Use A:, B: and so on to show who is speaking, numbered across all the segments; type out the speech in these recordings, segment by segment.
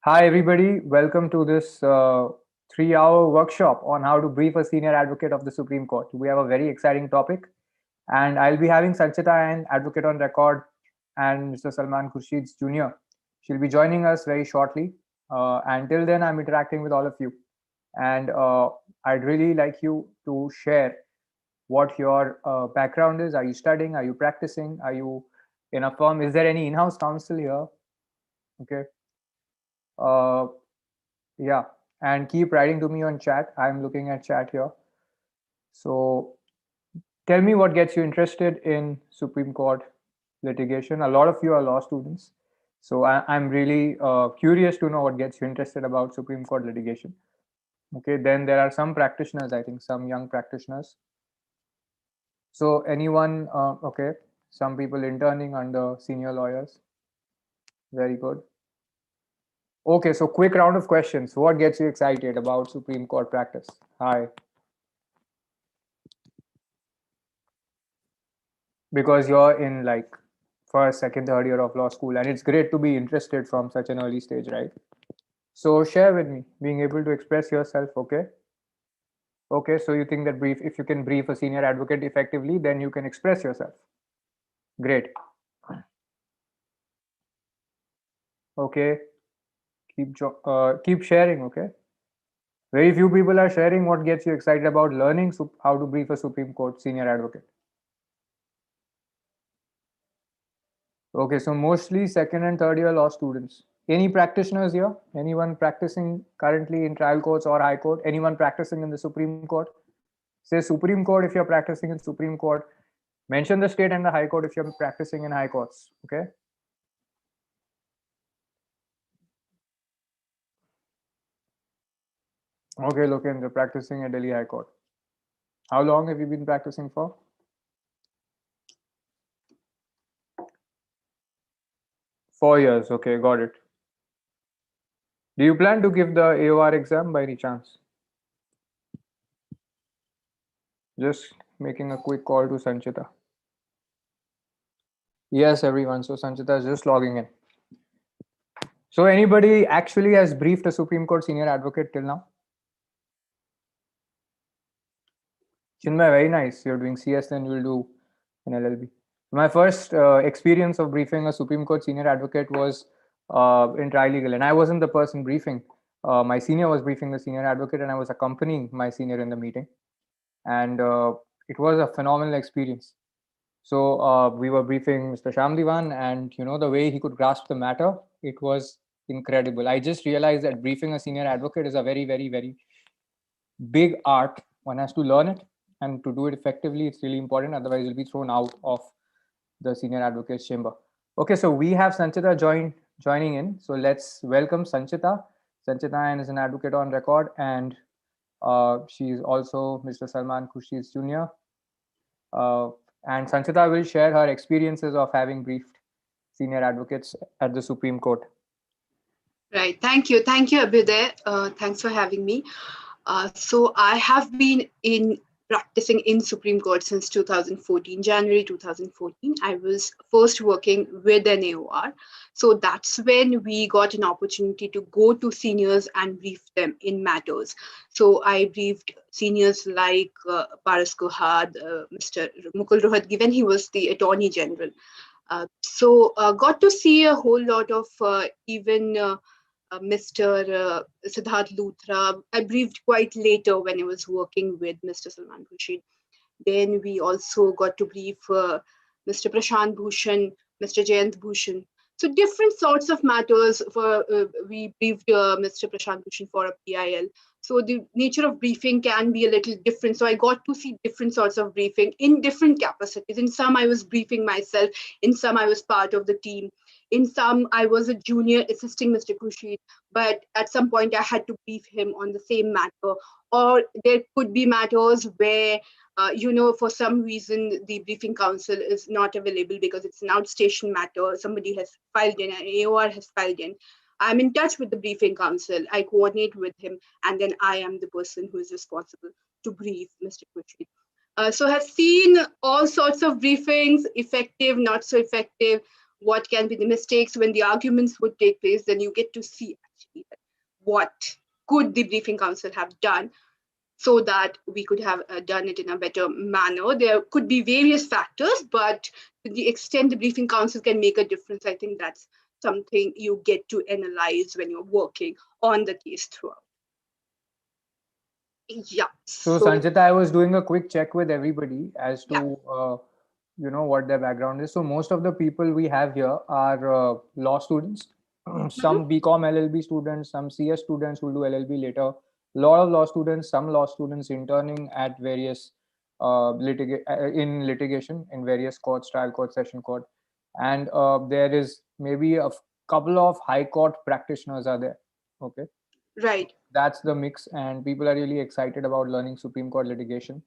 A: Hi, everybody. Welcome to this 3-hour workshop on how to brief a senior advocate of the Supreme Court. We have a very exciting topic, and I'll be having Sanchita Ain, advocate on record, and Mr. Salman Khurshid Jr. She'll be joining us very shortly. Until then, I'm interacting with all of you. And I'd really like you to share what your background is. Are you studying? Are you practicing? Are you in a firm? Is there any in house counsel here? Okay. Uh, Yeah, and keep writing to me on chat. I'm looking at chat here. So tell me what gets you interested in Supreme Court litigation. A lot of you are law students. So I'm really curious to know what gets you interested about Supreme Court litigation. Okay, then there are some practitioners, I think, some young practitioners. So anyone, okay, some people interning under senior lawyers. Very good. Okay, so quick round of questions. What gets you excited about Supreme Court practice? Hi. Because you're in like first, second, third year of law school, and it's great to be interested from such an early stage, right? So share with me, being able to express yourself. Okay. Okay, so you think that brief, if you can brief a senior advocate effectively, then you can express yourself. Great. Okay, keep sharing. Okay, very few people are sharing. What gets you excited about learning how to brief a Supreme Court senior advocate? Okay, so mostly second and third year law students. Any practitioners here? Anyone practicing currently in trial courts or high court? Anyone practicing in the Supreme Court? Say Supreme Court if you're practicing in Supreme Court. Mention the state and the high court if you're practicing in high courts. Okay. Okay, look in the practicing at Delhi High Court. How long have you been practicing for? 4 years. Okay, got it. Do you plan to give the AOR exam by any chance? Just making a quick call to Sanchita. Yes, everyone. So Sanchita is just logging in. So anybody actually has briefed a Supreme Court senior advocate till now? Chinmay, very nice. You're doing CS, then you'll do an LLB. My first experience of briefing a Supreme Court senior advocate was in trilegal, and I wasn't the person briefing. My senior was briefing the senior advocate, and I was accompanying my senior in the meeting. And it was a phenomenal experience. So we were briefing Mr. Shamdivan, and the way he could grasp the matter, it was incredible. I just realized that briefing a senior advocate is a very, very, very big art. One has to learn it, and to do it effectively, it's really important. Otherwise, you'll be thrown out of the senior advocate's chamber. Okay, so we have Sanchita joining in. So let's welcome Sanchita. Sanchita is an advocate on record, and she's also Mr. Salman Khurshid Jr. And Sanchita will share her experiences of having briefed senior advocates at the Supreme Court.
B: Right. Thank you. Thank you, Abhyuday. Thanks for having me. So I have been practicing in Supreme Court since 2014, January 2014. I was first working with an AOR. So that's when we got an opportunity to go to seniors and brief them in matters. So I briefed seniors like Paras Kuhad, Mr. Mukul Rohat, given he was the Attorney General. So got to see a whole lot of even Mr. Siddharth Luthra. I briefed quite later when I was working with Mr. Salman Khurshid. Then we also got to brief Mr. Prashant Bhushan, Mr. Jayant Bhushan. So different sorts of matters. We briefed Mr. Prashant Bhushan for a PIL. So the nature of briefing can be a little different. So I got to see different sorts of briefing in different capacities. In some, I was briefing myself. In some, I was part of the team. In some, I was a junior assisting Mr. Khurshid, but at some point I had to brief him on the same matter. Or there could be matters where, for some reason, the briefing counsel is not available because it's an outstation matter. Somebody has filed in, an AOR has filed in. I'm in touch with the briefing counsel. I coordinate with him, and then I am the person who is responsible to brief Mr. Khurshid. So I've seen all sorts of briefings, effective, not so effective. what can be the mistakes when the arguments would take place, then you get to see actually what could the briefing counsel have done so that we could have done it in a better manner. There could be various factors, but to the extent the briefing counsel can make a difference, I think that's something you get to analyze when you're working on the case throughout. Yeah.
A: So Sanchita, I was doing a quick check with everybody as to what their background is. So most of the people we have here are law students, some BCom LLB students, some CS students who do LLB later. A lot of law students, some law students interning at various in litigation in various courts, trial court, session court, and there is maybe a couple of high court practitioners are there. Okay.
B: Right.
A: That's the mix, and people are really excited about learning Supreme Court litigation.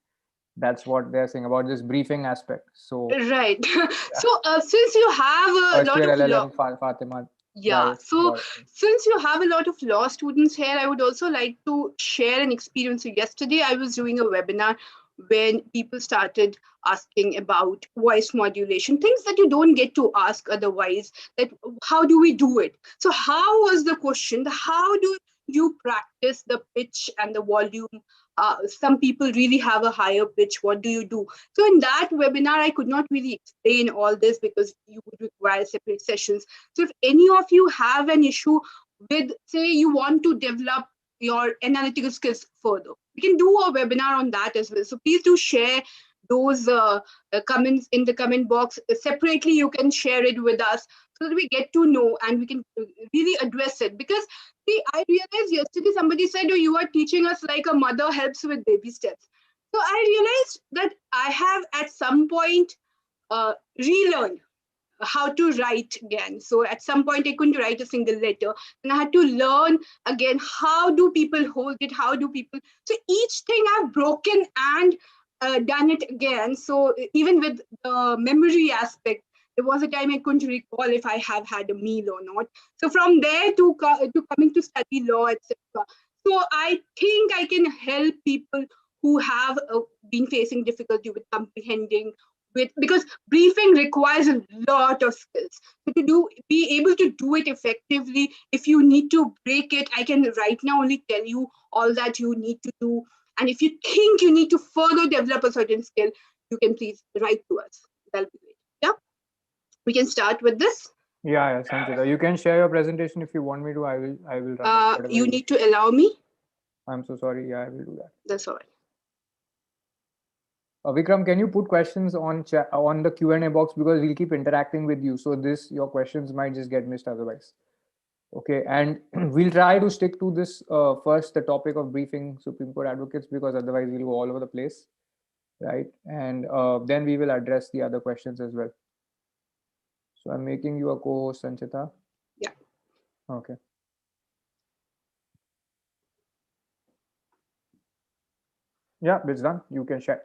A: That's what they're saying about this briefing aspect. So
B: right. So since you have a
A: first
B: lot
A: year
B: of law,
A: LLM Fatima.
B: yeah. So since you have a lot of law students here, I would also like to share an experience. So yesterday, I was doing a webinar when people started asking about voice modulation, things that you don't get to ask otherwise. That how do we do it? So how was the question? How do you practice the pitch and the volume? Some people really have a higher pitch. What do you do? So in that webinar, I could not really explain all this because you would require separate sessions. So if any of you have an issue with, say, you want to develop your analytical skills further, we can do a webinar on that as well. So please do share those comments in the comment box. Separately, you can share it with us so that we get to know and we can really address it. Because see, I realized yesterday somebody said, oh, you are teaching us like a mother helps with baby steps. So I realized that I have at some point relearned how to write again. So at some point I couldn't write a single letter and I had to learn again, how do people hold it? How do people, so each thing I've broken and done it again. So even with the memory aspect, there was a time I couldn't recall if I have had a meal or not. So from there to coming to study law, etc. So I think I can help people who have been facing difficulty with comprehending, because briefing requires a lot of skills. So to be able to do it effectively, if you need to break it, I can right now only tell you all that you need to do. And if you think you need to further develop a certain skill, you can please write to us. That'll be great. Yeah, we can start with this.
A: Yeah, Sanchita, you can share your presentation if you want me to. I will run it.
B: You need to allow me.
A: I'm so sorry. Yeah, I will do that.
B: That's all right.
A: Vikram, can you put questions on on the Q&A box, because we'll keep interacting with you. So your questions might just get missed otherwise. Okay, and we'll try to stick to this first, the topic of briefing Supreme Court advocates, because otherwise we'll go all over the place, right? And then we will address the other questions as well. So I'm making you a co-host, Sanchita.
B: Yeah.
A: Okay. Yeah, it's done. You can share.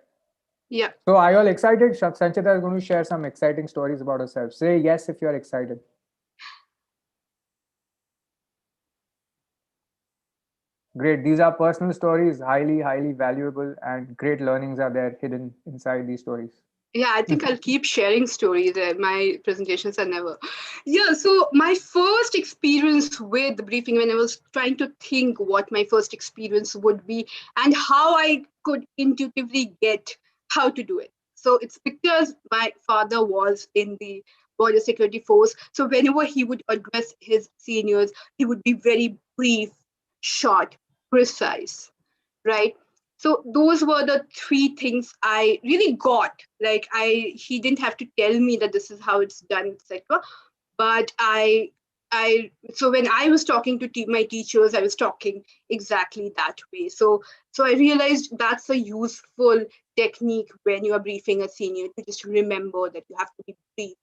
B: Yeah.
A: So are you all excited? Sanchita is going to share some exciting stories about herself. Say yes if you're excited. Great. These are personal stories, highly, highly valuable, and great learnings are there hidden inside these stories.
B: Yeah, I think I'll keep sharing stories. My presentations are never. Yeah, so my first experience with the briefing, when I was trying to think what my first experience would be and how I could intuitively get how to do it. So it's because my father was in the border security force. So whenever he would address his seniors, he would be very brief, short, precise, right? So those were the three things I really got. Like he didn't have to tell me that this is how it's done, etc. But so when I was talking to my teachers, I was talking exactly that way. So I realized that's a useful technique when you are briefing a senior, to just remember that you have to be brief,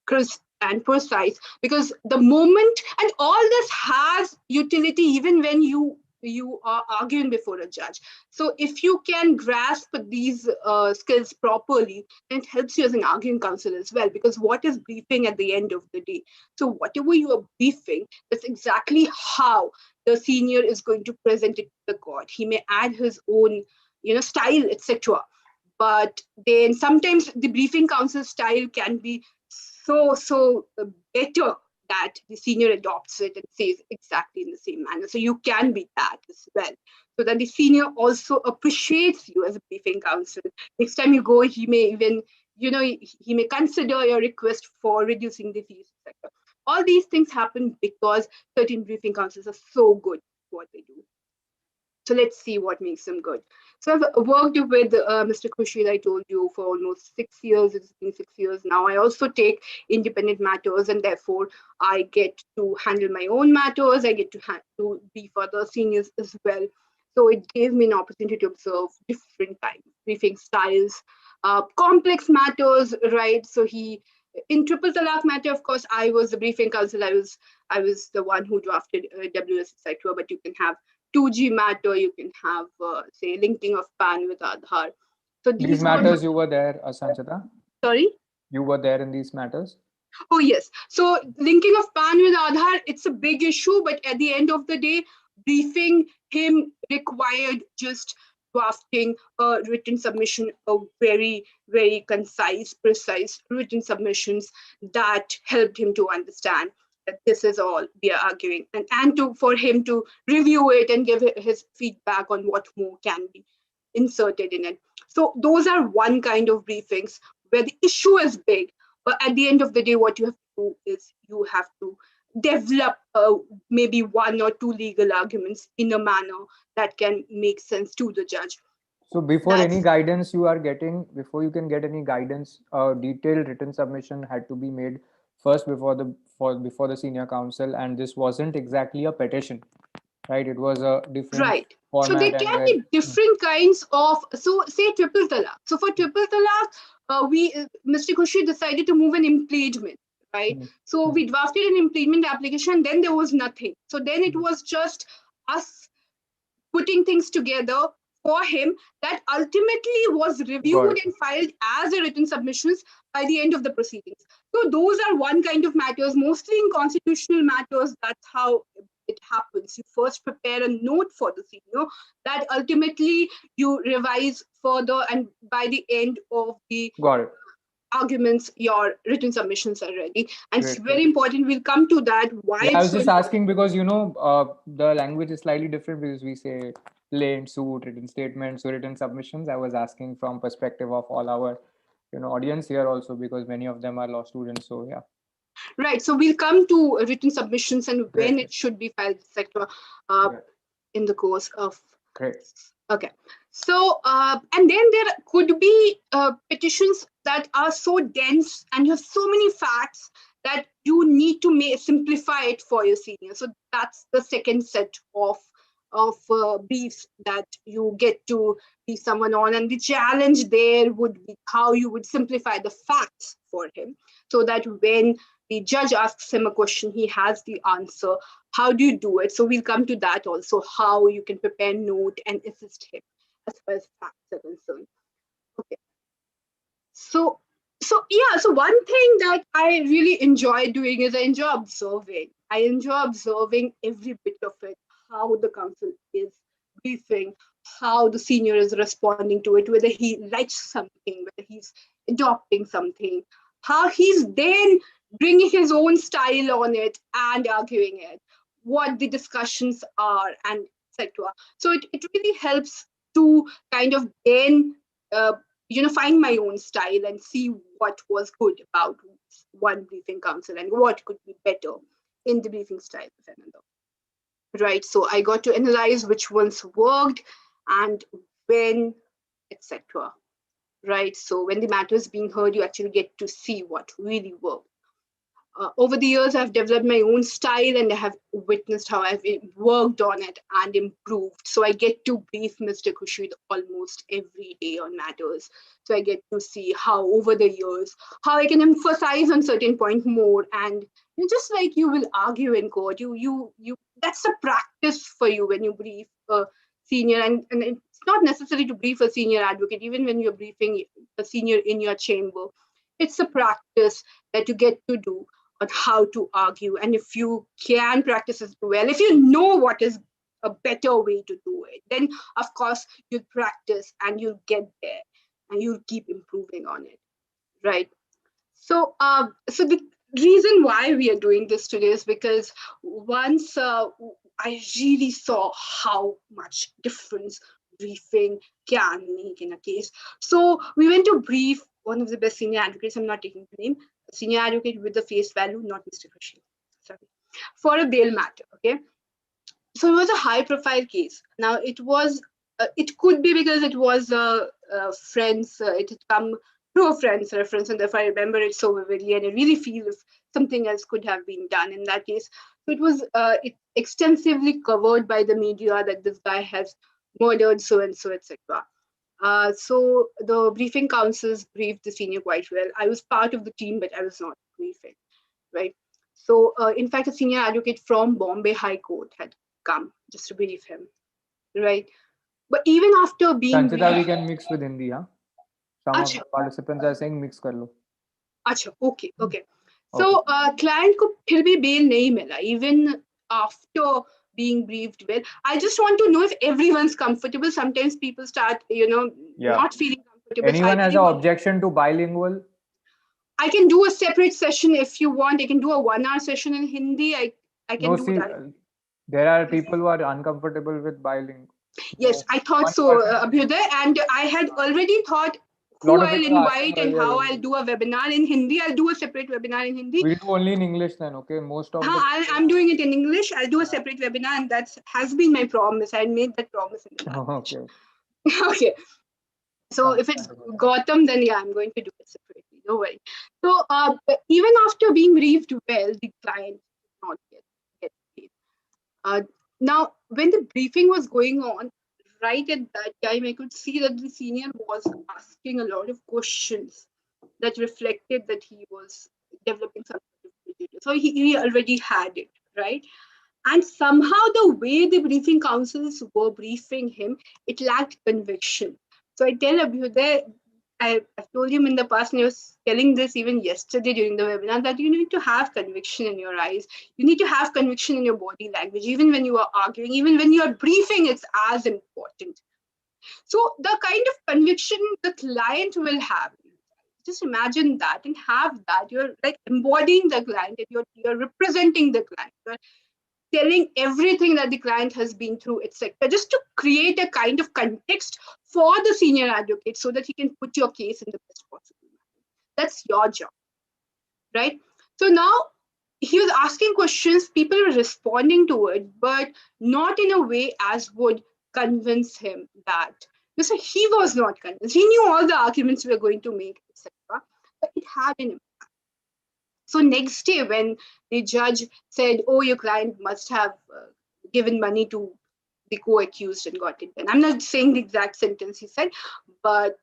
B: crisp, and precise, because the moment, and all this has utility even when you are arguing before a judge. So if you can grasp these skills properly, then it helps you as an arguing counsel as well, because what is briefing at the end of the day? So whatever you are briefing, that's exactly how the senior is going to present it to the court. He may add his own style, etc. But then sometimes the briefing counsel style can be better that the senior adopts it and says exactly in the same manner. So you can be that as well. So that the senior also appreciates you as a briefing counsel. Next time you go, he may even, he may consider your request for reducing the fees, etc. All these things happen because certain briefing counsels are so good at what they do. So let's see what makes them good. So I've worked with Mr. Khurshid, I told you, for almost 6 years. It's been 6 years now. I also take independent matters, and therefore I get to handle my own matters. I get to brief other seniors as well. So it gave me an opportunity to observe different types of briefing styles, complex matters, right? So in triple talaq matter, of course, I was the briefing counsel. I was the one who drafted WS, etc. But you can have 2G matter, you can have, say, linking of PAN with Aadhaar. So
A: These
B: these were,
A: matters you were there, Sanchita?
B: sorry?
A: You were there in these matters?
B: Oh, yes. So linking of PAN with Aadhaar, it's a big issue, but at the end of the day, briefing him required just drafting a written submission, a very, very concise, precise written submissions that helped him to understand that this is all we are arguing, and for him to review it and give his feedback on what more can be inserted in it. So those are one kind of briefings where the issue is big, but at the end of the day, what you have to do is you have to develop maybe one or two legal arguments in a manner that can make sense to the judge.
A: So before any
B: That's
A: guidance you are getting, before you can get any guidance, a detailed written submission had to be made first before the senior counsel, and this wasn't exactly a petition, right? It was a different
B: right. So there
A: format and
B: can
A: where.
B: be different kinds of, so say triple talaq. So for triple talaq, Mr. Khurshid decided to move an impleadment, right?
A: Mm,
B: So
A: mm,
B: we drafted an impleadment application, then there was nothing. So then it
A: mm.
B: was just us putting things together for him that ultimately was
A: Got
B: reviewed
A: it.
B: and filed as a written submissions by the end of the proceedings. So those are one kind of matters, mostly in constitutional matters. That's how it happens. You first prepare a note for the senior that ultimately you revise further, and by the end of the
A: Got it.
B: arguments, your written submissions are ready. And it's
A: Great, great.
B: very important. We'll come to that, why
A: Yeah, I
B: it's
A: was
B: so
A: just
B: important.
A: asking because the language is slightly different because we say plain suit, written statements, so written submissions. I was asking from perspective of all our audience here also because many of them are law students. So yeah,
B: Right. So we'll come to written submissions and
A: great,
B: when
A: great.
B: it should be filed, etc. Uh,
A: Yeah,
B: in the course of.
A: great.
B: Okay. So and then there could be petitions that are so dense and you have so many facts that you need to simplify it for your senior. So that's the second set of briefs that you get to be someone on, and the challenge there would be how you would simplify the facts for him so that when the judge asks him a question, he has the answer. How do you do it? So we'll come to that also, how you can prepare note and assist him as far as facts are concerned. Okay. So so one thing that I really enjoy doing is I enjoy observing. I enjoy observing every bit of it, how the council is briefing, how the senior is responding to it, whether he likes something, whether he's adopting something, how he's then bringing his own style on it and arguing it, what the discussions are, and etc. So it really helps to kind of then uh, find my own style and see what was good about one briefing council and what could be better in the briefing style of another. Right. So I got to analyze which ones worked and when, etc. Right. So when the matter is being heard, you actually get to see what really worked. Over the years, I've developed my own style and I have witnessed how I've worked on it and improved. So I get to brief Mr. Khurshid almost every day on matters. So I get to see how over the years, how I can emphasize on certain point more. And just like you will argue in court, you that's a practice for you when you brief a senior. And it's not necessary to brief a senior advocate, even when you're briefing a senior in your chamber. It's a practice that you get to do on how to argue. And if you can practice it well, if you know what is a better way to do it, then of course you'll practice and you'll get there and you'll keep improving on it. Right. So the reason why we are doing this today is because once I really saw how much difference briefing can make in a case. So we went to brief one of the best senior advocates. I'm not taking the name. A senior advocate with the face value, not Mr. Khurshid. Sorry, for a bail matter. Okay, so it was a high-profile case. Now it was. It could be because it was friends. It had come through a friend's reference, and therefore I remember it so vividly, and I really feel if something else could have been done in that case. So it was extensively covered by the media that this guy has murdered so and so, etc. So the briefing counsels briefed the senior quite well. I was part of the team, but I was not briefing, right? So in fact, a senior advocate from Bombay High Court had come just to brief him, right? But even after being
A: Sanchita, we
B: briefed,
A: can mix with Hindi, huh? Some of
B: acha,
A: the participants are saying mix kar lo.
B: acha, okay, okay.
A: Okay.
B: So client को फिर भी bail नहीं मिला even after being briefed well. I just want to know if everyone's comfortable. Sometimes people start,
A: Yeah.
B: not feeling comfortable. So
A: Anyone has an objection to bilingual?
B: I can do a separate session if you want. I can do a 1 hour session in Hindi. I can
A: No,
B: do
A: see,
B: that.
A: there are people who are uncomfortable with bilingual.
B: Yes,
A: So
B: I thought
A: one
B: so,
A: person,
B: Abhyuday, and I had already thought who
A: lot of
B: I'll
A: people are asking
B: invite and how I'll do a webinar in Hindi. I'll do a separate webinar in Hindi.
A: We'll do only in English then, okay? Most of the
B: I'm doing it in English. I'll do a separate webinar, and that has been my promise. I made that promise in the last
A: okay.
B: Okay. So if it's Gautam, then yeah, I'm going to do it separately. Don't worry. So even after being briefed well, the client did not get paid. Now, when the briefing was going on, right at that time, I could see that the senior was asking a lot of questions that reflected that he was developing some sort of prejudice. So he already had it, right? And somehow the way the briefing counsels were briefing him, it lacked conviction. So I tell Abhyuday, I've told him in the past, and I was telling this even yesterday during the webinar, that you need to have conviction in your eyes. You need to have conviction in your body language. Even when you are arguing, even when you are briefing, it's as important. So the kind of conviction the client will have, just imagine that and have that. You're like embodying the client, and you're representing the client. You're telling everything that the client has been through, etc., just to create a kind of context for the senior advocate so that he can put your case in the best possible manner. That's your job, right? So now he was asking questions, people were responding to it, but not in a way as would convince him that. So he was not convinced. He knew all the arguments we were going to make, etc., but it had an impact. So next day, when the judge said, "Oh, your client must have given money to the co-accused and got it done," I'm not saying the exact sentence he said, but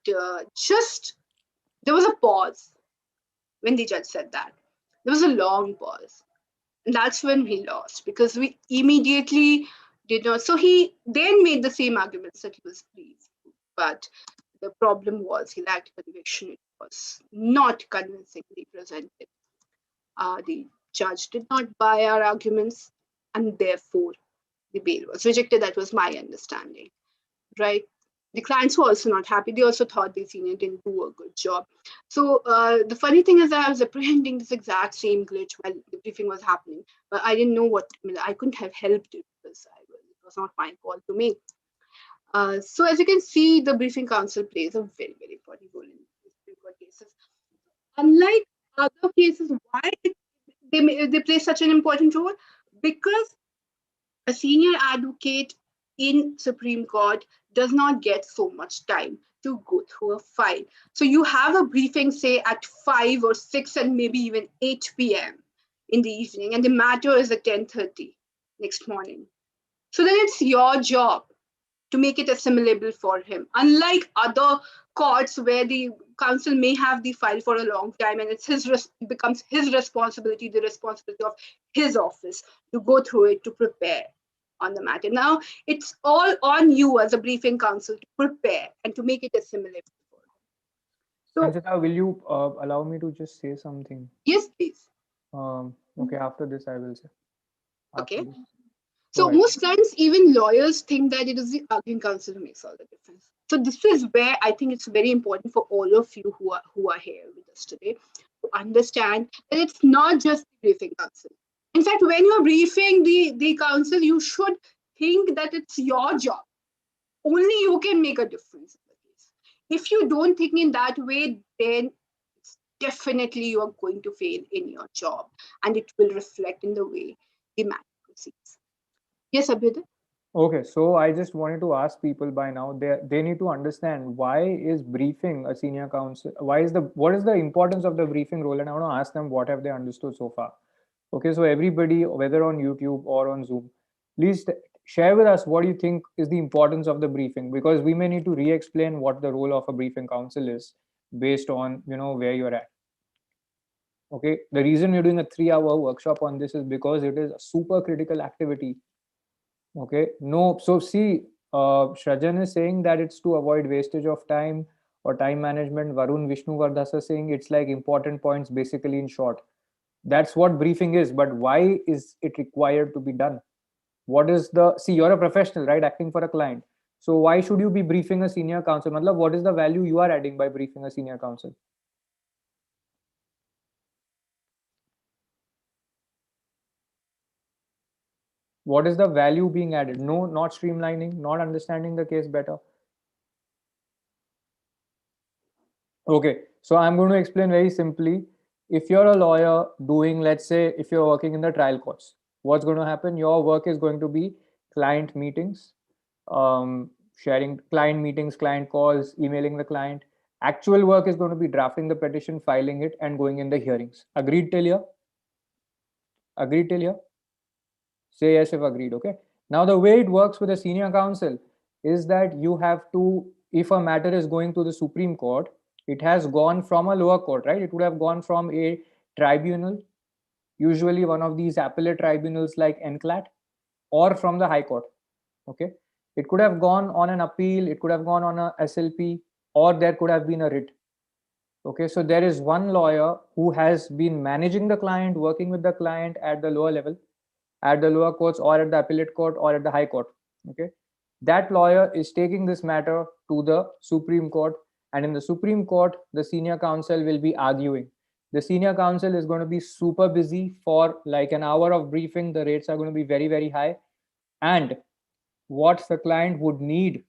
B: just there was a pause when the judge said that. There was a long pause, and that's when we lost because we immediately did not. So he then made the same arguments that he was briefed, but the problem was he lacked conviction. It was not convincingly presented. The judge did not buy our arguments, and therefore the bail was rejected. That was my understanding, right? The clients were also not happy. They also thought the senior didn't do a good job. So the funny thing is that I was apprehending this exact same glitch while the briefing was happening, but I didn't know what. I couldn't have helped it because it was not my call to make. So as you can see, the briefing counsel plays a very, very important role in Supreme Court cases. Unlike other cases, why they play such an important role? Because a senior advocate in Supreme Court does not get so much time to go through a file. So you have a briefing, say at 5 or 6 and maybe even 8 p.m. in the evening, and the matter is at 10:30 next morning. So then it's your job to make it assimilable for him. Unlike other courts where the counsel may have the file for a long time and it becomes his responsibility, the responsibility of his office to go through it, to prepare on the matter. Now it's all on you as a briefing counsel to prepare and to make it assimilable for him. So,
A: Sanchita, will you allow me to just say something?
B: Yes, please.
A: Okay, after this I will say.
B: Okay.
A: This.
B: So most times, even lawyers think that it is the arguing counsel who makes all the difference. So this is where I think it's very important for all of you who are here with us today. to understand that it's not just the briefing counsel. In fact, when you're briefing the counsel, you should think that it's your job. Only you can make a difference in the case. If you don't think in that way, then definitely you are going to fail in your job, and it will reflect in the way the matter proceeds. Yes, Abhyuday?
A: Okay, so I just wanted to ask people by now, they need to understand, why is briefing a senior counsel? What is the importance of the briefing role? And I want to ask them, what have they understood so far? Okay, so everybody, whether on YouTube or on Zoom, please share with us what you think is the importance of the briefing, because we may need to re-explain what the role of a briefing counsel is based on where you're at. Okay, the reason we're doing a 3-hour workshop on this is because it is a super critical activity. Okay, no, so see, Shrajan is saying that it's to avoid wastage of time or time management. Varun Vishnu Vardhas is saying it's like important points basically in short. That's what briefing is, but why is it required to be done? What is the, see, you're a professional, right, acting for a client. So why should you be briefing a senior counsel? Matlab, what is the value you are adding by briefing a senior counsel? What is the value being added? No, not streamlining, not understanding the case better. Okay, so I'm going to explain very simply. If you're a lawyer doing, let's say, if you're working in the trial courts, what's going to happen? Your work is going to be client meetings, sharing client meetings, client calls, emailing the client. Actual work is going to be drafting the petition, filing it, and going in the hearings. Agreed till here? Agreed till here? Say yes if agreed. Okay. Now the way it works with a senior counsel is that you have to, if a matter is going to the Supreme Court, it has gone from a lower court, right? It would have gone from a tribunal, usually one of these appellate tribunals like NCLAT, or from the High Court. Okay. It could have gone on an appeal, it could have gone on a SLP, or there could have been a writ. Okay, so there is one lawyer who has been managing the client, working with the client at the lower level, at the lower courts or at the appellate court or at the high court. Okay, that lawyer is taking this matter to the Supreme Court, and in the Supreme Court the senior counsel will be arguing. The senior counsel is going to be super busy for like an hour of briefing. The rates are going to be very, very high, and what the client would need,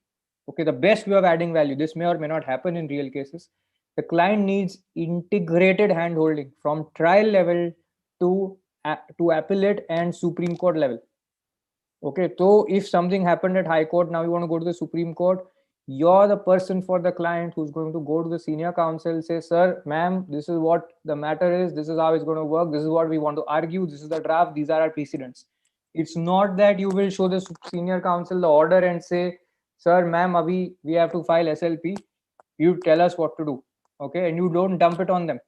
A: okay, the best way of adding value, this may or may not happen in real cases, the client needs integrated hand holding from trial level to appellate and Supreme Court level. Okay, so if something happened at High Court, now you want to go to the Supreme Court, you're the person for the client who's going to go to the senior counsel, say, sir, ma'am, this is what the matter is, this is how it's going to work, this is what we want to argue, this is the draft, these are our precedents. It's not that you will show the senior counsel the order and say, sir, ma'am, abhi we have to file SLP, you tell us what to do. Okay, and you don't dump it on them.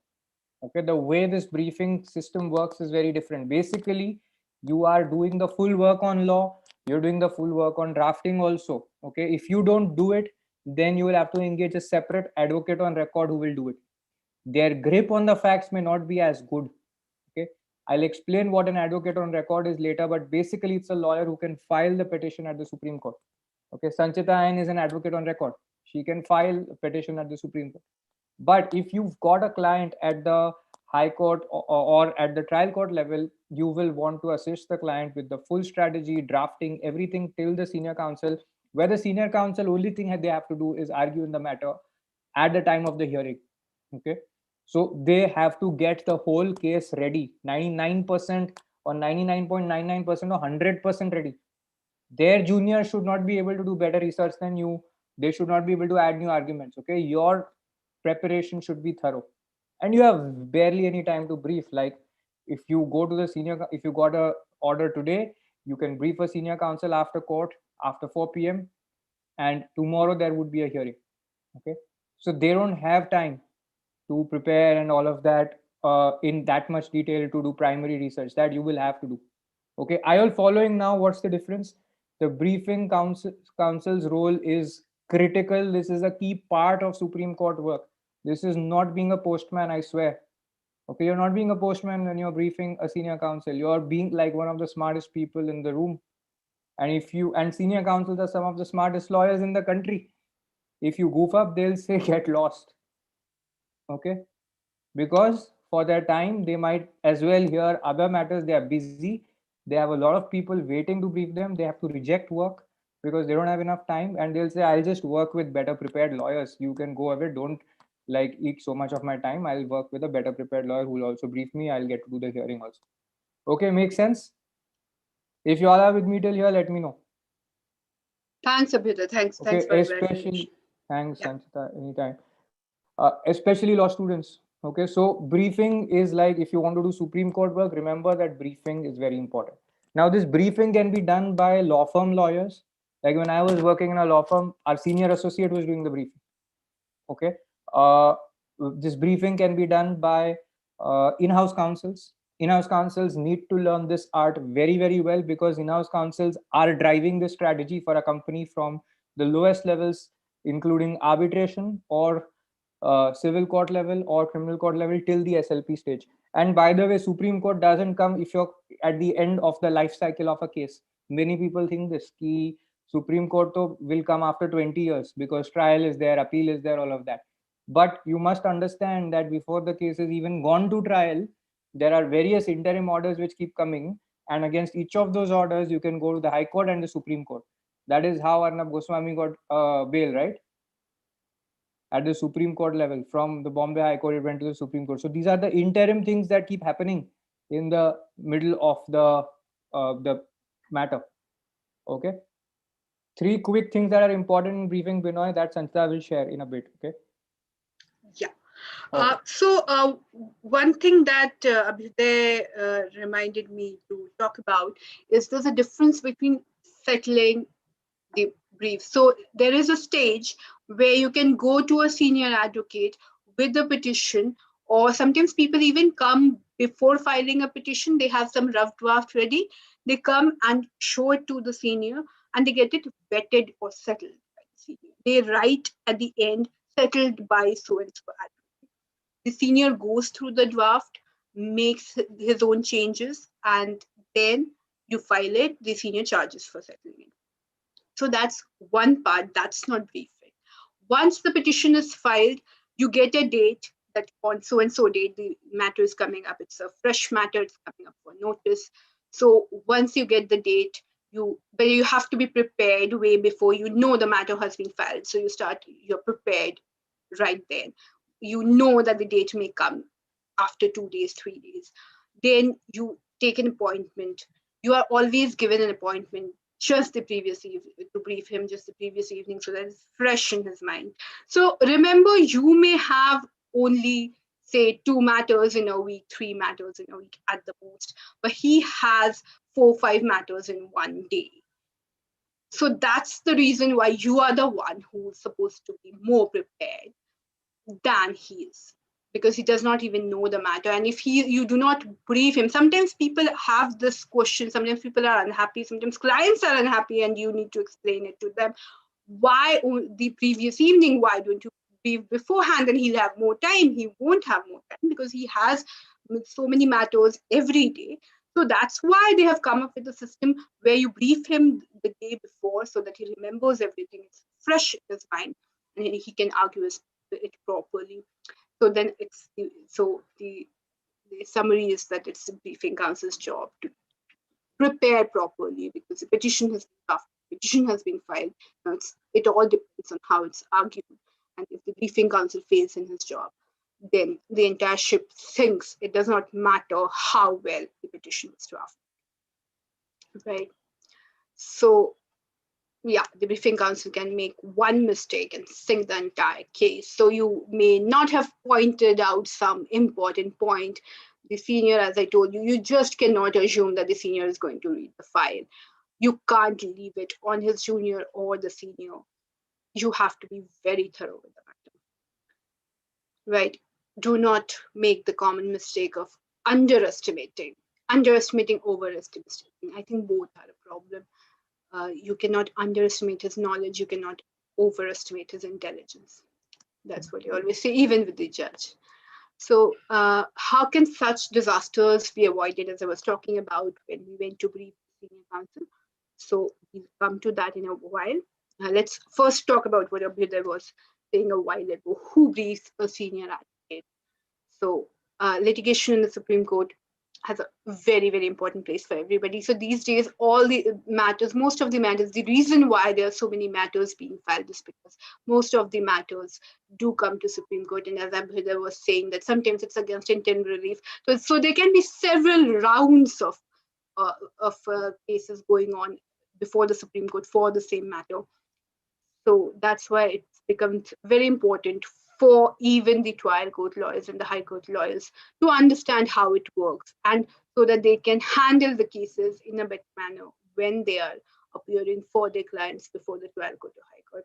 A: Okay, the way this briefing system works is very different. Basically, you are doing the full work on law, you're doing the full work on drafting also. Okay, if you don't do it, then you will have to engage a separate advocate on record who will do it. Their grip on the facts may not be as good. Okay, I'll explain what an advocate on record is later, but basically it's a lawyer who can file the petition at the Supreme Court. Okay, Sanchita Ain is an advocate on record. She can file a petition at the Supreme Court. But if you've got a client at the High Court or at the trial court level, you will want to assist the client with the full strategy, drafting everything till the senior counsel, where the senior counsel only thing they have to do is argue in the matter at the time of the hearing. Okay, so they have to get the whole case ready, 99% or 99.99% or 100% ready. Their junior should not be able to do better research than you. They should not be able to add new arguments. Okay, your preparation should be thorough, and you have barely any time to brief. Like if you go to the senior, if you got a order today, you can brief a senior counsel after court after 4 p.m, and tomorrow there would be a hearing. Okay, so they don't have time to prepare and all of that in that much detail to do primary research that you will have to do. Okay, are you all following now? What's the difference? The briefing counsel's role is critical. This is a key part of Supreme Court work. This is not being a postman, I swear. Okay, you're not being a postman when you're briefing a senior counsel. You're being like one of the smartest people in the room. And if you, and senior counsels are some of the smartest lawyers in the country. If you goof up, they'll say get lost. Okay, because for their time. They might as well hear other matters. They are busy. They have a lot of people waiting to brief them. They have to reject work because they don't have enough time, and they'll say, I'll just work with better prepared lawyers. You can go away. Don't like eat so much of my time. I'll work with a better prepared lawyer who will also brief me. I'll get to do the hearing also. Okay, makes sense. If you all are with me till here, let me know.
B: Thanks, Abhyuday. Thanks
A: Okay,
B: for your
A: especially
B: explanation.
A: thanks,
B: Yeah.
A: Sanchita, anytime. Especially law students. Okay, so briefing is like, if you want to do Supreme Court work, remember that briefing is very important. Now, this briefing can be done by law firm lawyers. Like when I was working in a law firm, our senior associate was doing the briefing. Okay, uh, this briefing can be done by in-house counsels. In-house counsels need to learn this art very, very well, because in-house counsels are driving the strategy for a company from the lowest levels, including arbitration or civil court level or criminal court level, till the SLP stage. And by the way, Supreme Court doesn't come if you're at the end of the life cycle of a case. Many people think this ki Supreme Court will come after 20 years because trial is there, appeal is there, all of that. But you must understand that before the case is even gone to trial, there are various interim orders which keep coming, and against each of those orders, you can go to the High Court and the Supreme Court. That is how Arnab Goswami got bail, right? At the Supreme Court level. From the Bombay High Court, it went to the Supreme Court. So these are the interim things that keep happening in the middle of the matter. Okay. Three quick things that are important in briefing, Binoy, that Sanchita will share in a bit. Okay.
B: Yeah.
A: Okay.
B: One thing that Abhyuday reminded me to talk about is there's a difference between settling the brief. So there is a stage where you can go to a senior advocate with a petition, or sometimes people even come before filing a petition. They have some rough draft ready. They come and show it to the senior, and they get it vetted or settled by the senior. They write at the end, settled by so and so. The senior goes through the draft, makes his own changes, and then you file it. The senior charges for settling it. So that's one part, that's not briefing. Once the petition is filed, you get a date that on so and so date the matter is coming up. It's a fresh matter, it's coming up for notice. So once you get the date, but you have to be prepared way before you know the matter has been filed. So you're prepared right then. You know that the date may come after 2 days, 3 days. Then you take an appointment. You are always given an appointment just the previous evening to brief him just the previous evening, so that it's fresh in his mind. So remember, you may have only say 2 matters in a week, 3 matters in a week at the most, but he has 4, 5 matters in one day. So that's the reason why you are the one who's supposed to be more prepared than he is, because he does not even know the matter. And if you do not brief him, sometimes people have this question, sometimes people are unhappy, sometimes clients are unhappy, and you need to explain it to them. Why the previous evening? Why don't you brief beforehand? And he'll have more time. He won't have more time because he has so many matters every day. So that's why they have come up with a system where you brief him the day before so that he remembers everything. It's fresh in his mind, and he can argue it properly. So then the summary is that it's the briefing counsel's job to prepare properly, because the petition has been drafted, petition has been filed. Now it all depends on how it's argued. And if the briefing counsel fails in his job, then the entire ship sinks. It does not matter how well the petition is drafted. Right. So yeah, the briefing counsel can make one mistake and sink the entire case. So you may not have pointed out some important point. The senior, as I told you, you just cannot assume that the senior is going to read the file. You can't leave it on his junior or the senior. You have to be very thorough with the matter. Right? Do not make the common mistake of underestimating, overestimating. I think both are a problem. You cannot underestimate his knowledge. You cannot overestimate his intelligence. That's what you always say, even with the judge. So how can such disasters be avoided, as I was talking about when we went to brief the senior counsel? So we'll come to that in a while. Let's first talk about what Abhyuday was saying a while ago. Who briefs a senior advocate? So litigation in the Supreme Court has a very, very important place for everybody. So these days, all the matters, most of the matters, the reason why there are so many matters being filed is because most of the matters do come to Supreme Court. And as Abhyuday was saying, that sometimes it's against intent relief. So there can be several rounds of cases going on before the Supreme Court for the same matter. So that's why it's become very important for even the trial court lawyers and the high court lawyers to understand how it works, and so that they can handle the cases in a better manner when they are appearing for their clients before the trial court or high court.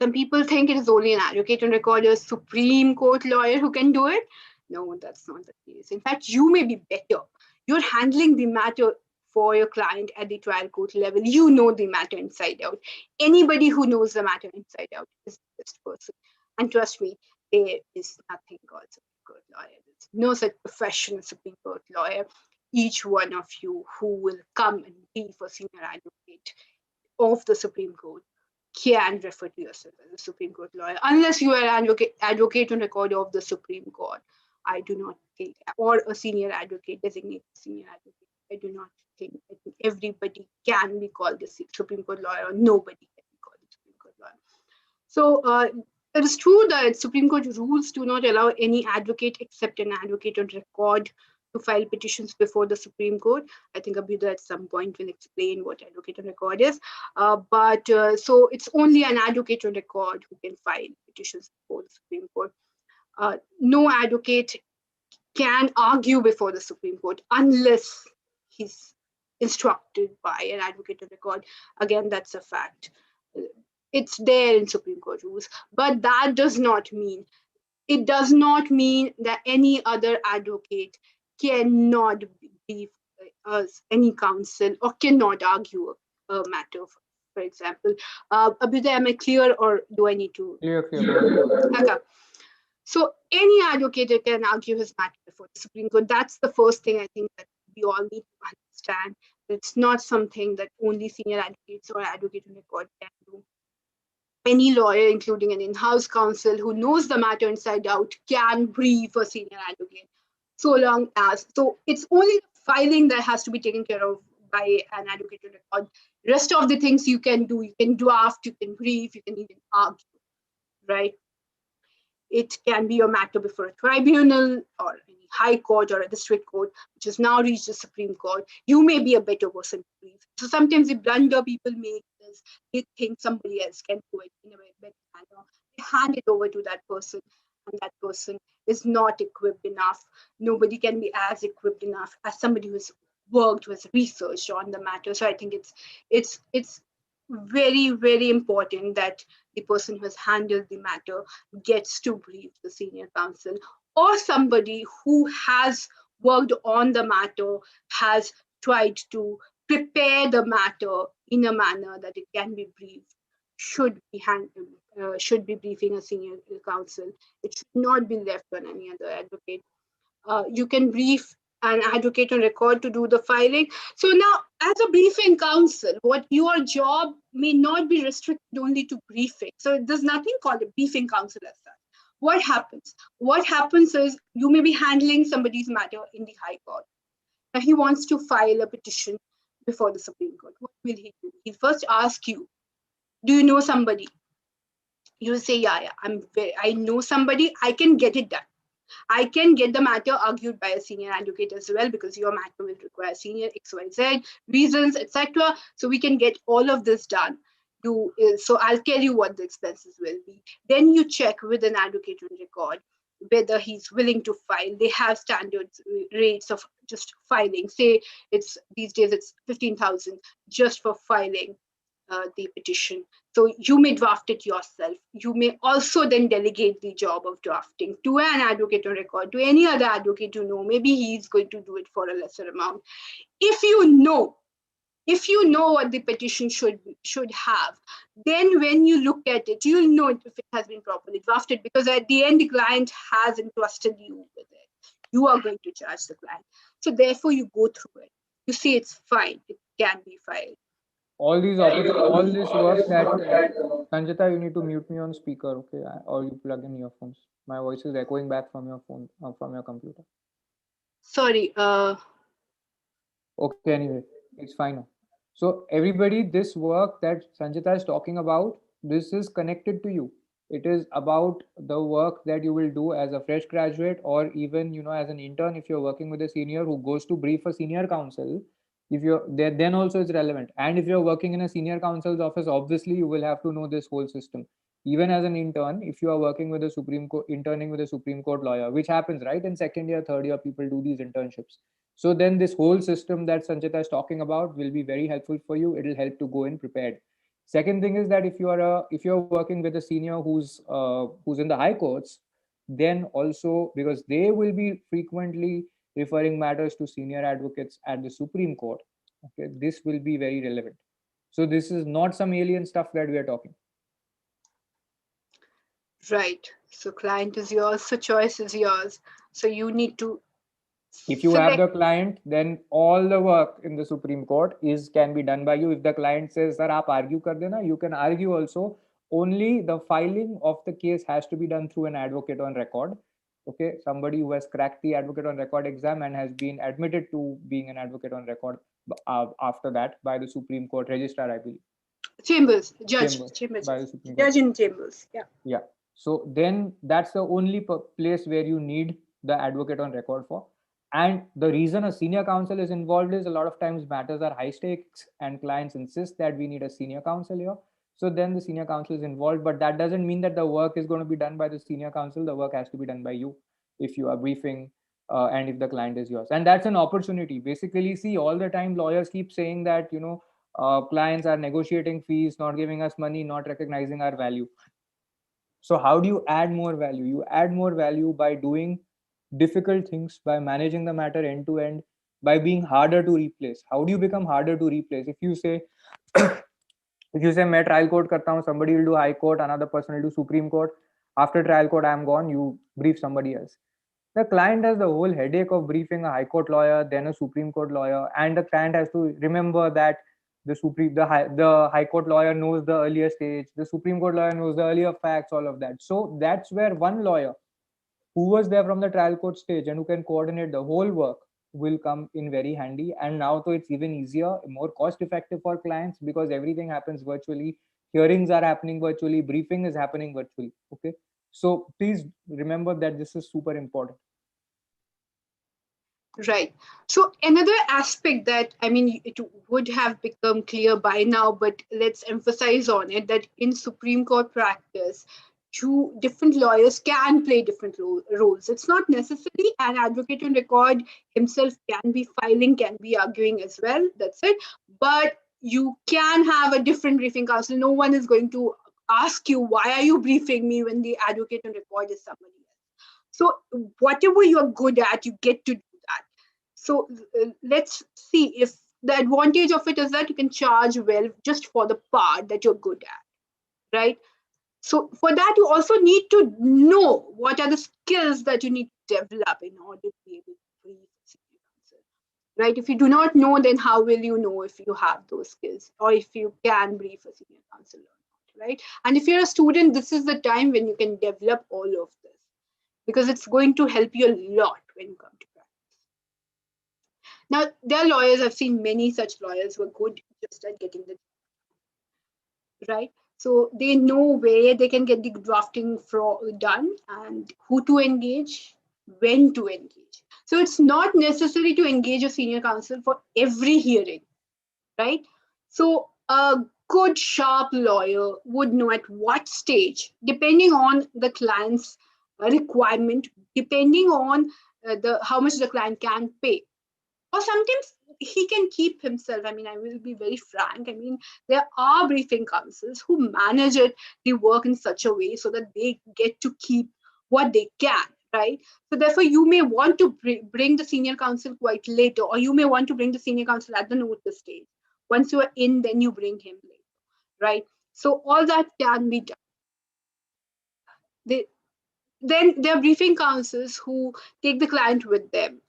B: Some people think it is only an advocate on record or Supreme Court lawyer who can do it. No, that's not the case. In fact, you may be better. You're handling the matter for your client at the trial court level. You know the matter inside out. Anybody who knows the matter inside out is the best person. And trust me, there is nothing called Supreme Court lawyer. There's no such professional Supreme Court lawyer. Each one of you who will come and be for senior advocate of the Supreme Court can refer to yourself as a Supreme Court lawyer, unless you are an advocate on record of the Supreme Court. I do not think, or a senior advocate, designated senior advocate. I do not think. I think everybody can be called the Supreme Court lawyer, or nobody can be called the Supreme Court lawyer. So it is true that Supreme Court rules do not allow any advocate except an advocate on record to file petitions before the Supreme Court. I think Abhyuday at some point will explain what advocate on record is. So it's only an advocate on record who can file petitions before the Supreme Court. No advocate can argue before the Supreme Court unless he's instructed by an advocate on record. Again, that's a fact. It's there in Supreme Court rules, but that does not mean, it does not mean that any other advocate cannot be any counsel or cannot argue a matter. For example, Abhyuday, am I clear, or do I need to?
A: Clear.
B: Okay. So any advocate can argue his matter before the Supreme Court. That's the first thing I think that we all need to understand. It's not something that only senior advocates or advocate on record can do. Any lawyer, including an in-house counsel who knows the matter inside out, can brief a senior advocate, so long as, so it's only the filing that has to be taken care of by an advocate on record. Rest of the things you can do, you can draft, you can brief, you can even argue, right? It can be a matter before a tribunal or any high court or a district court, which has now reached the Supreme Court. You may be a better person to brief. So sometimes the blunder people make is they think somebody else can do it in a better manner. They hand it over to that person, and that person is not equipped enough. Nobody can be as equipped enough as somebody who's worked, who has researched on the matter. So I think it's very, very important that the person who has handled the matter gets to brief the senior counsel, or somebody who has worked on the matter, has tried to prepare the matter in a manner that it can be briefed, should be briefing a senior counsel. It should not be left on any other advocate. You can brief an advocate on record to do the filing. So now, as a briefing counsel, what your job may not be restricted only to briefing. So there's nothing called a briefing counsel as such. What happens? What happens is you may be handling somebody's matter in the High Court. Now he wants to file a petition before the Supreme Court. What will he do? He'll first ask you, do you know somebody? You'll say, yeah, I know somebody, I can get it done. I can get the matter argued by a senior advocate as well, because your matter will require senior XYZ reasons, etc. So we can get all of this done. So I'll tell you what the expenses will be. Then you check with an advocate on record whether he's willing to file. They have standard rates of just filing. Say these days it's 15,000 just for filing the petition. So you may draft it yourself. You may also then delegate the job of drafting to an advocate on record, to any other advocate you know. Maybe he's going to do it for a lesser amount. If you know what the petition should have, then when you look at it, you'll know if it has been properly drafted, because at the end, the client has entrusted you with it. You are going to charge the client. So therefore, you go through it. You see it's fine. It can be filed.
A: all these all this work that Sanjita, you need to mute me on speaker, okay, or you plug in earphones. My voice is echoing back from your phone, from your computer.
B: Sorry.
A: Okay, anyway, it's fine now. So everybody, this work that Sanjita is talking about, this is connected to you. It is about the work that you will do as a fresh graduate, or even as an intern if you're working with a senior who goes to brief a senior counsel. If you're there, then also it's relevant. And if you're working in a senior counsel's office, obviously you will have to know this whole system. Even as an intern, if you are working with a Supreme Court, interning with a Supreme Court lawyer, which happens right in second year, third year, people do these internships. So then this whole system that Sanchita is talking about will be very helpful for you. It'll help to go in prepared. Second thing is that if you're working with a senior who's in the high courts, then also because they will be frequently referring matters to senior advocates at the Supreme Court. Okay, this will be very relevant. So this is not some alien stuff that we are talking.
B: Right. So client is yours, so choice is yours. So you need to
A: If you have
B: select.
A: the client, then all the work in the Supreme Court is can be done by you. If the client says, "Sir, aap argue kar dena," you can argue also. Only the filing of the case has to be done through an advocate on record. Okay, somebody who has cracked the advocate on record exam and has been admitted to being an advocate on record after that by the Supreme Court registrar, I believe.
B: Chambers, judge,
A: Chamber
B: chambers,
A: by the Supreme Court.
B: judge in chambers. Yeah.
A: Yeah. So then that's the only place where you need the advocate on record for. And the reason a senior counsel is involved is a lot of times matters are high stakes and clients insist that we need a senior counsel here. So then the senior counsel is involved, but that doesn't mean that the work is going to be done by the senior counsel. The work has to be done by you if you are briefing and if the client is yours. And that's an opportunity. Basically, see, all the time lawyers keep saying that, clients are negotiating fees, not giving us money, not recognizing our value. So how do you add more value? You add more value by doing difficult things, by managing the matter end to end, by being harder to replace. How do you become harder to replace? If you say मैं trial court करता हूँ, somebody will do high court, another person will do Supreme Court. After trial court, I am gone. You brief somebody else. The client has the whole headache of briefing a high court lawyer, then a Supreme Court lawyer, and the client has to remember that the high court lawyer knows the earlier stage, the Supreme Court lawyer knows the earlier facts, all of that. So that's where one lawyer who was there from the trial court stage and who can coordinate the whole work will come in very handy. And now so it's even easier, more cost effective for clients because everything happens virtually, hearings are happening virtually, briefing is happening virtually. Okay, so please remember that this is super important.
B: Right. So another aspect that, I mean, it would have become clear by now, but let's emphasize on it that in Supreme Court practice, two different lawyers can play different roles. It's not necessarily an advocate on record himself can be filing, can be arguing as well. That's it. But you can have a different briefing counsel. No one is going to ask you, why are you briefing me when the advocate on record is somebody else? So whatever you're good at, you get to do that. So let's see if the advantage of it is that you can charge well just for the part that you're good at, right? So for that, you also need to know what are the skills that you need to develop in order to be able to brief a senior counsel, right? If you do not know, then how will you know if you have those skills or if you can brief a senior counsel or not, right? And if you're a student, this is the time when you can develop all of this because it's going to help you a lot when you come to practice. Now, there are lawyers, I've seen many such lawyers who are good just at getting the job, right? So they know where they can get the drafting done and who to engage, when to engage. So it's not necessary to engage a senior counsel for every hearing, right? So a good, sharp lawyer would know at what stage, depending on the client's requirement, depending on how much the client can pay. Or sometimes he can keep himself. I mean, I will be very frank. I mean, there are briefing counsels who manage the work in such a way so that they get to keep what they can, right? So therefore, you may want to bring the senior counsel quite later, or you may want to bring the senior counsel at the notice stage. Once you are in, then you bring him later, right? So all that can be done. Then there are briefing counsels who take the client with them,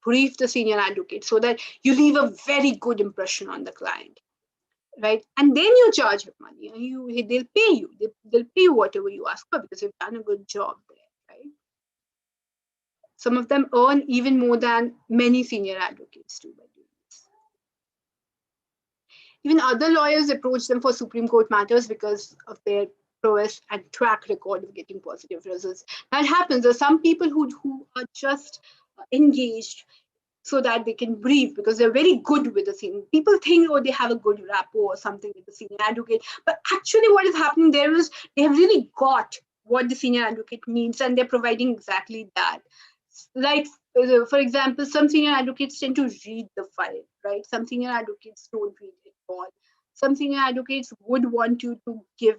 B: brief the senior advocate so that you leave a very good impression on the client. right? And then you charge them money, and they'll pay you. They'll pay you whatever you ask for because you've done a good job there, right? Some of them earn even more than many senior advocates do by doing this. Even other lawyers approach them for Supreme Court matters because of their prowess and track record of getting positive results. That happens. There are some people who are just engaged so that they can brief because they're very good with the senior. People think, oh, they have a good rapport or something with the senior advocate. But actually, what is happening there is they have really got what the senior advocate needs and they're providing exactly that. Like, for example, some senior advocates tend to read the file, right? Some senior advocates don't read it all. Some senior advocates would want you to give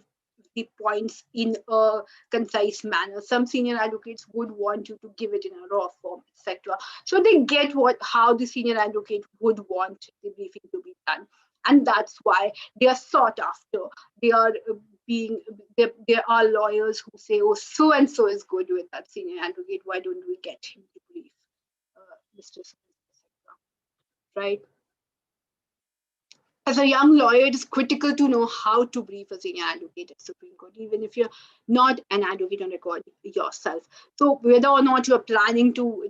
B: the points in a concise manner. Some senior advocates would want you to give it in a raw form, etc. So they get how the senior advocate would want the briefing to be done, and that's why they are sought after. They are being there are lawyers who say, oh, so and so is good with that senior advocate, why don't we get him to brief Mr. Right? As a young lawyer, it is critical to know how to brief a senior advocate at Supreme Court, even if you're not an advocate on record yourself. So whether or not you're planning to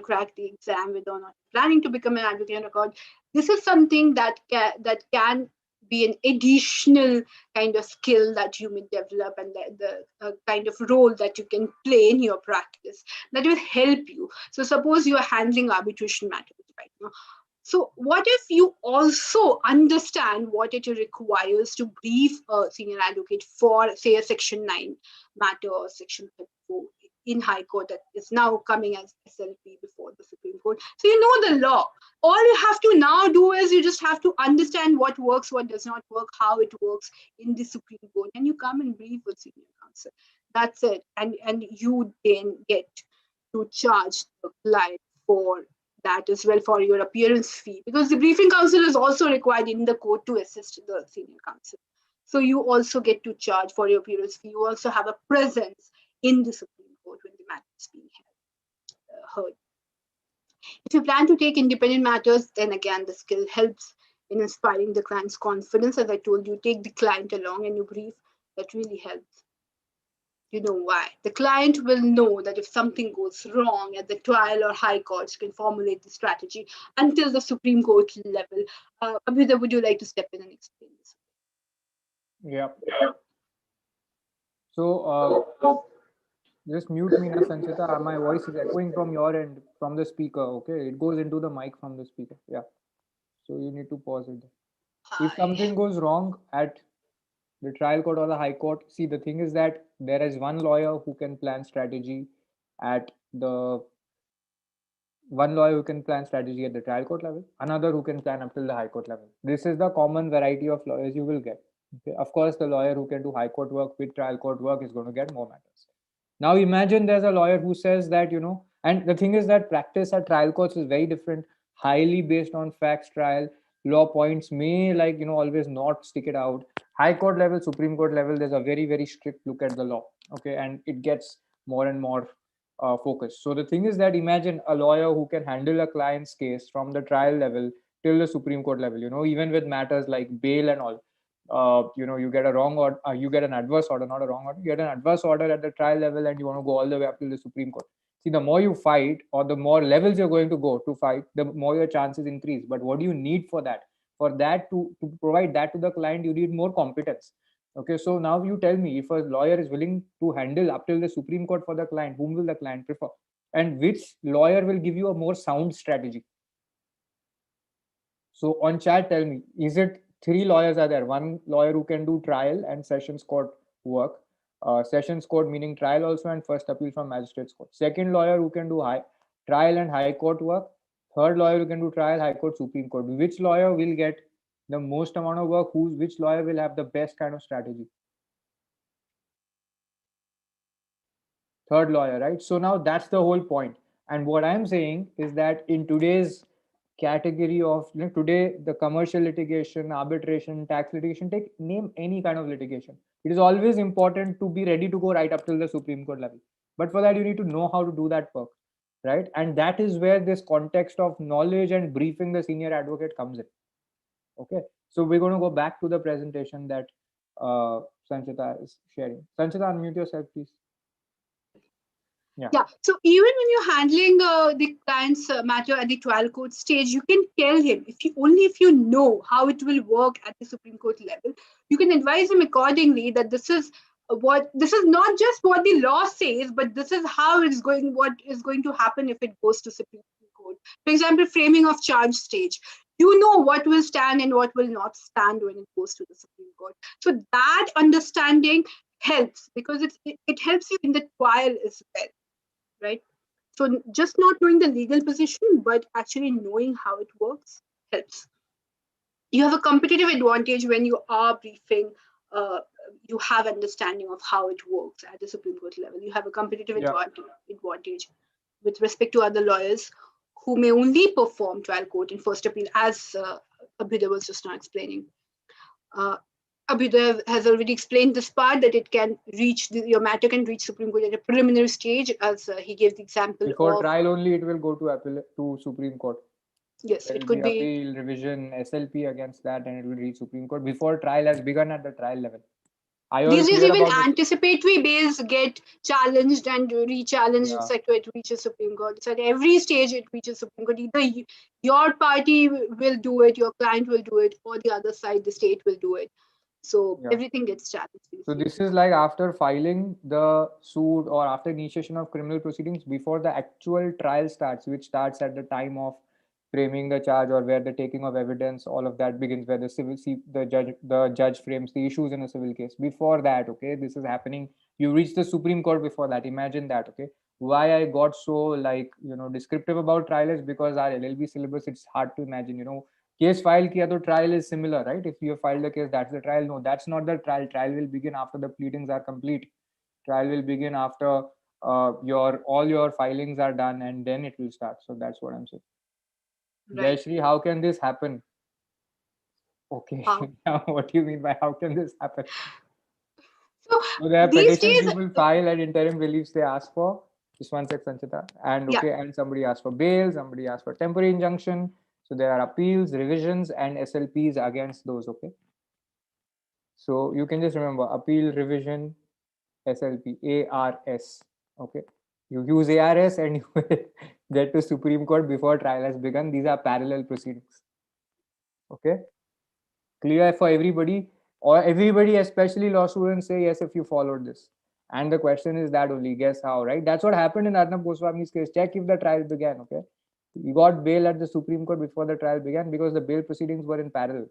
B: crack the exam, whether or not you're planning to become an advocate on record, this is something that can be an additional kind of skill that you may develop, and the kind of role that you can play in your practice that will help you. So suppose you are handling arbitration matters right now. So what if you also understand what it requires to brief a senior advocate for, say, a Section 9 matter or Section 34 in High Court that is now coming as SLP before the Supreme Court? So you know the law. All you have to now do is you just have to understand what works, what does not work, how it works in the Supreme Court, and you come and brief with senior counsel. That's it. And you then get to charge the client for that as well, for your appearance fee, because the briefing counsel is also required in the court to assist the senior counsel. So you also get to charge for your appearance fee. You also have a presence in the Supreme Court when the matter is being heard. If you plan to take independent matters, then again, the skill helps in inspiring the client's confidence. As I told you, take the client along and you brief. That really helps. You know why? The client will know that if something goes wrong at the trial or high courts, you can formulate the strategy until the Supreme Court level. Abhyuday, would you like to step in and explain this?
A: Yeah. So just mute me now, Sanchita. My voice is echoing from your end, from the speaker. Okay, it goes into the mic from the speaker. Yeah. So you need to pause it. If
B: Hi.
A: something goes wrong at the trial court or the high court, see, the thing is that there is one lawyer who can plan strategy at the one lawyer who can plan strategy at the trial court level, another who can plan up till the high court level. This is the common variety of lawyers you will get. Okay? Of course, the lawyer who can do high court work with trial court work is going to get more matters. Now imagine there's a lawyer who says that, and the thing is that practice at trial courts is very different, highly based on facts trial. Law points may always not stick it out. High court level, Supreme Court level, there's a very, very strict look at the law. Okay, and it gets more and more focused. So the thing is that imagine a lawyer who can handle a client's case from the trial level till the Supreme Court level, even with matters like bail and all. You get a wrong order, you get an adverse order, not a wrong order, you get an adverse order at the trial level and you want to go all the way up to the Supreme Court. See, the more you fight or the more levels you're going to go to fight, the more your chances increase. But what do you need for that? For that, to provide that to the client, you need more competence. Okay, so now you tell me, if a lawyer is willing to handle up till the Supreme Court for the client, whom will the client prefer? And which lawyer will give you a more sound strategy? So on chat, tell me, is it three lawyers are there? One lawyer who can do trial and sessions court work. Sessions court meaning trial also, and first appeal from magistrates court. Second lawyer who can do trial and high court work. Third lawyer who can do trial, high court, Supreme Court. Which lawyer will get the most amount of work? Which lawyer will have the best kind of strategy? Third lawyer, right? So now that's the whole point. And what I'm saying is that in today's category of today, the commercial litigation, arbitration, tax litigation, name any kind of litigation, it is always important to be ready to go right up till the Supreme Court level. But for that, you need to know how to do that work, right? And that is where this context of knowledge and briefing the senior advocate comes in. Okay, so we're going to go back to the presentation that Sanchita is sharing. Sanchita, unmute yourself, please. Yeah.
B: Yeah. So even when you're handling the client's matter at the trial court stage, you can tell him if you know how it will work at the Supreme Court level, you can advise him accordingly that this is not just what the law says, but this is what is going to happen if it goes to Supreme Court. For example, framing of charge stage. You know what will stand and what will not stand when it goes to the Supreme Court. So that understanding helps because it helps you in the trial as well, right? So just not knowing the legal position, but actually knowing how it works helps. You have a competitive advantage when you are briefing. Uh, you have understanding of how it works at the Supreme Court level. You have a competitive
A: Yeah.
B: advantage with respect to other lawyers who may only perform trial court in first appeal, as Abhyuday was just now explaining. Abhyuday has already explained this part that it can reach your matter can reach Supreme Court at a preliminary stage, as he gave the example
A: Before
B: of.
A: trial only, it will go to appeal to Supreme Court.
B: Yes,
A: There
B: it
A: will
B: could
A: be
B: be.
A: appeal, revision, SLP against that, and it will reach Supreme Court before trial has begun at the trial level. Are you all
B: These days,
A: clear
B: even
A: about this?
B: anticipatory bails get challenged and re-challenged,
A: Yeah.
B: etc. It reaches Supreme Court. So at every stage, it reaches Supreme Court. Either your party will do it, your client will do it, or the other side, the state will do it. So
A: Yeah.
B: everything gets challenged.
A: So this is like after filing the suit or after initiation of criminal proceedings before the actual trial starts, which starts at the time of framing the charge or where the taking of evidence, all of that begins, where the judge frames the issues in a civil case. Before that, okay, this is happening. You reach the Supreme Court before that. Imagine that, okay. Why I got so descriptive about trial is because our LLB syllabus, it's hard to imagine, case file kiya to trial is similar, right? If you have filed the case, that's the trial. No, that's not the trial. Trial will begin after the pleadings are complete. Trial will begin after all your filings are done, and then it will start. So that's what I'm saying.
B: Right.
A: Jayashri, how can this happen? Okay.
B: How?
A: Now, what do you mean by how can this happen?
B: So
A: So there are
B: these
A: petitions
B: days,
A: people file and interim reliefs they ask for. Just one sec, Sanchita. And
B: yeah,
A: okay, and somebody asks for bail, somebody asks for temporary injunction. So there are appeals, revisions, and SLPs against those. Okay. So you can just remember appeal, revision, SLP, ARS. Okay. You use ARS and you will get to Supreme Court before trial has begun. These are parallel proceedings. Okay. Clear for everybody, or everybody, especially law students, say yes if you followed this. And the question is that only, guess how, right? That's what happened in Arnab Goswami's case. Check if the trial began. Okay. He got bail at the Supreme Court before the trial began because the bail proceedings were in parallel.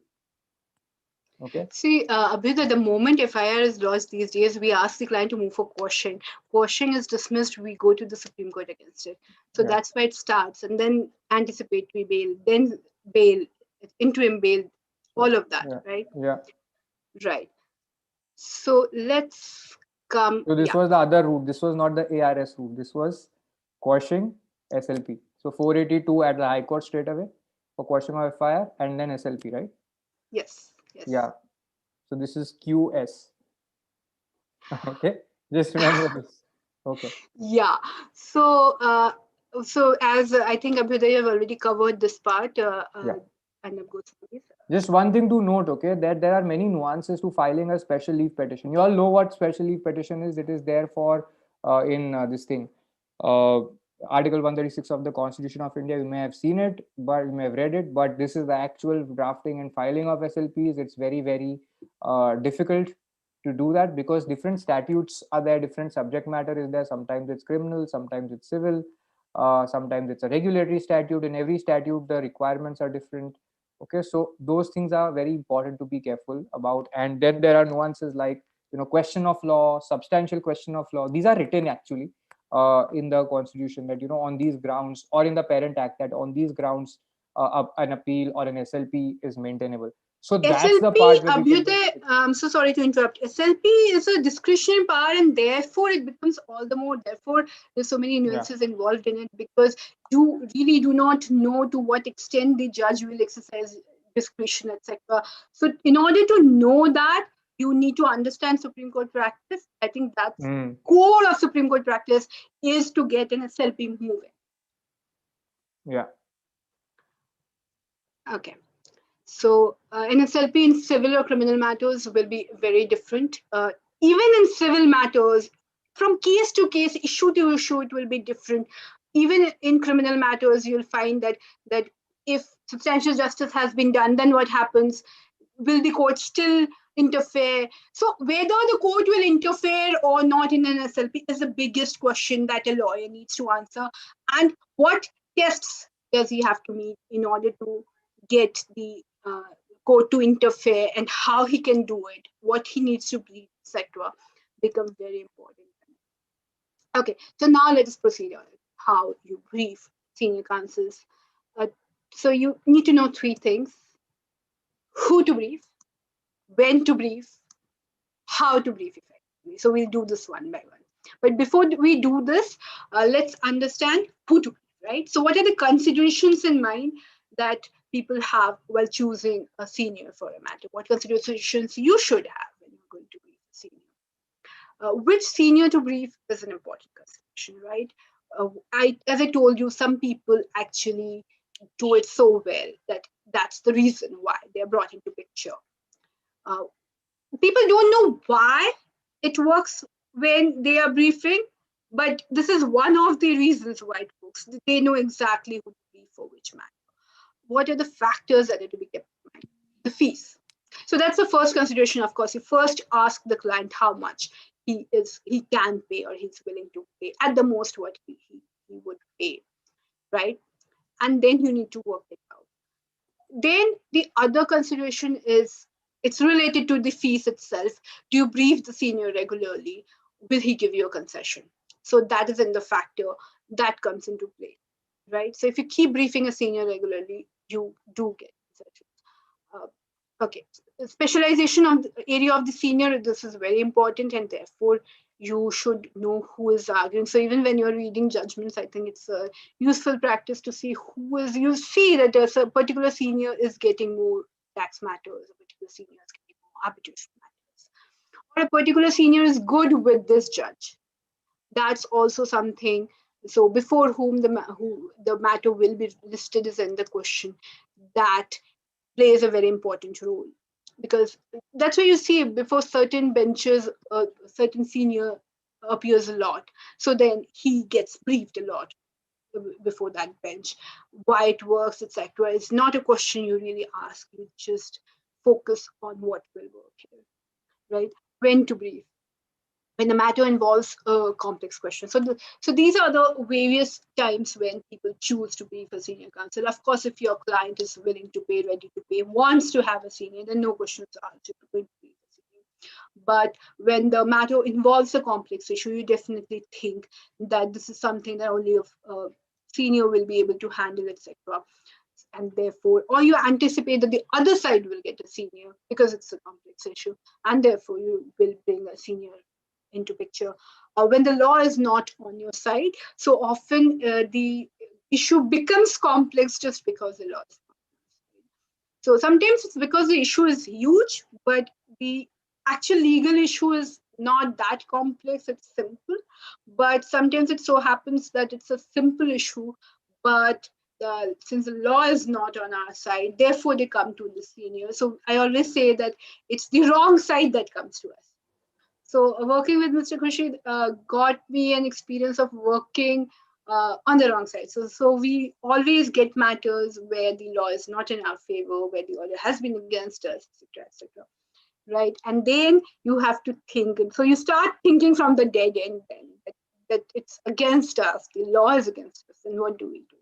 A: Okay.
B: see, Abhyuday, the moment FIR is lodged these days, we ask the client to move for quashing. Quashing is dismissed, we go to the Supreme Court against it. So
A: Yeah.
B: that's where it starts, and then anticipatory bail, then bail, interim bail, all of that,
A: Yeah.
B: right?
A: Yeah.
B: Right. So let's come.
A: So this
B: Yeah.
A: was the other route. This was not the ARS route. This was quashing SLP. So 482 at the High Court straight away for quashing of FIR and then SLP, right?
B: Yes. Yes.
A: Yeah. So this is QS. Okay. Just remember this. Okay.
B: Yeah. So as I think Abhyuday have already covered this part,
A: Yeah.
B: and I'm going to
A: Just one thing to note, okay, that there are many nuances to filing a special leave petition. You all know what special leave petition is. It is there for in this thing, Article 136 of the Constitution of India. You may have seen it, but you may have read it. But this is the actual drafting and filing of SLPs. It's very, very difficult to do that because different statutes are there, different subject matter is there. Sometimes it's criminal, sometimes it's civil, sometimes it's a regulatory statute. In every statute, the requirements are different. Okay, so those things are very important to be careful about. And then there are nuances like question of law, substantial question of law. These are written actually in the Constitution that on these grounds, or in the Parent Act, that on these grounds an appeal or an SLP is maintainable. So that's the
B: SLP,
A: part where we can
B: Abhyuday, I'm so sorry to interrupt. SLP is a discretionary power, and therefore it becomes all the more. Therefore, there's so many
A: yeah.
B: nuances involved in it because you really do not know to what extent the judge will exercise discretion, etc. So, in order to know that, you need to understand Supreme Court practice. I think that's core of Supreme Court practice is to get an SLP moving.
A: Yeah.
B: Okay. So an SLP in civil or criminal matters will be very different. Even in civil matters, from case to case, issue to issue, it will be different. Even in criminal matters, you'll find that if substantial justice has been done, then what happens? Will the court still interfere? So whether the court will interfere or not in an SLP is the biggest question that a lawyer needs to answer. And what tests does he have to meet in order to get the court to interfere, and how he can do it, what he needs to plead, etc., become very important. Okay, so now let us proceed on how you brief senior counsels. Uh, so you need to know three things: who to brief, when to brief, how to brief effectively. So we'll do this one by one. But before we do this, let's understand who to brief, right? So what are the considerations in mind that people have while choosing a senior for a matter? What considerations you should have when you're going to brief a senior? Which senior to brief is an important consideration, right? As I told you, some people actually do it so well that that's the reason why they're brought into picture. Uh, People don't know why it works when they are briefing, but this is one of the reasons why it works. They know exactly who to brief for which matter. What are the factors that are to be kept in mind? The fees. So that's the first consideration. Of course, you first ask the client how much he can pay or he's willing to pay, at the most what he would pay, right? And then you need to work it out. Then the other consideration is, it's related to the fees itself. Do you brief the senior regularly? Will he give you a concession? So that is in the factor that comes into play, right? So if you keep briefing a senior regularly, you do get concessions. Okay, specialization of the area of the senior, this is very important, and therefore you should know who is arguing. So even when you're reading judgments, I think it's a useful practice to see who is, you see that a particular senior is getting more tax matters, a particular senior is getting more arbitration matters, or a particular senior is good with this judge. That's also something. So before whom the matter will be listed is in the question. That plays a very important role, because that's why you see before certain benches, certain senior appears a lot, so then he gets briefed a lot before that bench, why it works, etc. It's not a question you really ask, you just focus on what will work here, right? When to brief, when the matter involves a complex question. So these are the various times when people choose to brief a senior counsel. Of course, if your client is willing to pay, ready to pay, wants to have a senior, then no questions asked, you're going to brief a senior. But when the matter involves a complex issue, you definitely think that this is something that only a senior will be able to handle, etc. And therefore, or you anticipate that the other side will get a senior because it's a complex issue, and therefore you will bring a senior into picture. When the law is not on your side, so often the issue becomes complex just because the law is not on your side. So sometimes it's because the issue is huge, but the actual legal issue is not that complex, it's simple. But sometimes it so happens that it's a simple issue, but since the law is not on our side, therefore they come to the senior. So I always say that it's the wrong side that comes to us. So working with Mr. Khurshid got me an experience of working on the wrong side. So we always get matters where the law is not in our favor, where the order has been against us, etc., etc. Right? And then you have to think. And so you start thinking from the dead end then, that it's against us, the law is against us, and what do we do?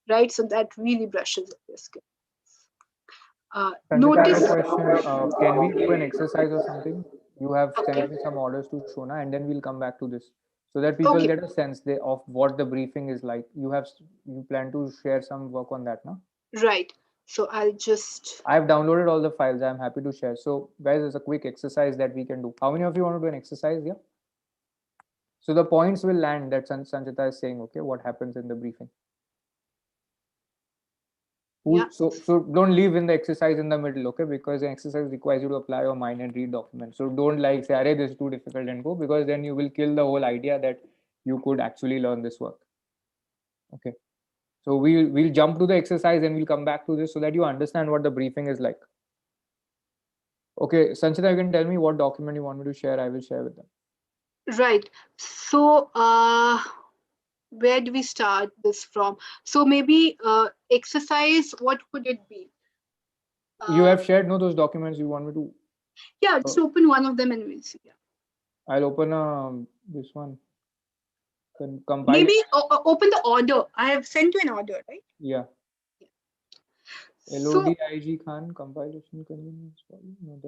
B: Right? So that really brushes up your skills.
A: Sanchita, I have
B: Notice.
A: a question. Can we do an exercise or something? You have
B: Okay.
A: sent me some orders to Shona, and then we'll come back to this so that people
B: Okay.
A: get a sense of what the briefing is like. You plan to share some work on that, no?
B: Right. So I'll just.
A: I've downloaded all the files. I'm happy to share. So, guys, there's a quick exercise that we can do. How many of you want to do an exercise? Yeah. So the points will land that Sanchita is saying. Okay, what happens in the briefing?
B: Yeah.
A: So don't leave in the exercise in the middle, okay? Because the exercise requires you to apply your mind and read documents. So don't like say, "Arey, this is too difficult," and go, because then you will kill the whole idea that you could actually learn this work. Okay. So we'll jump to the exercise and we'll come back to this so that you understand what the briefing is like. Okay, Sanchita, you can tell me what document you want me to share. I will share with them.
B: Right. So, where do we start this from? So maybe exercise. What could it be?
A: You
B: Uh,
A: have shared no those documents you want me to.
B: yeah, just open one of them and we'll see. Yeah.
A: I'll open this one. Compile.
B: Maybe open the order. I have sent you an order, right?
A: Yeah.
B: Yeah. So
A: LODIG Khan compilation convenience. No,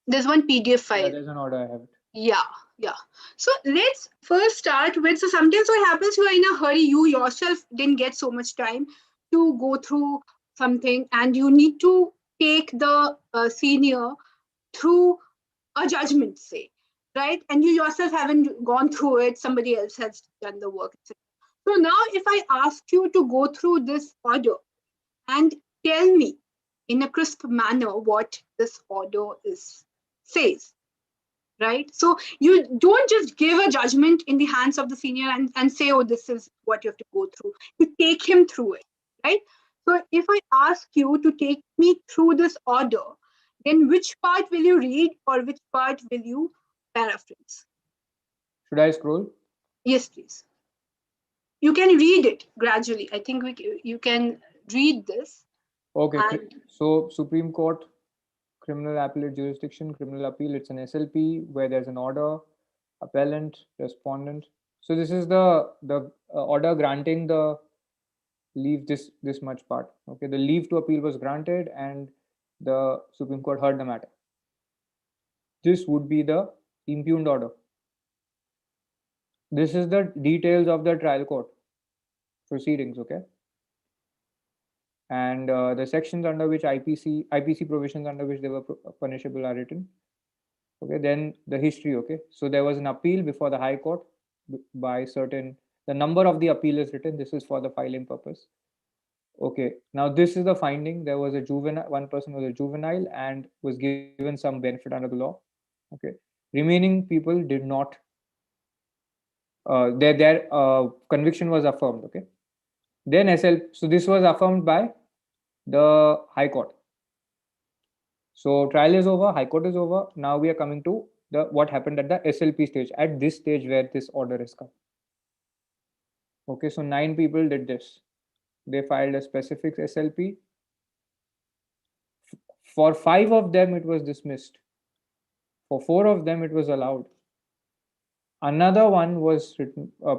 B: there's one PDF file.
A: there's an order. I have it.
B: Yeah, yeah. So let's first start with, so sometimes what happens, you are in a hurry, you yourself didn't get so much time to go through something, and you need to take the senior through a judgment, say, right? And you yourself haven't gone through it, somebody else has done the work, etc. So now if I ask you to go through this order and tell me in a crisp manner what this order is says, right? So you don't just give a judgment in the hands of the senior and say, oh, this is what you have to go through. You take him through it, right? So if I ask you to take me through this order, then which part will you read or which part will you paraphrase?
A: Should I scroll?
B: Yes, please. You can read it gradually. I think you can read this.
A: Okay.
B: And
A: So Supreme Court, criminal appellate jurisdiction, criminal appeal. It's an SLP where there's an order, appellant, respondent. So this is the order granting the leave this much part. Okay, the leave to appeal was granted and the Supreme Court heard the matter. This would be the impugned order. This is the details of the trial court proceedings. Okay, and the sections under which IPC provisions under which they were punishable are written. Okay, then the history. Okay, so there was an appeal before the High Court by certain. The number of the appeal is written. This is for the filing purpose. Okay, now this is the finding. There was a juvenile, one person was a juvenile and was given some benefit under the law. Okay, remaining people did not. Their conviction was affirmed. Okay, then so this was affirmed by the High Court. So trial is over, High Court is over. Now we are coming to the what happened at the SLP stage. At this stage where this order is come. Okay, so 9 people did this. They filed a specific SLP. For 5 of them, it was dismissed. For 4 of them, it was allowed. Another one was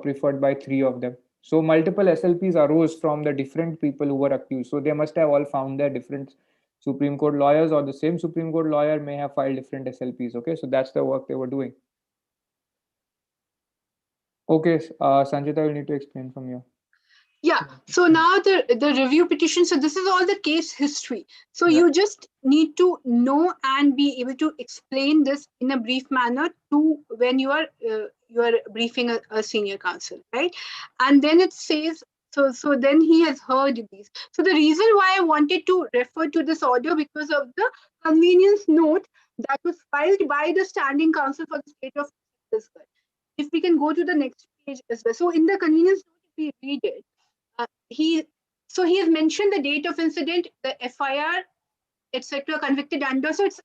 A: preferred by 3 of them. So multiple SLPs arose from the different people who were accused. So they must have all found their different Supreme Court lawyers, or the same Supreme Court lawyer may have filed different SLPs. Okay, so that's the work they were doing. Okay, Sanjita, you need to explain from here.
B: yeah, so now the review petition, so this is all the case history. So you just need to know and be able to explain this in a brief manner to when you are briefing a senior counsel, right? And then it says, so then he has heard these. So the reason why I wanted to refer to this order, because of the convenience note that was filed by the standing counsel for the state of Chhattisgarh. If we can go to the next page as well. So in the convenience note, if we read it, he he has mentioned the date of incident, the FIR, etc., convicted under. So it's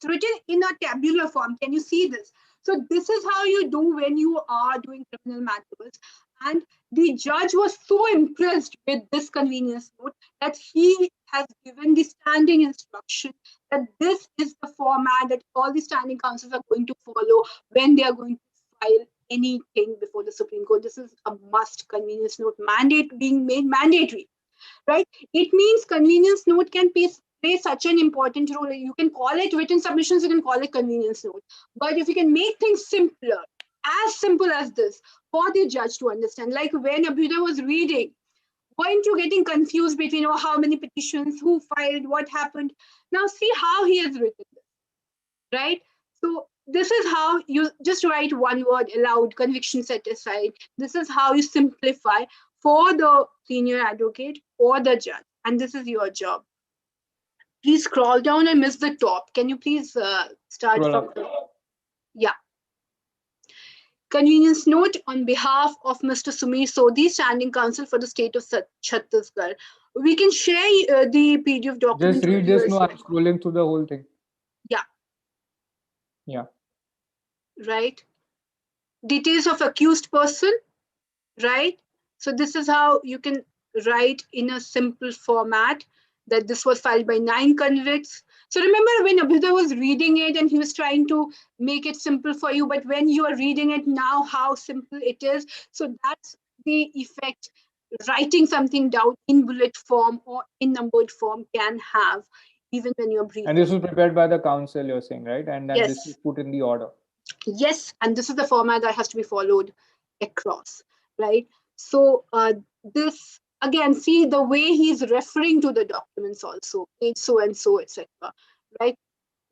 B: written in a tabular form. Can you see this? So this is how you do when you are doing criminal matters. And the judge was so impressed with this convenience note that he has given the standing instruction that this is the format that all the standing counsels are going to follow when they are going to file anything before the Supreme Court. This is a must convenience note mandate being made mandatory, right? It means convenience note can play such an important role. You can call it written submissions, you can call it convenience note. But if you can make things simpler, as simple as this, for the judge to understand, like when Abhyuday was reading, weren't you getting confused between how many petitions, who filed, what happened? Now see how he has written this, right? So this is how you just write one word aloud, conviction set aside. This is how you simplify for the senior advocate or the judge. And this is your job. Please scroll down. I missed the top. Can you please start
A: Scroll
B: from
A: up.
B: the, yeah. Convenience note on behalf of Mr. Sumir Sodhi, standing counsel for the state of Chhattisgarh. We can share the PDF
A: Just
B: document with
A: read
B: you
A: this.
B: as
A: No, I'm
B: well.
A: scrolling through the whole thing.
B: Yeah,
A: Yeah.
B: right. Details of accused person, right? So this is how you can write in a simple format that this was filed by 9 convicts. So remember when Abhyuday was reading it and he was trying to make it simple for you, but when you are reading it now, how simple it is. So that's the effect writing something down in bullet form or in numbered form can have, even when you're
A: And this
B: briefing.
A: was prepared by the council, you're saying, right? And then this is
B: Yes.
A: put in the order.
B: Yes, and this is the format that has to be followed across, right? So this again, see the way he's referring to the documents also, page so and so, etc. Right?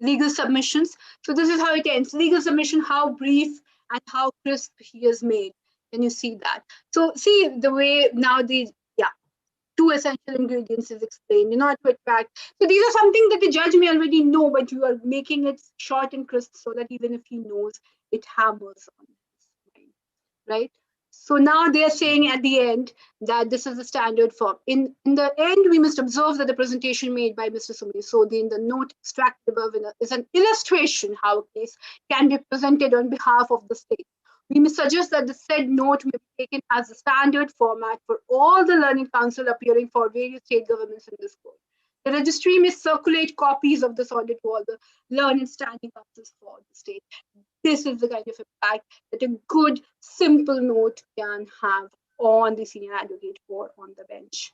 B: Legal submissions. So this is how it ends. Legal submission, how brief and how crisp he has made. Can you see that? So see the way now the yeah, two essential ingredients is explained, to attract. So these are something that the judge may already know, but you are making it short and crisp so that even if he knows, it hammers on his mind, right? So now they are saying at the end that this is the standard form. In the end, we must observe that the presentation made by Mr. Sumi Sodhi in the note extracted above is an illustration how a case can be presented on behalf of the state. We may suggest that the said note may be taken as the standard format for all the learning council appearing for various state governments in this court. The registry may circulate copies of this order to all the learned standing councils for the state. This is the kind of impact that a good, simple note can have on the senior advocate or on the bench.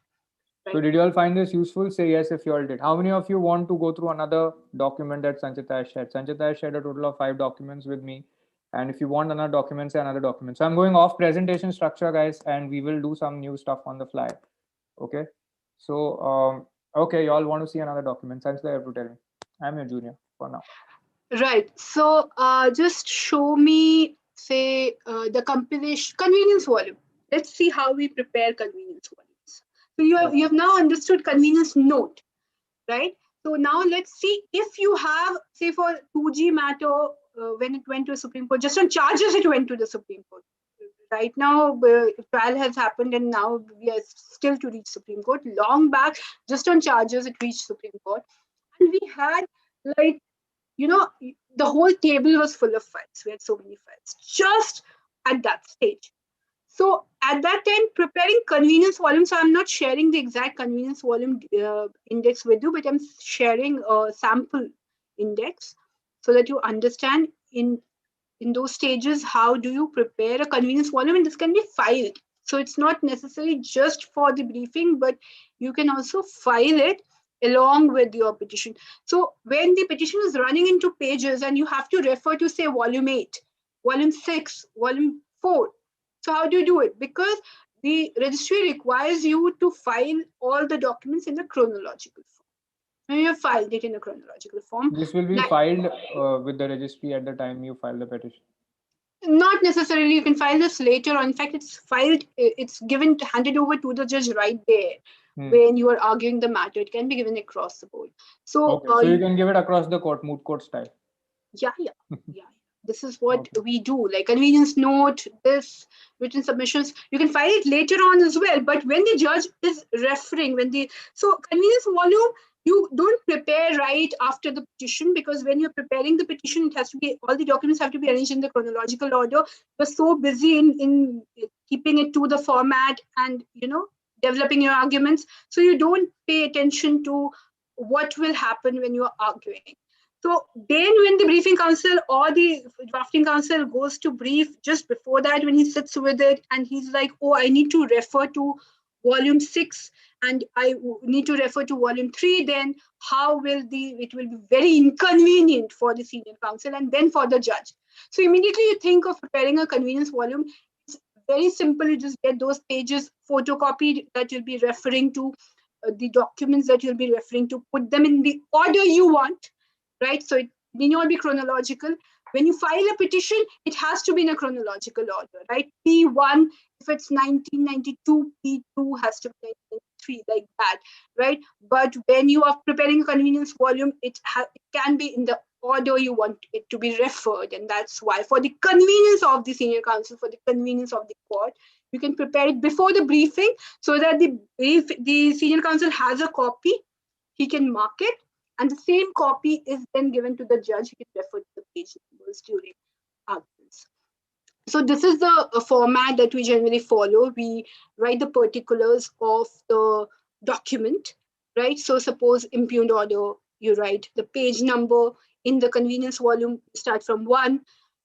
A: So
B: Right?
A: did you all find this useful? Say yes if you all did. How many of you want to go through another document that Sanchita has shared? Sanchita has shared a total of 5 documents with me. And if you want another document, say another document. So I'm going off presentation structure, guys, and we will do some new stuff on the fly. Okay. So, okay, you all want to see another document. Sanchita, you have to tell me. I'm your junior for now.
B: Right. So just show me, say, the compilation convenience volume. Let's see how we prepare convenience volumes. So you have now understood convenience note, right? So now let's see if you have, say, for 2G matter, when it went to the Supreme Court, just on charges it went to the Supreme Court. Right now, trial has happened and now we are still to reach Supreme Court. Long back, just on charges, it reached Supreme Court. And we had like, the whole table was full of files. We had so many files just at that stage. So at that time, preparing convenience volume, so I'm not sharing the exact convenience volume index with you, but I'm sharing a sample index so that you understand in those stages, how do you prepare a convenience volume? And this can be filed. So it's not necessarily just for the briefing, but you can also file it along with your petition. So when the petition is running into pages and you have to refer to, say, volume 8, volume 6, volume 4. So how do you do it? Because the registry requires you to file all the documents in a chronological form. And you have filed it in a chronological form.
A: This will be
B: Like,
A: filed with the registry at the time you file the petition.
B: not necessarily, you can file this later on. In fact, it's filed, it's given, handed over to the judge right there when you are arguing the matter. It can be given across the board. So,
A: Okay, so you can give it across the court, moot court style.
B: yeah. This is what we do, like convenience note, this written submissions. You can file it later on as well. But when the judge is referring, so convenience volume, you don't prepare right after the petition, because when you're preparing the petition, it has to be, all the documents have to be arranged in the chronological order. You're so busy in keeping it to the format and developing your arguments, so you don't pay attention to what will happen when you're arguing. So then when the briefing counsel or the drafting counsel goes to brief, just before that, when he sits with it and he's like, oh, I need to refer to volume 6 and I need to refer to volume 3, then it will be very inconvenient for the senior counsel and then for the judge. So immediately you think of preparing a convenience volume. It's very simple. You just get those pages photocopied that you'll be referring to, the documents that you'll be referring to, put them in the order you want, right? So it may not be chronological. When you file a petition, it has to be in a chronological order, right? P1, if it's 1992, P2 has to be 1993, like that, right? But when you are preparing a convenience volume, it can be in the order you want it to be referred, and that's why, for the convenience of the senior counsel, for the convenience of the court, you can prepare it before the briefing, so that if the senior counsel has a copy, he can mark it, and the same copy is then given to the judge. He can refer to the page numbers during arguments. So this is the format that we generally follow. We write the particulars of the document, right? So suppose impugned order, you write the page number in the convenience volume, start from 1.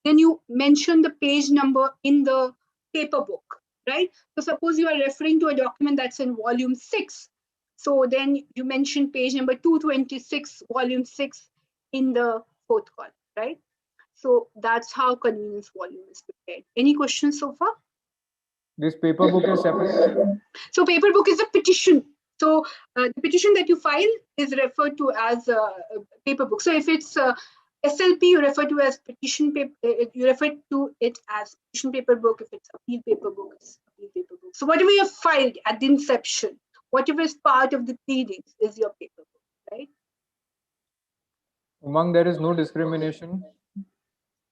B: Then you mention the page number in the paper book, right? So suppose you are referring to a document that's in volume 6. So then you mention page number 226, volume 6 in the fourth column, right? So that's how convenience volume is prepared. Any questions so far?
A: This paper book is separate?
B: So paper book is a petition. So the petition that you file is referred to as a paper book. So if it's SLP, you refer to as petition paper. You refer to it as petition paper book. If it's appeal paper book, it's appeal paper book. So whatever you have filed at the inception, whatever is part of the pleadings, is your paper book, right?
A: Among there is no discrimination.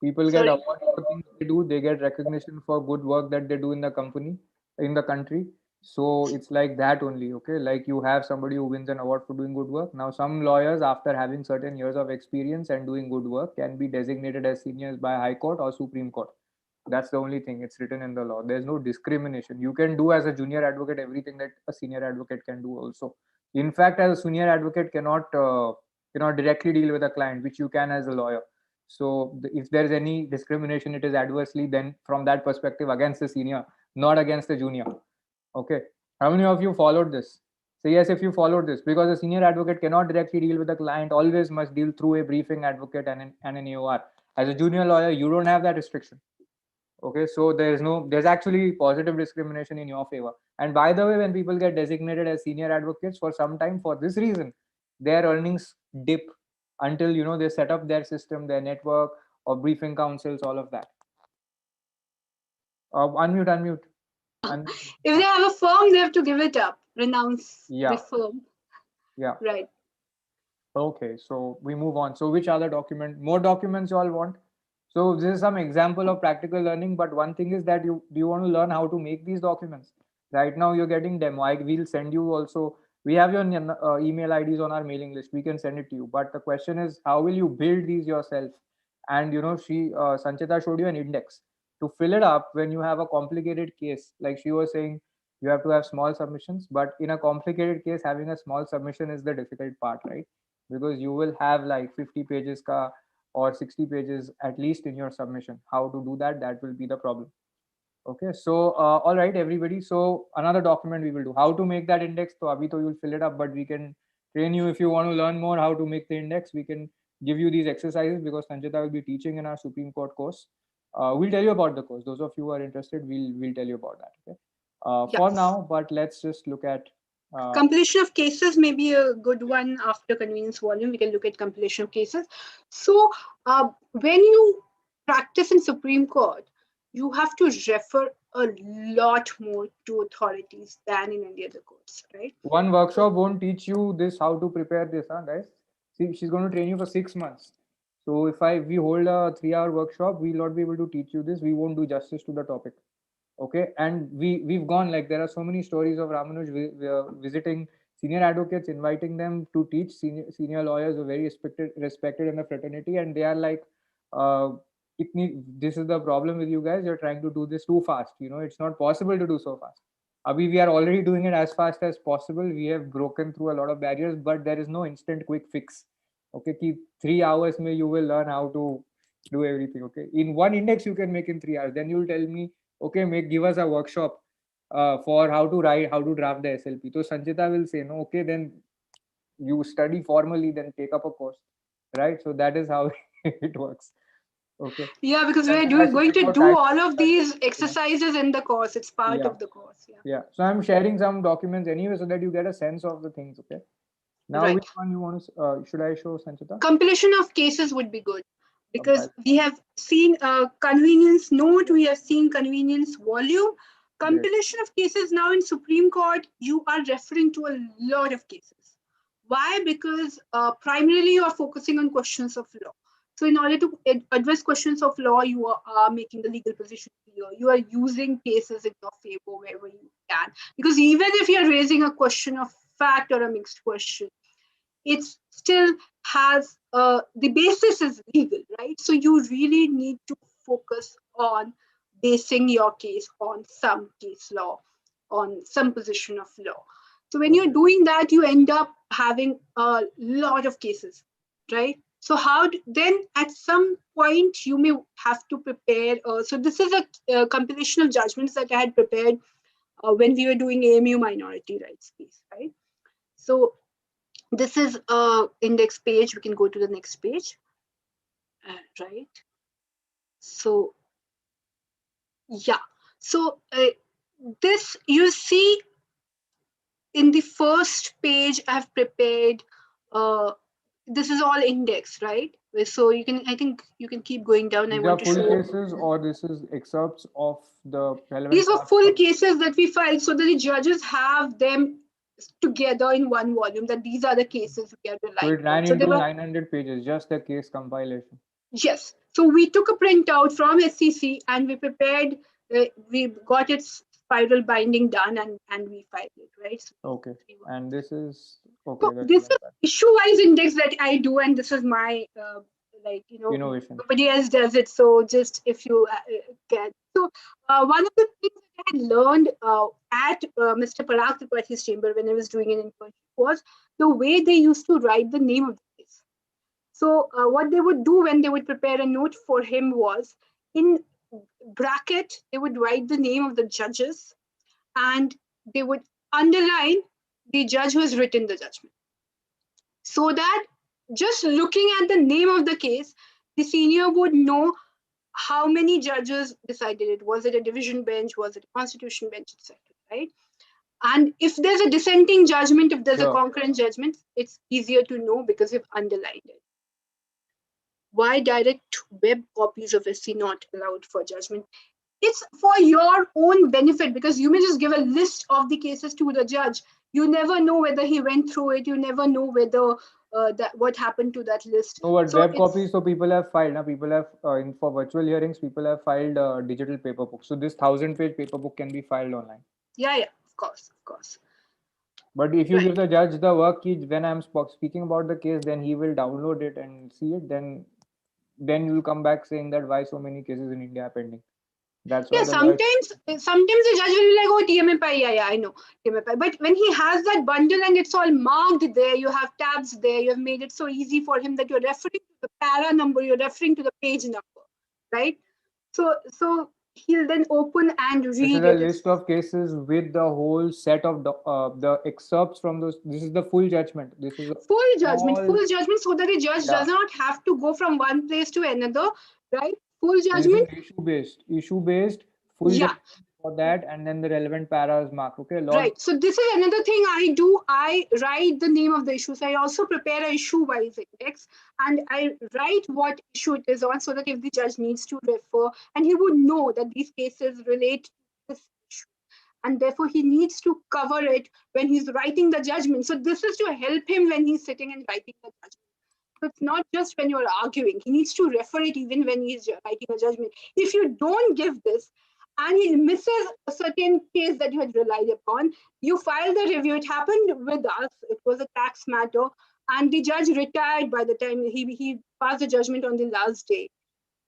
A: People get awards for things they do. They get recognition for good work that they do in the company, in the country. So it's like that only, okay? Like you have somebody who wins an award for doing good work. Now, some lawyers, after having certain years of experience and doing good work, can be designated as seniors by High Court or Supreme Court. That's the only thing. It's written in the law. There's no discrimination. You can do as a junior advocate everything that a senior advocate can do also. In fact, as a senior advocate cannot directly deal with a client, which you can as a lawyer. So if there is any discrimination, it is adversely then from that perspective against the senior, not against the junior. Okay. How many of you followed this? Say yes if you followed this, because a senior advocate cannot directly deal with the client, always must deal through a briefing advocate and an AOR. As a junior lawyer, you don't have that restriction. Okay, so there's actually positive discrimination in your favor. And by the way, when people get designated as senior advocates for some time, for this reason, their earnings dip until they set up their system, their network, or briefing councils, all of that. Unmute.
B: If they have a firm, they have to give it up, renounce
A: the
B: firm.
A: Yeah.
B: Right.
A: Okay, so we move on. So which other document? More documents you all want? So this is some example of practical learning, but one thing is that do you want to learn how to make these documents? Right now you're getting demo. We'll send you also. We have your email IDs on our mailing list. We can send it to you. But the question is, how will you build these yourself? And Sanchita showed you an index to fill it up when you have a complicated case. Like she was saying, you have to have small submissions. But in a complicated case, having a small submission is the difficult part, right? Because you will have like 50 pages or 60 pages at least in your submission. How to do that will be the problem. Okay, so all right, everybody. So another document we will do how to make that index. So Abhi, you'll fill it up, but we can train you if you want to learn more how to make the index. We can give you these exercises because Sanchita will be teaching in our Supreme Court course. We'll tell you about the course. Those of you who are interested, we'll tell you about that. Okay.
B: Yes.
A: For now, but let's just look at
B: compilation of cases may be a good one. After convenience volume, we can look at compilation of cases. So when you practice in Supreme Court, you have to refer a lot more to authorities than in any other courts, right?
A: One workshop won't teach you this, how to prepare this, guys. See, she's going to train you for 6 months. So if we hold a 3-hour workshop, we'll not be able to teach you this. We won't do justice to the topic. Okay, and we've gone, like, there are so many stories of Ramanuj visiting senior advocates, inviting them to teach. Senior lawyers are very respected in the fraternity, and they are like, this is the problem with you guys, you're trying to do this too fast. It's not possible to do so fast. We are already doing it as fast as possible. We have broken through a lot of barriers, but there is no instant quick fix. Okay, keep 3 hours may you will learn how to do everything. Okay, in one index you can make in 3 hours. Then you'll tell me, okay, give us a workshop for how to draft the SLP. So Sanchita will say, no, okay, then you study formally, then take up a course, right? So that is how it works. Okay.
B: Yeah, because we're going to do all of these exercises in the course. It's part of the course.
A: Yeah. So I'm sharing some documents anyway, so that you get a sense of the things. Okay. Now, which one you want to? Should I show Sanchita?
B: Compilation of cases would be good, because we have seen convenience note, we have seen convenience volume. Compilation of cases now in Supreme Court, you are referring to a lot of cases. Why? Because primarily you are focusing on questions of law. So in order to address questions of law, you are making the legal position clear. You are using cases in your favor wherever you can. Because even if you're raising a question of fact or a mixed question, it still has the basis is legal, right? So you really need to focus on basing your case on some case law, on some position of law. So when you're doing that, you end up having a lot of cases, right? So then at some point you may have to prepare. So this is a compilation of judgments that I had prepared when we were doing AMU minority rights case, right? So this is a index page. We can go to the next page, right? So yeah, so this you see in the first page I've prepared. This is all index, right? So you can, I think you can keep going down.
A: These
B: I
A: are
B: want to
A: full
B: show.
A: cases, or this is excerpts of the
B: These
A: relevant
B: are
A: parts
B: full
A: of.
B: cases that we filed so that the judges have them together in one volume, that these are the cases we are
A: So
B: relying
A: it
B: on.
A: ran
B: So they
A: into
B: were,
A: 900 pages, just the case compilation.
B: yes. So we took a printout from SCC and we prepared, we got its spiral binding done, and we filed it, right? So
A: Okay. And this is, okay,
B: so
A: the
B: this is
A: relevant part.
B: issue-wise index that I do, and this is my like,
A: Innovation.
B: nobody else does it. So just if you can. So one of the things that I had learned at Mr. Parag Tripathi's chamber when I was doing an internship was the way they used to write the name of the case. So what they would do when they would prepare a note for him was, in bracket, they would write the name of the judges, and they would underline the judge who has written the judgment. So that just looking at the name of the case, the senior would know how many judges decided it. Was it a division bench? Was it a constitution bench, etc. Right? And if there's a dissenting judgment, if there's a concurrent judgment, it's easier to know because we've underlined it. Why direct web copies of SC not allowed for judgment? It's for your own benefit, because you may just give a list of the cases to the judge. You never know whether he went through it. You never know whether that what happened to that list.
A: No, but
B: So
A: web
B: it's,
A: copies, so people have filed. Now, people have, for virtual hearings, people have filed digital paper book. So this 1,000-page paper book can be filed online.
B: yeah, of course.
A: But if you give the judge the work, when I'm speaking about the case, then he will download it and see it. Then you'll come back saying that why so many cases in India are pending. That's why
B: Yeah,
A: the law.
B: sometimes the judge will be like, oh, TMFI, yeah, I know, TMFI. But when he has that bundle and it's all marked there, you have tabs there, you have made it so easy for him that you're referring to the para number, you're referring to the page number, right? So he'll then open and
A: This is
B: read
A: a
B: it.
A: list of cases with the whole set of the excerpts from those. This is the full judgment. This is
B: Full judgment,
A: all,
B: so that the judge does not have to go from one place to another, right? Full
A: this is
B: judgment.
A: issue based, full
B: Yeah.
A: judgment for that, and then the relevant paras mark. Okay,
B: Right. So this is another thing I do. I write the name of the issue. So I also prepare a issue-wise index, and I write what issue it is on, so that if the judge needs to refer, and he would know that these cases relate to this issue, and therefore he needs to cover it when he's writing the judgment. So this is to help him when he's sitting and writing the judgment. So it's not just when you're arguing. He needs to refer it even when he's writing a judgment. If you don't give this, and he misses a certain case that you had relied upon, you file the review. It happened with us. It was a tax matter, and the judge retired by the time he passed the judgment on the last day.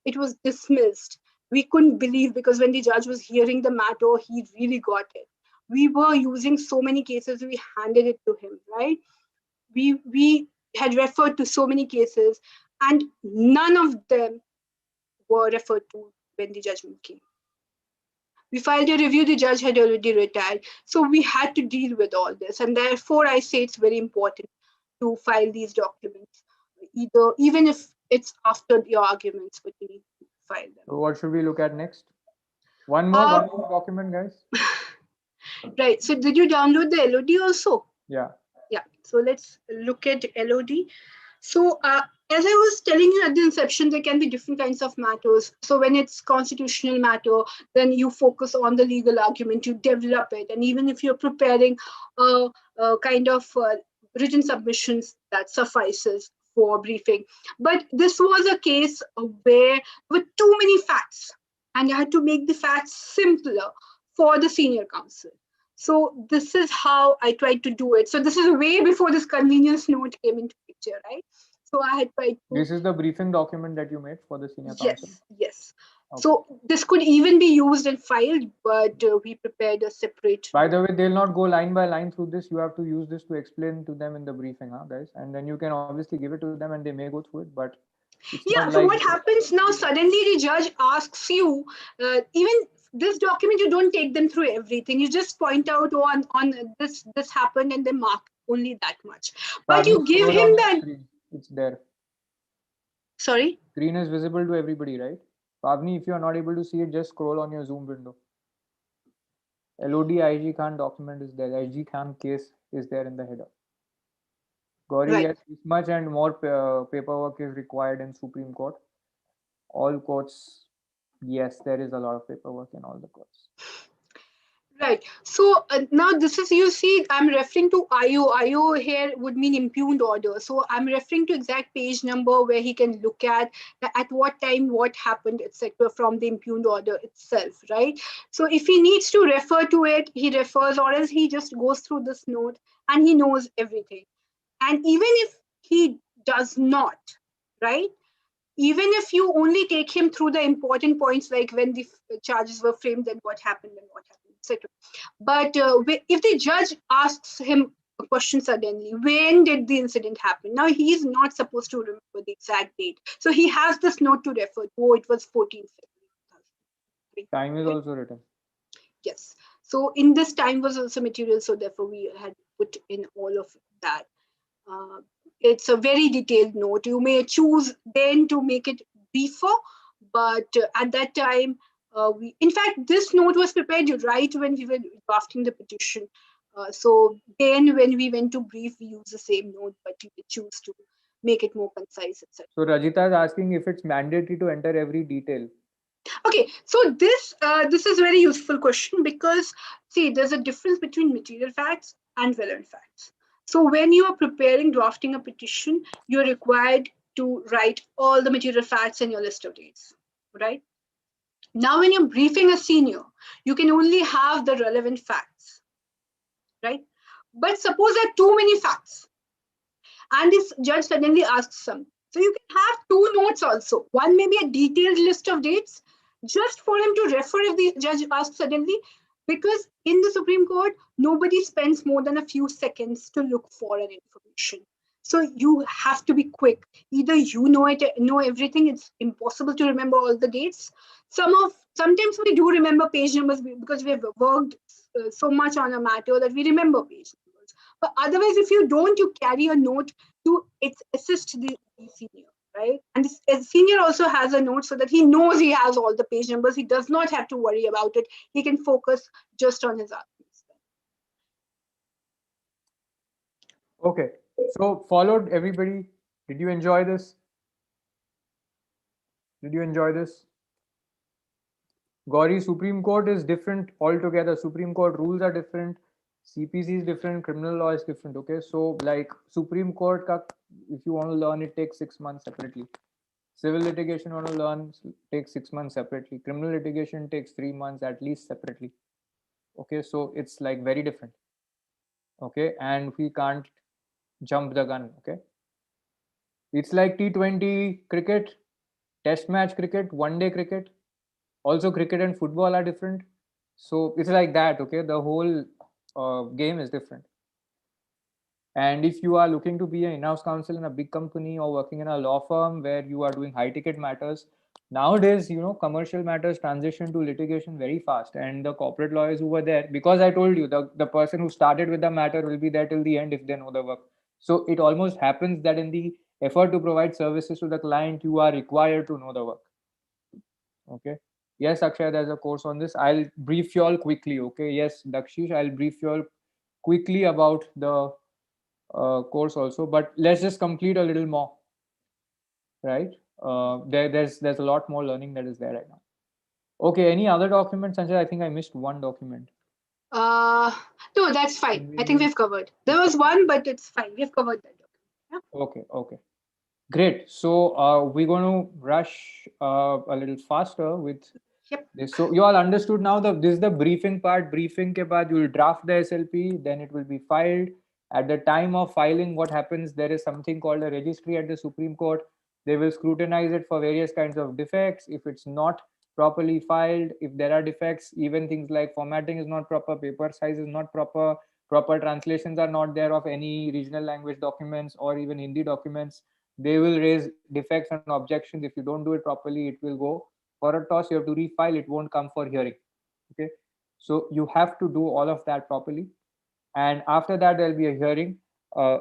B: It was dismissed. We couldn't believe, because when the judge was hearing the matter, he really got it. We were using so many cases, we handed it to him, right? We had referred to so many cases, and none of them were referred to when the judgment came. We filed a review, the judge had already retired. So we had to deal with all this. And therefore, I say it's very important to file these documents, even if it's after the arguments, but we need to file them.
A: So what should we look at next? One more document, guys.
B: Right. So did you download the LOD also?
A: Yeah.
B: Yeah. So let's look at LOD. So as I was telling you at the inception, there can be different kinds of matters. So when it's constitutional matter, then you focus on the legal argument, you develop it. And even if you're preparing a kind of written submissions, that suffices for briefing. But this was a case where there were too many facts, and I had to make the facts simpler for the senior counsel. So this is how I tried to do it. So this is way before this convenience note came into picture, right? So I had tried to.
A: This is the briefing document that you made for the senior counsel?
B: Yes, yes.
A: Okay.
B: So this could even be used and filed, but we prepared a separate.
A: By the way, they'll not go line by line through this. You have to use this to explain to them in the briefing, huh, guys? And then you can obviously give it to them and they may go through it, but it's not
B: Yeah,
A: like.
B: so what happens now, suddenly the judge asks you, even this document, you don't take them through everything. You just point out, oh, on this happened, and they mark only that much. But you give
A: Scroll
B: him
A: on
B: that.
A: screen. It's there.
B: Sorry?
A: Screen is visible to everybody, right? Pavni, if you are not able to see it, just scroll on your Zoom window. LOD IG Khan document is there. IG Khan case is there in the header. Gauri,
B: Right.
A: yes, this much and more paperwork is required in Supreme Court. All courts, yes, there is a lot of paperwork in all the courts.
B: Right. So now this is, you see, I'm referring to IO. IO here would mean impugned order. So I'm referring to exact page number where he can look at what time, what happened, etc. from the impugned order itself, right? So if he needs to refer to it, he refers, or else he just goes through this note and he knows everything. And even if he does not, right? Even if you only take him through the important points, like when the charges were framed and what happened, etc. But if the judge asks him a question suddenly, when did the incident happen? Now he is not supposed to remember the exact date. So he has this note to refer to. Oh, it was 14th February.
A: Time is also written.
B: Yes. So in this time was also material. So therefore we had put in all of that. It's a very detailed note. You may choose then to make it briefer, but at that time, in fact, this note was prepared right when we were drafting the petition. So then when we went to brief, we used the same note, but you could choose to make it more concise, etc.
A: So Rajita is asking if it's mandatory to enter every detail.
B: Okay, so this is a very useful question, because see, there's a difference between material facts and relevant facts. So when you are preparing, drafting a petition, you're required to write all the material facts in your list of dates, right? Now, when you're briefing a senior, you can only have the relevant facts, right? But suppose there are too many facts, and this judge suddenly asks some. So you can have two notes also. One may be a detailed list of dates, just for him to refer if the judge asks suddenly, because in the Supreme Court, nobody spends more than a few seconds to look for an information. So you have to be quick. Either you know everything. It's impossible to remember all the dates. Sometimes we do remember page numbers because we have worked so much on a matter that we remember page numbers. But otherwise, if you don't, you carry a note to assist the senior, right? And the senior also has a note so that he knows he has all the page numbers. He does not have to worry about it. He can focus just on his arguments.
A: Okay, so followed everybody. Did you enjoy this? Did you enjoy this? Gauri, Supreme Court is different altogether. Supreme Court rules are different. CPC is different. Criminal law is different. Okay, so like Supreme Court, if you want to learn, it takes 6 months separately. Civil litigation want to learn takes 6 months separately. Criminal litigation takes 3 months at least separately. Okay, so it's like very different. Okay, and we can't jump the gun. Okay, it's like T20 cricket, test match cricket, one day cricket. Also, cricket and football are different. So it's like that. Okay, the whole game is different. And if you are looking to be an in-house counsel in a big company or working in a law firm where you are doing high ticket matters, nowadays, commercial matters transition to litigation very fast. And the corporate lawyers who were there, because I told you, the person who started with the matter will be there till the end if they know the work. So it almost happens that in the effort to provide services to the client, you are required to know the work. Okay. Yes, Akshay, there's a course on this. I'll brief you all quickly. Okay. Yes, Dakshish, I'll brief you all quickly about the course also, but let's just complete a little more, right? There's a lot more learning that is there right now. Okay, any other documents, Sanjay? I think I missed one document.
B: No, that's fine. I think we've covered. There was one, but it's fine. We've covered that document.
A: Yeah? Okay. Great. So we're going to rush a little faster with
B: Yep.
A: this. So you all understood now. This is the briefing part. Briefing ke baad you will draft the SLP, then it will be filed. At the time of filing, what happens? There is something called a registry at the Supreme Court. They will scrutinize it for various kinds of defects. If it's not properly filed, if there are defects, even things like formatting is not proper, paper size is not proper, proper translations are not there of any regional language documents or even Hindi documents, they will raise defects and objections. If you don't do it properly, it will go for a toss. You have to refile, it won't come for hearing. Okay, so you have to do all of that properly, and after that there'll be a hearing,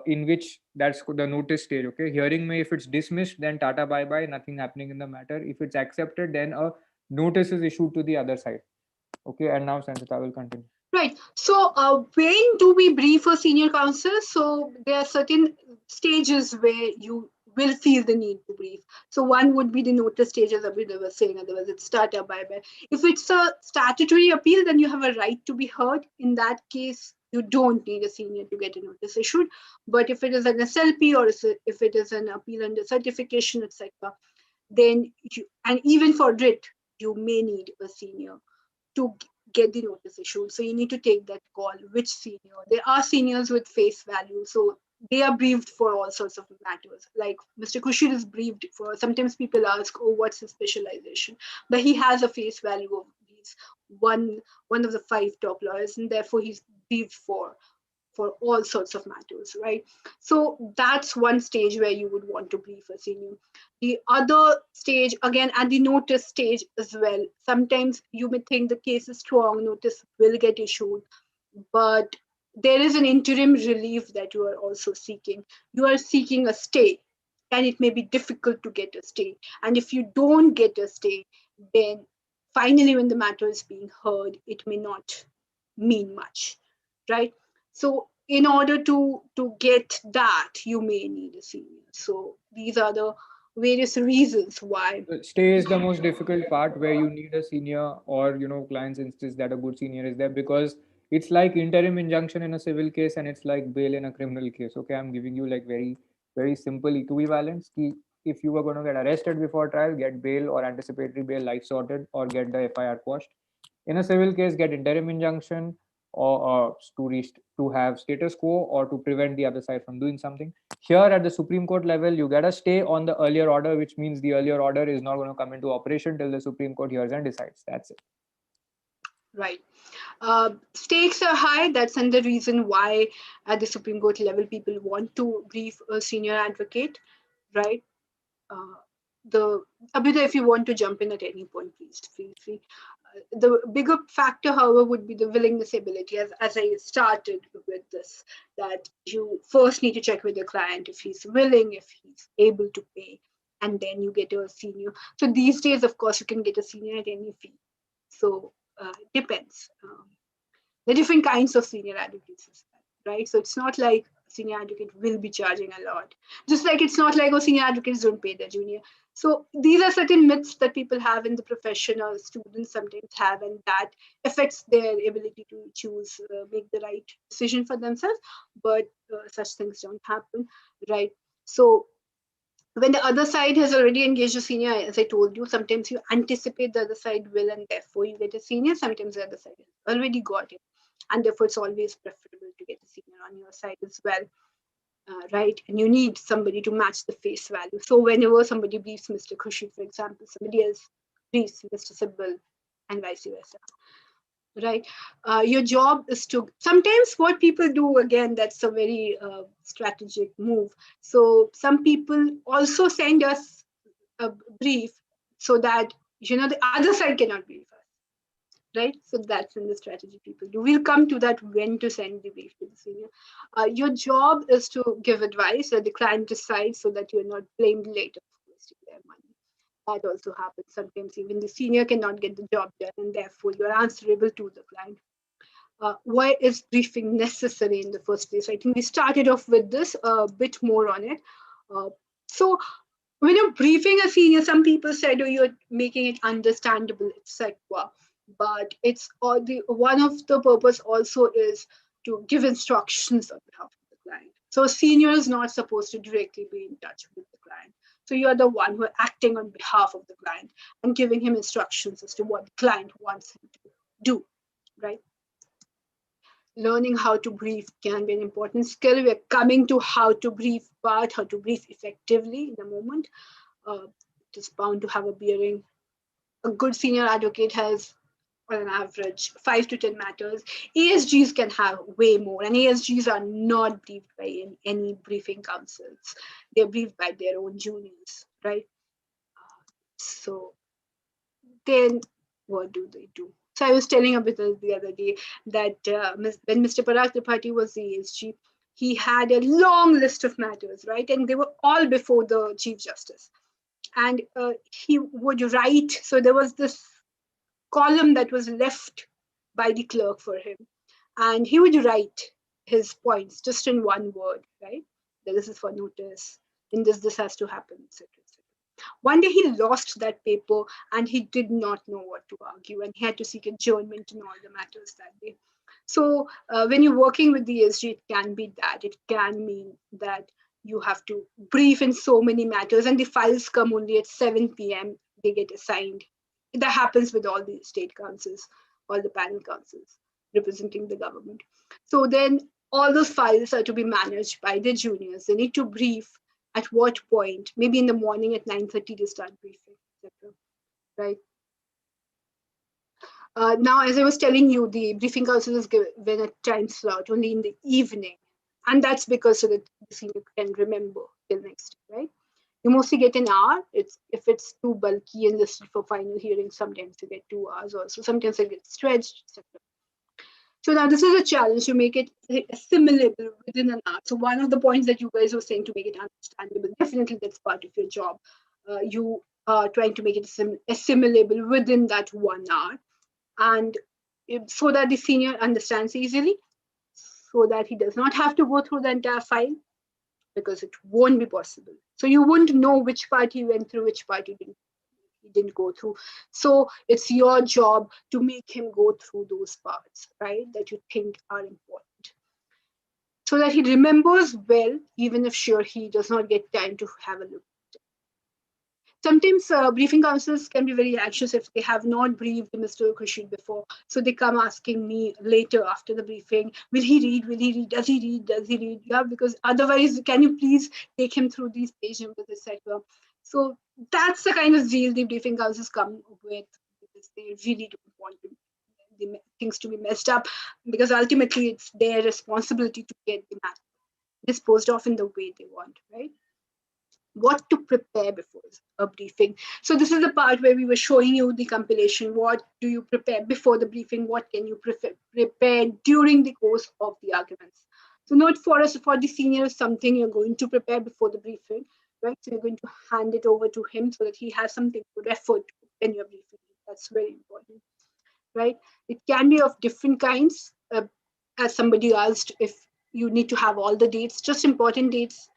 A: in which that's the notice stage. Okay, hearing may, if it's dismissed, then tata bye bye, nothing happening in the matter. If it's accepted, then a notice is issued to the other side. Okay, and now Sanchita will continue.
B: Right. So, when do we brief a senior counsel? So, there are certain stages where you will feel the need to brief. So, one would be the notice stage, as Abhyuday was saying, otherwise, it's start up by. If it's a statutory appeal, then you have a right to be heard. In that case, you don't need a senior to get a notice issued. But if it is an SLP or if it is an appeal under certification, etc., then and even for writ, you may need a senior to get the notice issued. So you need to take that call. Which senior? There are seniors with face value, so they are briefed for all sorts of matters. Like Mr. Khurshid is briefed for. Sometimes people ask, "Oh, what's his specialization?" But he has a face value of he's one of the five top lawyers, and therefore he's briefed for all sorts of matters, right? So that's one stage where you would want to brief a senior. The other stage, again, at the notice stage as well, sometimes you may think the case is strong, notice will get issued, but there is an interim relief that you are also seeking. You are seeking a stay, and it may be difficult to get a stay. And if you don't get a stay, then finally, when the matter is being heard, it may not mean much, right? So in order to get that, you may need a senior. So these are the various reasons why.
A: Stay is the most difficult part, where you need a senior, or clients insist that a good senior is there, because it's like interim injunction in a civil case and it's like bail in a criminal case. Okay, I'm giving you like very very simple equivalence. If you were going to get arrested before trial, get bail or anticipatory bail, life sorted, or get the FIR quashed. In a civil case, get interim injunction, or to have status quo, or to prevent the other side from doing something. Here at the Supreme Court level, you get a stay on the earlier order, which means the earlier order is not going to come into operation till the Supreme Court hears and decides. That's it.
B: Right. Stakes are high. That's another reason why at the Supreme Court level people want to brief a senior advocate, right? Uh, the Abhyuday, if you want to jump in at any point, please feel free. The bigger factor, however, would be the willingness ability. As I started with this, that you first need to check with the client if he's willing, if he's able to pay, and then you get a senior. So these days, of course, you can get a senior at any fee. So it depends. The different kinds of senior advocates as well, right? So it's not like senior advocate will be charging a lot. Just like it's not like, oh, senior advocates don't pay their junior. So these are certain myths that people have in the profession, or students sometimes have, and that affects their ability to choose, make the right decision for themselves. But such things don't happen, right? So when the other side has already engaged a senior, as I told you, sometimes you anticipate the other side will, and therefore you get a senior. Sometimes the other side has already got it, and therefore it's always preferable to get a senior on your side as well, right? And you need somebody to match the face value. So whenever somebody briefs Mr. Khurshid, for example, somebody else briefs Mr. Sibbal, and vice versa, right? Your job is to, sometimes what people do, again, that's a very strategic move. So some people also send us a brief so that the other side cannot brief us, right? So that's in the strategy people do. We'll come to that, when to send the brief to the senior. Your job is to give advice, that the client decides, so that you're not blamed later for wasting their money. That also happens. Sometimes even the senior cannot get the job done, and therefore you're answerable to the client. Why is briefing necessary in the first place? I think we started off with this a bit more on it. So when you're briefing a senior, some people said, oh, you're making it understandable, etc. But it's all the one of the purpose also is to give instructions on behalf of the client. So a senior is not supposed to directly be in touch with the client. So you're the one who are acting on behalf of the client and giving him instructions as to what the client wants him to do, right? Learning how to brief can be an important skill. We're coming to how to brief part, how to brief effectively in a moment. It is bound to have a bearing. A good senior advocate has, on an average, 5 to 10 matters. ASGs can have way more, and ASGs are not briefed by any briefing counsels. They're briefed by their own juniors, right? So then what do they do? So I was telling a bit the other day that when Mr. Parag Tripathi was the ASG, he had a long list of matters, right? And they were all before the Chief Justice. And he would write, so there was this column that was left by the clerk for him. And he would write his points just in one word, right? That this is for notice, and this has to happen, etc. One day he lost that paper and he did not know what to argue, and he had to seek adjournment in all the matters that day. So when you're working with the ESG, it can be that. It can mean that you have to brief in so many matters, and the files come only at 7 p.m. They get assigned. That happens with all the state councils, all the panel councils representing the government. So then all those files are to be managed by the juniors. They need to brief at what point, maybe in the morning at 9:30 they start briefing, etc. Right? Now, as I was telling you, the briefing council is given a time slot only in the evening. And that's because so that the senior can remember till next day, right? You mostly get an hour. If it's too bulky and listed for final hearing, sometimes you get 2 hours also. Sometimes it gets stretched, etc. So now this is a challenge to make it assimilable within an hour. So one of the points that you guys were saying to make it understandable, definitely that's part of your job. You are trying to make it assimilable within that 1 hour, and so that the senior understands easily, so that he does not have to go through the entire file, because it won't be possible. So you wouldn't know which part he went through, which part he didn't go through. So it's your job to make him go through those parts, right, that you think are important, so that he remembers well, even if sure he does not get time to have a look. Sometimes briefing counsels can be very anxious if they have not briefed Mr. Khurshid before. So they come asking me later after the briefing, will he read? Will he read? Does he read? Does he read? Yeah, because otherwise, can you please take him through these page numbers, etc. So that's the kind of zeal the briefing counsels come with, because they really don't want the things to be messed up, because ultimately it's their responsibility to get the matter disposed of in the way they want, right? What to prepare before a briefing. So this is the part where we were showing you the compilation. What do you prepare before the briefing? What can you prepare during the course of the arguments? So note for us, for the senior, something you're going to prepare before the briefing, right? So you're going to hand it over to him so that he has something to refer to when you're briefing. That's very important, right? It can be of different kinds. As somebody asked, if you need to have all the dates, just important dates.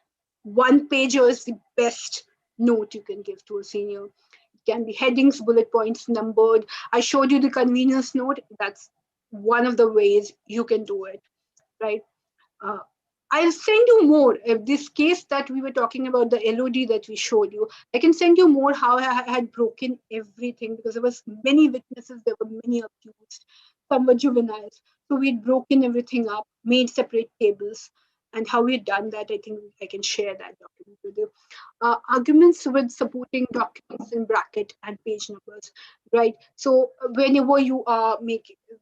B: One pager is the best note you can give to a senior. It can be headings, bullet points, numbered. I showed you the convenience note. That's one of the ways you can do it, right? Uh, I'll send you more. If this case that we were talking about, the LOD that we showed you, I can send you more how I had broken everything, because there was many witnesses, there were many accused, some were juveniles. So we had broken everything up, made separate tables, and how we had done that, I think I can share that document with you. Arguments with supporting documents in bracket and page numbers, right? So whenever you are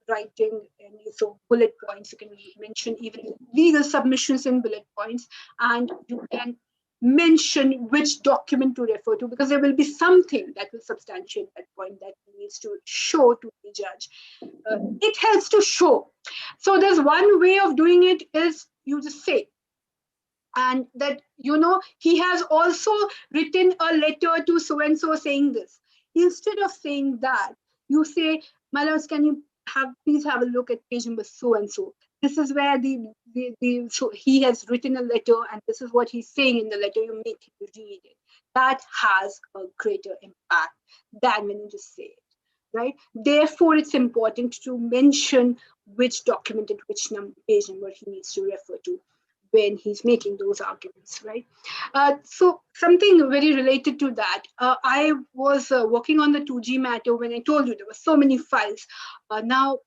B: writing any so bullet points, you can mention even legal submissions in bullet points, and you can mention which document to refer to, because there will be something that will substantiate that point that needs to show to the judge. It helps to show. So there's one way of doing it is you just say, and that, he has also written a letter to so and so saying this. Instead of saying that, you say, my lords, can you please have a look at page number so and so. This is where so he has written a letter, and this is what he's saying in the letter. You make him read it. That has a greater impact than when you just say it, right? Therefore, it's important to mention which document at which page number he needs to refer to, when he's making those arguments, right? So something very related to that. I was working on the 2G matter when I told you there were so many files. Now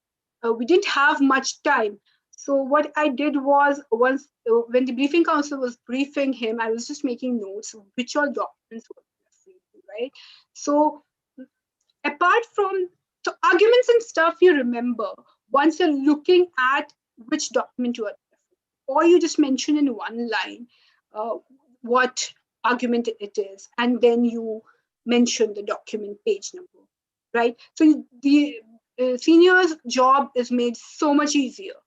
B: we didn't have much time. So what I did was once when the briefing counsel was briefing him, I was just making notes of which all documents were referring to, right? So apart from so arguments and stuff, you remember once you're looking at which document you are referring, or you just mention in one line uh, what argument it is, and then you mention the document page number, right? So the senior's job is made so much easier.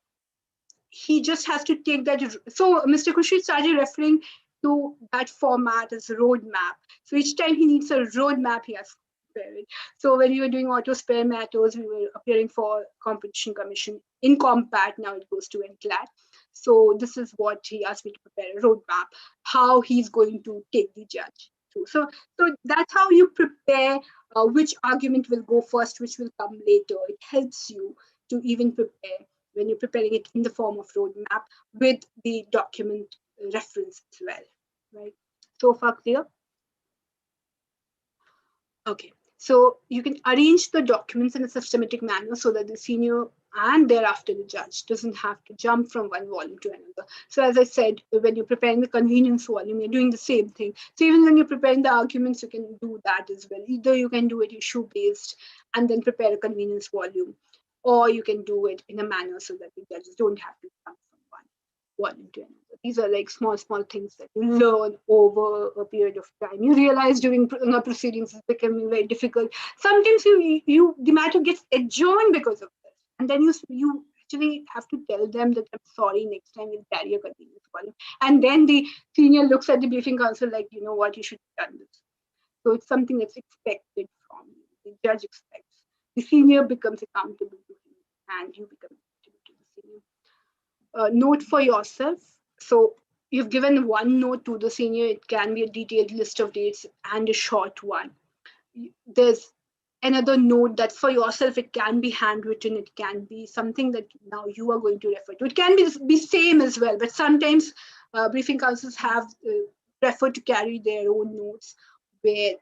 B: He just has to take that. So Mr. Khurshid started referring to that format as roadmap. So each time he needs a roadmap, he has to prepare it. So when we were doing auto spare matters, we were appearing for Competition Commission in Compat. Now it goes to NCLAT. So this is what he asked me to prepare a roadmap, how he's going to take the judge through. So that's how you prepare which argument will go first, which will come later. It helps you to even prepare when you're preparing it in the form of roadmap with the document reference as well, right? So far clear? Okay, so you can arrange the documents in a systematic manner so that the senior and thereafter the judge doesn't have to jump from one volume to another. So as I said, when you're preparing the convenience volume, you're doing the same thing. So even when you're preparing the arguments, you can do that as well. Either you can do it issue-based and then prepare a convenience volume, or you can do it in a manner so that the judges don't have to jump from one into another. These are like small things that you learn over a period of time. You realize during proceedings is becoming very difficult. Sometimes the matter gets adjourned because of this, and then you actually have to tell them that I'm sorry. Next time we'll carry a convenience volume, and then the senior looks at the briefing counsel like, you know what, you should have done this. So it's something that's expected from you. The judge expects. The senior becomes accountable to him, and you become accountable to the senior. Note for yourself. So you've given one note to the senior. It can be a detailed list of dates and a short one. There's another note that for yourself, it can be handwritten. It can be something that now you are going to refer to. It can be same as well, but sometimes briefing counsels have preferred to carry their own notes where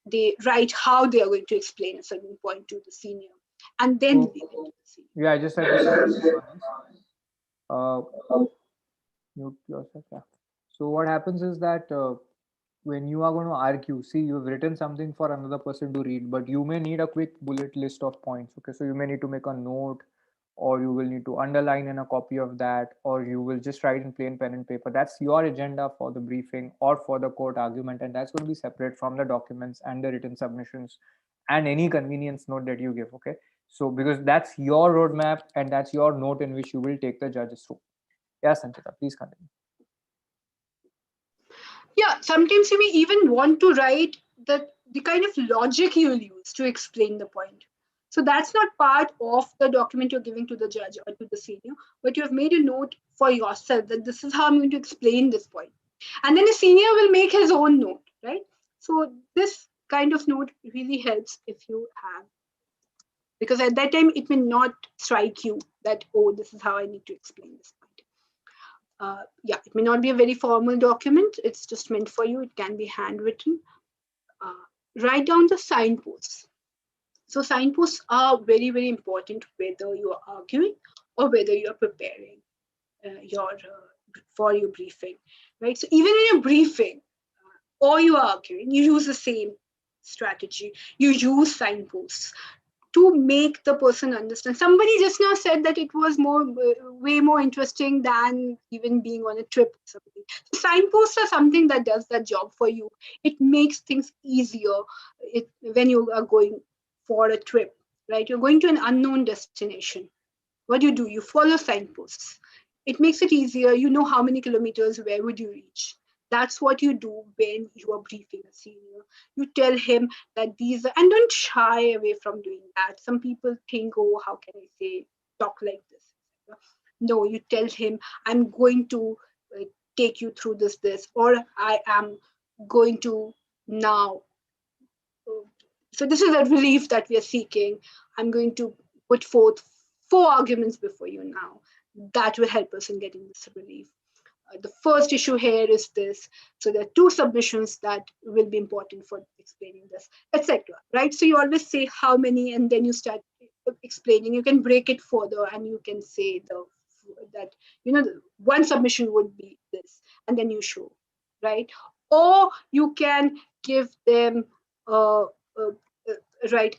B: they write how they are going to explain a certain point to the senior, and then
A: So,
B: they give it to the senior.
A: yeah, I just had to say uh, mute yourself. Yeah. So what happens is that when you are going to argue, see, you've written something for another person to read, but you may need a quick bullet list of points. Okay, so you may need to make a note, or you will need to underline in a copy of that, or you will just write in plain pen and paper. That's your agenda for the briefing or for the court argument, and that's going to be separate from the documents and the written submissions and any convenience note that you give. Okay, so because that's your roadmap and that's your note in which you will take the judges through. Yes, Sanchita, please continue.
B: Yeah, sometimes you may even want to write the kind of logic you'll use to explain the point. So that's not part of the document you're giving to the judge or to the senior, but you have made a note for yourself that this is how I'm going to explain this point. And then the senior will make his own note, right? So this kind of note really helps if you have, because at that time it may not strike you that, oh, this is how I need to explain this point. Yeah, it may not be a very formal document. It's just meant for you. It can be handwritten. Write down the signposts. So signposts are very important whether you are arguing or whether you are preparing for your briefing, right? So even in your briefing or you are arguing, you use the same strategy. You use signposts to make the person understand. Somebody just now said that it was way more interesting than even being on a trip or something. So signposts are something that does that job for you. It makes things easier when you are going for a trip, right? You're going to an unknown destination. What do? You follow signposts. It makes it easier. You know how many kilometers, where would you reach? That's what you do when you are briefing a senior. You tell him that these are, and don't shy away from doing that. Some people think, oh, how can I say, talk like this? No, you tell him, I'm going to take you through this, or I am going to now. So this is a relief that we are seeking. I'm going to put forth 4 arguments before you now. That will help us in getting this relief. the first issue here is this. So there are two submissions that will be important for explaining this, etc. Right? So you always say how many, and then you start explaining. You can break it further, and you can say that one submission would be this, and then you show, right? Or you can give them uh, uh, right,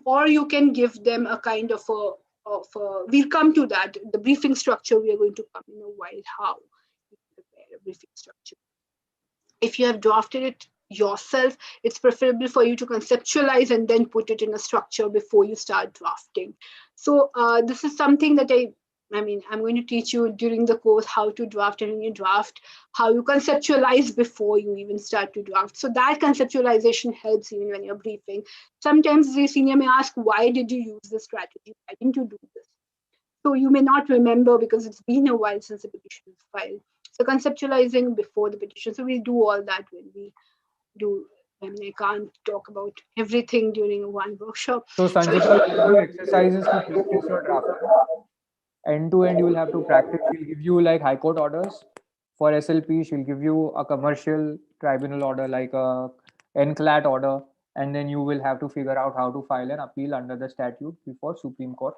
B: or you can give them a kind of we'll come to that, the briefing structure. We are going to come in a while, how you prepare a briefing structure. If you have drafted it yourself, it's preferable for you to conceptualize and then put it in a structure before you start drafting. So this is something that I'm going to teach you during the course, how to draft, and when you draft, how you conceptualize before you even start to draft. So that conceptualization helps even when you're briefing. Sometimes the senior may ask, why did you use this strategy? Why didn't you do this? So you may not remember because it's been a while since the petition was filed. So conceptualizing before the petition. So we do all that when we do. I can't talk about everything during one workshop.
A: So Sanchita will give you exercises to practice your drafting. End to end, you will have to practice. She'll give you like high court orders for SLP. She'll give you a commercial tribunal order like a NCLAT order, and then you will have to figure out how to file an appeal under the statute before Supreme Court.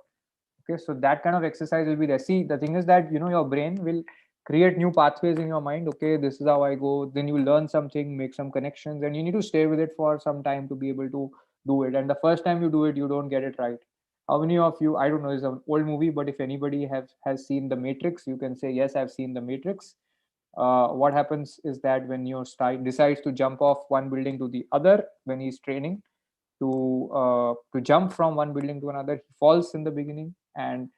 A: Okay, so that kind of exercise will be there. See, the thing is that your brain will create new pathways in your mind. Okay, this is how I go. Then you learn something, make some connections, and you need to stay with it for some time to be able to do it. And the first time you do it, you don't get it right. How many of you, I don't know, it's an old movie, but if anybody has seen The Matrix, you can say yes, I've seen The Matrix. What happens is that when your decides to jump off one building to the other when he's training to jump from one building to another, he falls in the beginning, and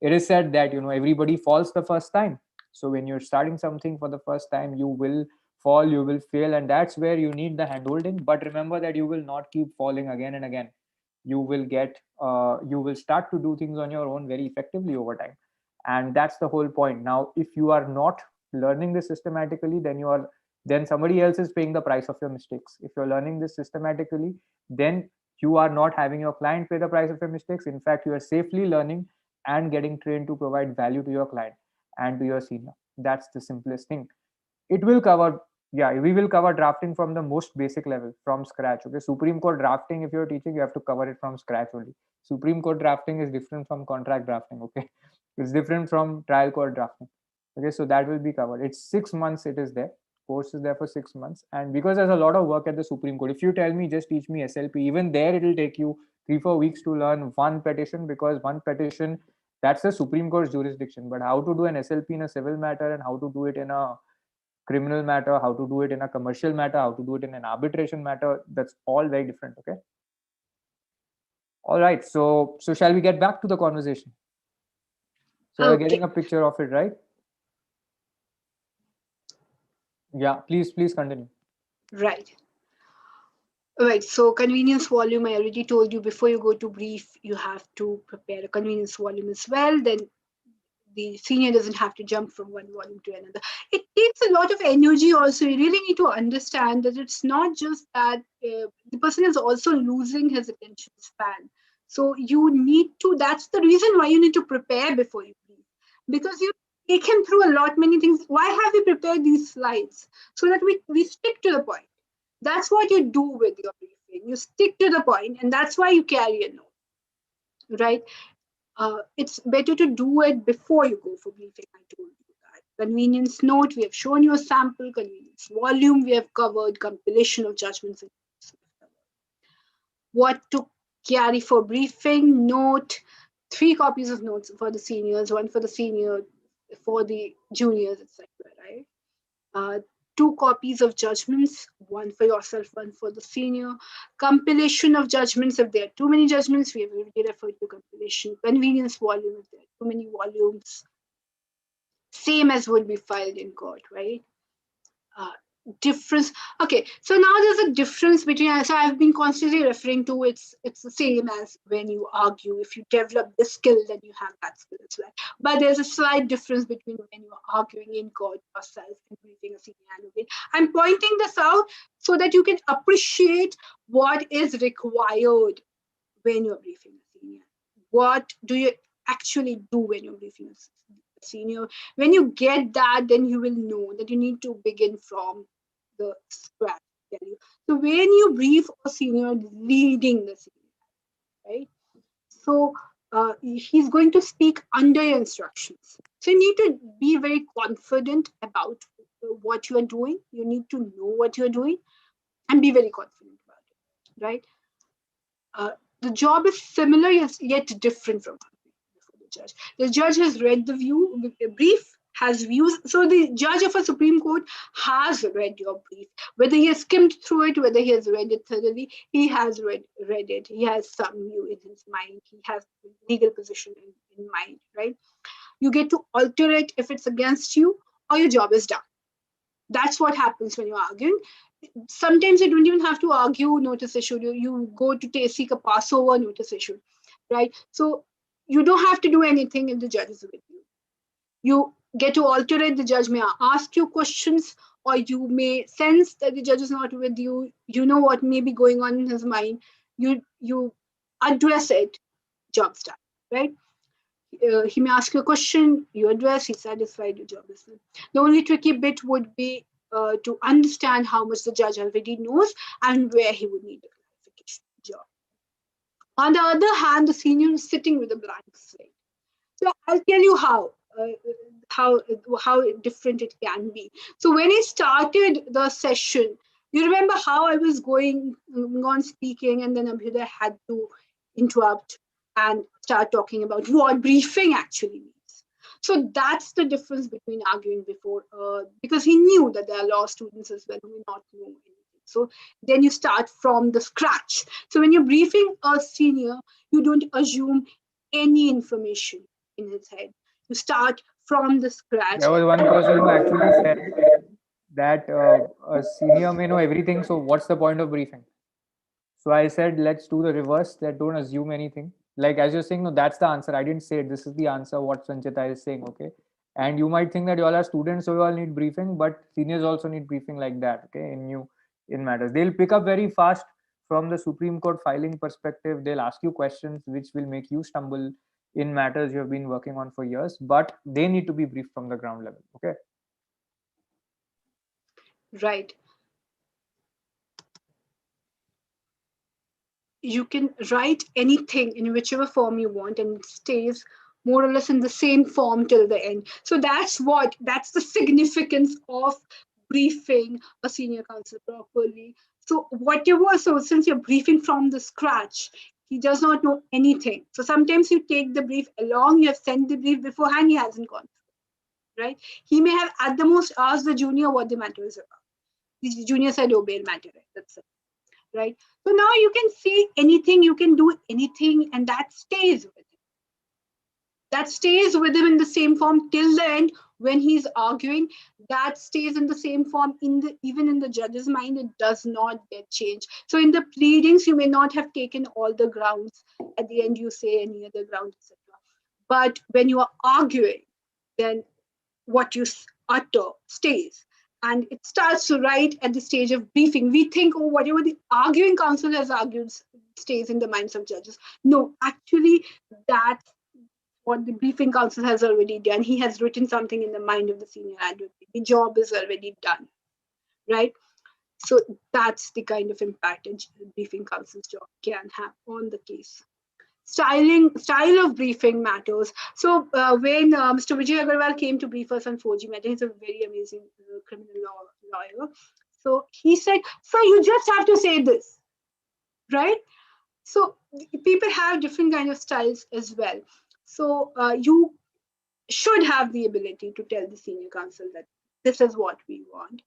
A: it is said that everybody falls the first time. So when you're starting something for the first time, you will fall, you will fail, and that's where you need the handholding. But remember that you will not keep falling again and again. You will start to do things on your own very effectively over time, and that's the whole point. Now if you are not learning this systematically, then somebody else is paying the price of your mistakes. If you're learning this systematically, then you are not having your client pay the price of your mistakes. In fact, you are safely learning and getting trained to provide value to your client and to your senior. That's the simplest thing. It will cover, yeah, we will cover drafting from the most basic level, from scratch. Okay, Supreme Court drafting, if you're teaching, you have to cover it from scratch only. Supreme Court drafting is different from contract drafting. Okay, it's different from trial court drafting. Okay, so that will be covered. It's 6 months, it is there. Course is there for 6 months, and because there's a lot of work at the Supreme Court, if you tell me just teach me SLP, even there it will take you 3-4 weeks to learn one petition, because one petition, that's the Supreme Court's jurisdiction. But how to do an SLP in a civil matter, and how to do it in a criminal matter, how to do it in a commercial matter, how to do it in an arbitration matter, that's all very different. Okay, all right, so shall we get back to the conversation? So you're getting a picture of it, right? Yeah, please continue.
B: Right. Right. So convenience volume, I already told you, before you go to brief, you have to prepare a convenience volume as well. Then the senior doesn't have to jump from one volume to another. It takes a lot of energy also. You really need to understand that it's not just that the person is also losing his attention span. So you need to, that's the reason why you need to prepare before you brief. Because you take him through a lot, many things. Why have we prepared these slides? So that we stick to the point. That's what you do with your briefing. You stick to the point, and that's why you carry a note, right? It's better to do it before you go for briefing. I told you that. Convenience note, we have shown you a sample. Convenience volume, we have covered. Compilation of judgments. What to carry for briefing? Note, 3 copies of notes for the seniors, 1 for the senior, for the juniors, etc. Right? 2 copies of judgments, 1 for yourself, 1 for the senior. Compilation of judgments, if there are too many judgments, we have already referred to compilation. Convenience volume, if there are too many volumes, same as would be filed in court, right? Difference. Okay, so now there's a difference between, so I've been constantly referring to, it's the same as when you argue. If you develop the skill, then you have that skill as well. But there's a slight difference between when you're arguing in court yourself and briefing a senior advocate. I'm pointing this out so that you can appreciate what is required when you're briefing a senior. What do you actually do when you're briefing senior. When you get that, then you will know that you need to begin from the scratch. So when you brief a senior, leading the senior, right? So he's going to speak under your instructions. So you need to be very confident about what you are doing. You need to know what you are doing and be very confident about it, right? Uh, the job is similar yet different from the judge. The judge has read the brief, has views. So the judge of a Supreme Court has read your brief. Whether he has skimmed through it, whether he has read it thoroughly, he has read it. He has some view in his mind. He has legal position in mind, right? You get to alter it if it's against you, or your job is done. That's what happens when you're arguing. Sometimes you don't even have to argue notice issued. You go to seek a passover notice issued, right? So you don't have to do anything if the judge is with you. You get to alter it. The judge may ask you questions, or you may sense that the judge is not with you. You know what may be going on in his mind. You address it. Job's done, right? He may ask you a question, you address, he's satisfied, your job is done. The only tricky bit would be to understand how much the judge already knows and where he would need a clarification. Job. On the other hand, the senior is sitting with a blank slate. So I'll tell you how how different it can be. So when I started the session, you remember how I was going on speaking, and then Abhyuday had to interrupt and start talking about what briefing actually means. So that's the difference between arguing before, because he knew that there are law students as well who may not know anything. So then you start from the scratch. So when you're briefing a senior, you don't assume any information in his head. You start from the scratch.
A: There was one person who actually said that a senior may know everything, so what's the point of briefing? So I said, let's do the reverse, that don't assume anything. Like as you're saying, no, that's the answer. I didn't say it. This is the answer, what Sanchita is saying, okay? And you might think that you all are students, so you all need briefing, but seniors also need briefing like that, okay? In matters. They'll pick up very fast from the Supreme Court filing perspective. They'll ask you questions which will make you stumble in matters you have been working on for years, but they need to be briefed from the ground level, okay?
B: Right. You can write anything in whichever form you want, and it stays more or less in the same form till the end. So that's the significance of briefing a senior counsel properly. So whatever, so since you're briefing from the scratch, he does not know anything. So sometimes you take the brief along, you have sent the brief beforehand, he hasn't gone through, right? He may have at the most asked the junior what the matter is about. The junior said, oh, bail matter, right? That's it, right? So now you can say anything, you can do anything, and that stays with him. That stays with him in the same form till the end. When he's arguing, that stays in the same form even in the judge's mind. It does not get changed. So in the pleadings, you may not have taken all the grounds. At the end, you say any other ground, etc. But when you are arguing, then what you utter stays. And it starts right at the stage of briefing. We think, oh, whatever the arguing counsel has argued stays in the minds of judges. No, actually, that's what the briefing counsel has already done. He has written something in the mind of the senior advocate. The job is already done, right? So that's the kind of impact a briefing counsel's job can have on the case. Style of briefing matters. So when Mr. Abhyuday Agarwal came to brief us on 4G matter, he's a very amazing criminal lawyer. So he said, "Sir, you just have to say this, right?" So people have different kind of styles as well. So you should have the ability to tell the senior counsel that this is what we want.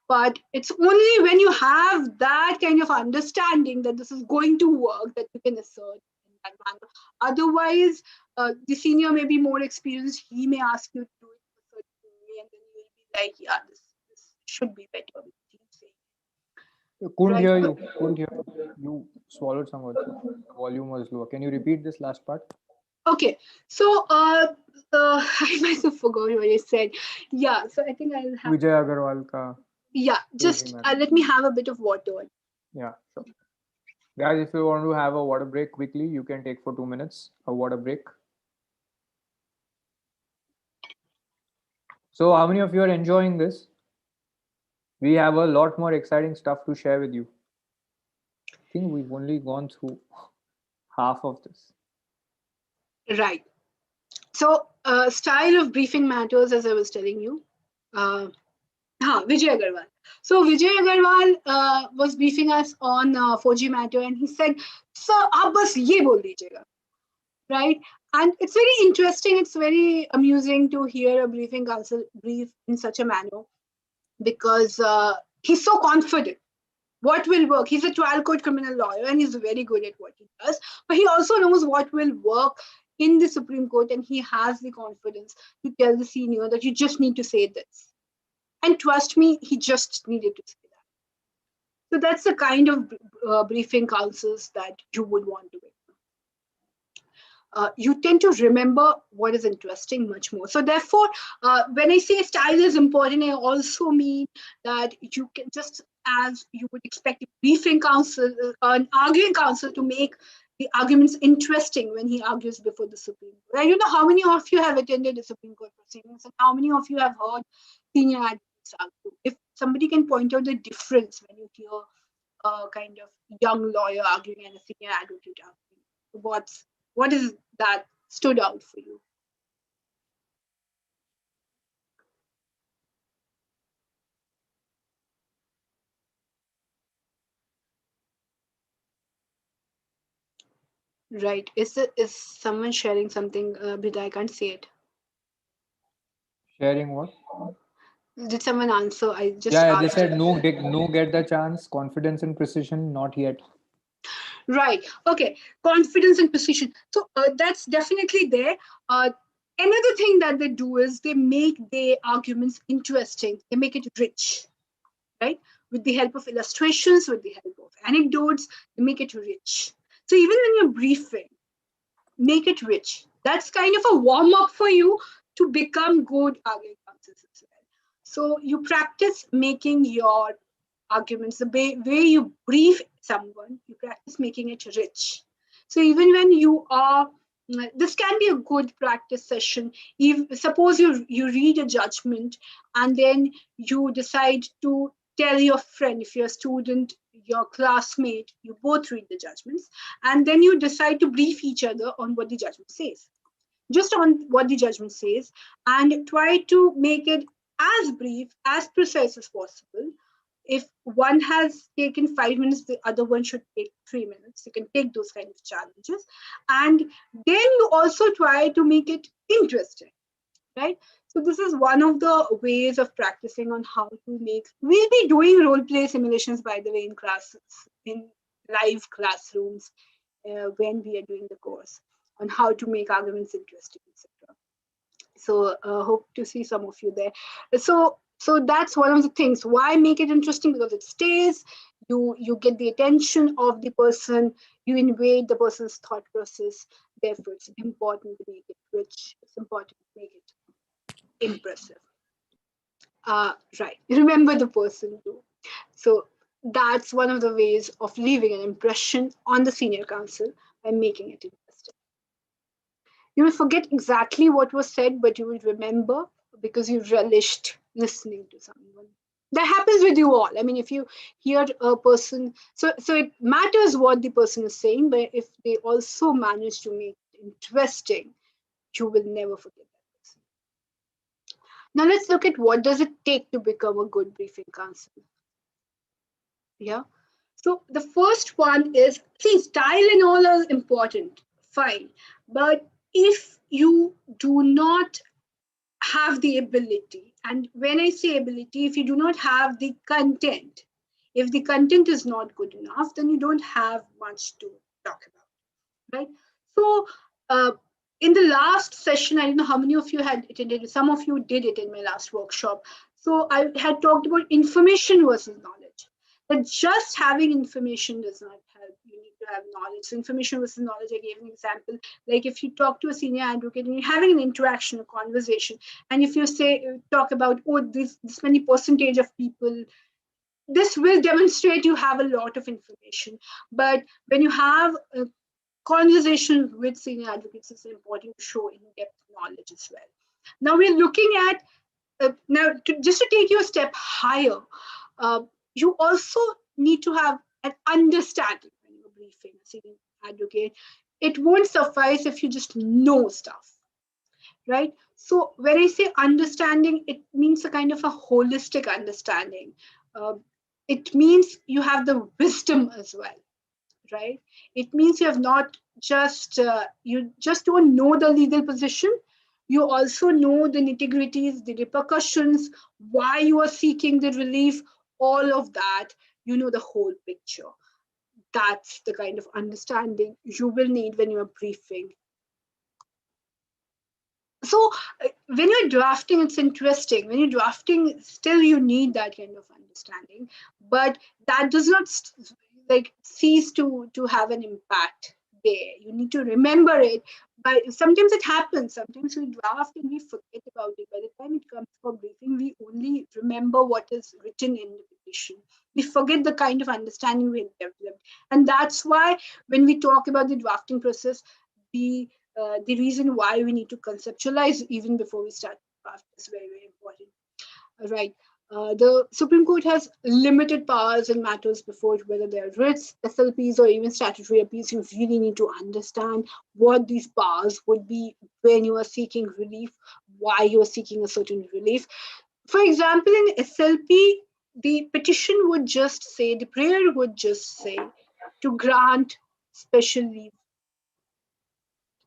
B: But it's only when you have that kind of understanding that this is going to work that you can assert in that manner. Otherwise, the senior may be more experienced. He may ask you to do it a certain way, and then you will be like, yeah, this should be better.
A: Couldn't
B: Right?
A: hear you. Couldn't hear you. You swallowed some words. The volume was lower. Can you repeat this last part?
B: Okay, so I myself forgot what I said. Yeah, so I think I'll have.
A: Vijay Agarwal ka.
B: Yeah, just let me have a bit of water.
A: Yeah, sure. Guys, if you want to have a water break quickly, you can take for 2 minutes a water break. So, how many of you are enjoying this? We have a lot more exciting stuff to share with you. I think we've only gone through half of this.
B: Right. So, style of briefing matters, as I was telling you. Vijay Agarwal. So Vijay Agarwal was briefing us on 4G matter, and he said, "Sir, आप बस ये बोल दीजिएगा." Right? And it's very interesting. It's very amusing to hear a briefing counsel brief in such a manner because he's so confident. What will work? He's a trial court criminal lawyer and he's very good at what he does. But he also knows what will work in the Supreme Court, and he has the confidence to tell the senior that you just need to say this. And trust me, he just needed to say that. So that's the kind of briefing counsels that you would want to make. You tend to remember what is interesting much more. So therefore, when I say style is important, I also mean that you can, just as you would expect a briefing counsel, an arguing counsel to make the arguments interesting when he argues before the Supreme Court. I don't know how many of you have attended the Supreme Court proceedings and how many of you have heard senior advocates argue. If somebody can point out the difference when you hear a kind of young lawyer arguing and a senior advocate arguing, what is that stood out for you? Right. Is someone sharing something? But I can't see it.
A: Sharing what?
B: Did someone answer? I just
A: Yeah, they
B: asked.
A: said no, no, get the chance. Confidence and precision, not yet.
B: Right. Okay. Confidence and precision. So that's definitely there. Another thing that they do is they make their arguments interesting. They make it rich, right? With the help of illustrations, with the help of anecdotes, they make it rich. So even when you're briefing, make it rich. That's kind of a warm up for you to become good arguing counsels as well. So you practice making your arguments, the way you brief someone, you practice making it rich. So even when you are, this can be a good practice session. If suppose you read a judgment and then you decide to tell your friend, if you're a student, your classmate, you both read the judgments, and then you decide to brief each other on what the judgment says, just on what the judgment says, and try to make it as brief, as precise as possible. If one has taken 5 minutes, the other one should take 3 minutes. You can take those kind of challenges. And then you also try to make it interesting, right? So this is one of the ways of practicing on how to make, we'll be doing role play simulations, by the way, in classes, in live classrooms, when we are doing the course on how to make arguments interesting, etc. So hope to see some of you there. So that's one of the things. Why make it interesting? Because it stays. You get the attention of the person. You invade the person's thought process. Therefore, it's important to make it rich. It's important to make it impressive. Right. Remember the person too. So that's one of the ways of leaving an impression on the senior counsel by making it interesting. You will forget exactly what was said, but you will remember because you relished listening to someone. That happens with you all. I mean, if you hear a person, so it matters what the person is saying, but if they also manage to make it interesting, you will never forget that person. Now let's look at what does it take to become a good briefing counsel. Yeah. So the first one is, see, style and all are important, fine. But if you do not have the ability, and when I say ability, if you do not have the content, if the content is not good enough, then you don't have much to talk about, right? So in the last session, I don't know how many of you had attended, some of you did it in my last workshop. So I had talked about information versus knowledge. But just having information does not help. You need to have knowledge. So information versus knowledge, I gave an example. Like if you talk to a senior advocate and you're having an interaction, a conversation, and if you say, talk about, oh, this many percentage of people, this will demonstrate you have a lot of information. But when you have a conversation with senior advocates, it's important to show in-depth knowledge as well. Now we're looking at now, just to take you a step higher, you also need to have an understanding when you're briefing a senior advocate. It won't suffice if you just know stuff, right? So when I say understanding, it means a kind of a holistic understanding. Uh, it means you have the wisdom as well, right? It means you have not just you just don't know the legal position. You also know the nitty-gritties, the repercussions, why you are seeking the relief, all of that. You know the whole picture. That's the kind of understanding you will need when you are briefing. So when you're drafting, it's interesting. When you're drafting, still you need that kind of understanding, but that does not like cease to have an impact there. You need to remember it. But sometimes it happens. Sometimes we draft and we forget about it. By the time it comes for briefing, we only remember what is written in the petition. We forget the kind of understanding we have developed, and that's why when we talk about the drafting process, the reason why we need to conceptualize even before we start draft is very, very important. Right. The Supreme Court has limited powers in matters before it, whether they're writs, SLPs, or even statutory appeals. You really need to understand what these powers would be when you are seeking relief, why you are seeking a certain relief. For example, in SLP, the petition would just say, the prayer would just say to grant special leave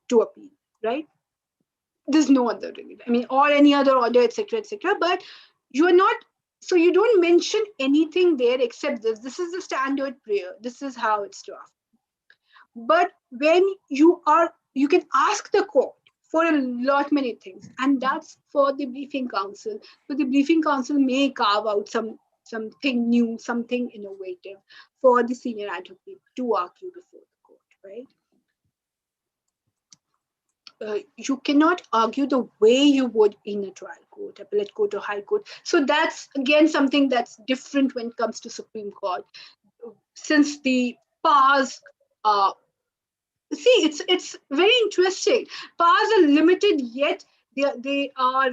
B: to appeal, right? There's no other relief. I mean, or any other order, etc., etc. But you are not, so you don't mention anything there except this. This is the standard prayer. This is how it's drafted. But when you can ask the court for a lot many things, and that's for the briefing counsel. So the briefing counsel may carve out something new, something innovative for the senior advocate to argue before the court, right? You cannot argue the way you would in a trial court, appellate court, or high court. So that's again something that's different when it comes to Supreme Court, since the powers. See, it's very interesting. Powers are limited, yet they are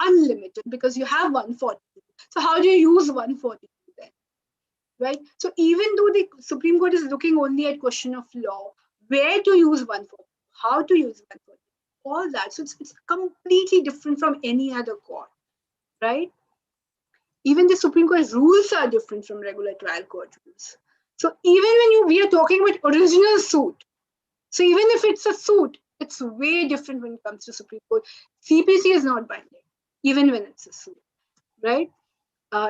B: unlimited because you have 142. So how do you use 142 then, right? So even though the Supreme Court is looking only at question of law, where to use 142, how to use 142, all that. So it's completely different from any other court, right? Even the Supreme Court rules are different from regular trial court rules. So even when we are talking about original suit, so even if it's a suit, it's way different when it comes to Supreme Court. CPC is not binding, even when it's a suit, right?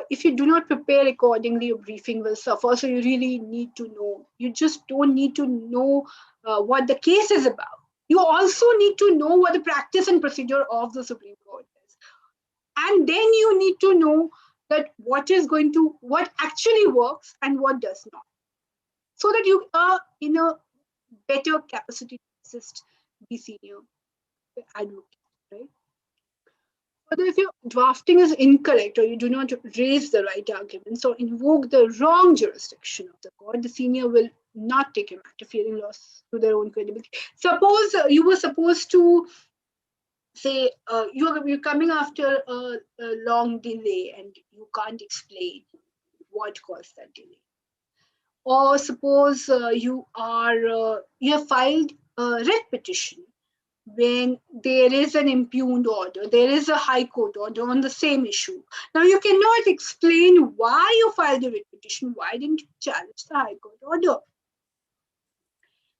B: If you do not prepare accordingly, your briefing will suffer. So you really need to know. You just don't need to know what the case is about. You also need to know what the practice and procedure of the Supreme Court is. And then you need to know that what actually works and what does not. So that you are in a better capacity to assist the senior advocate, right? Further, if your drafting is incorrect or you do not raise the right arguments or invoke the wrong jurisdiction of the court, the senior will not take a matter, fearing loss to their own credibility. Suppose you were supposed to say you're coming after a long delay and you can't explain what caused that delay. Or suppose you have filed a writ petition when there is an impugned order, there is a high court order on the same issue. Now you cannot explain why you filed a writ petition, why didn't you challenge the high court order,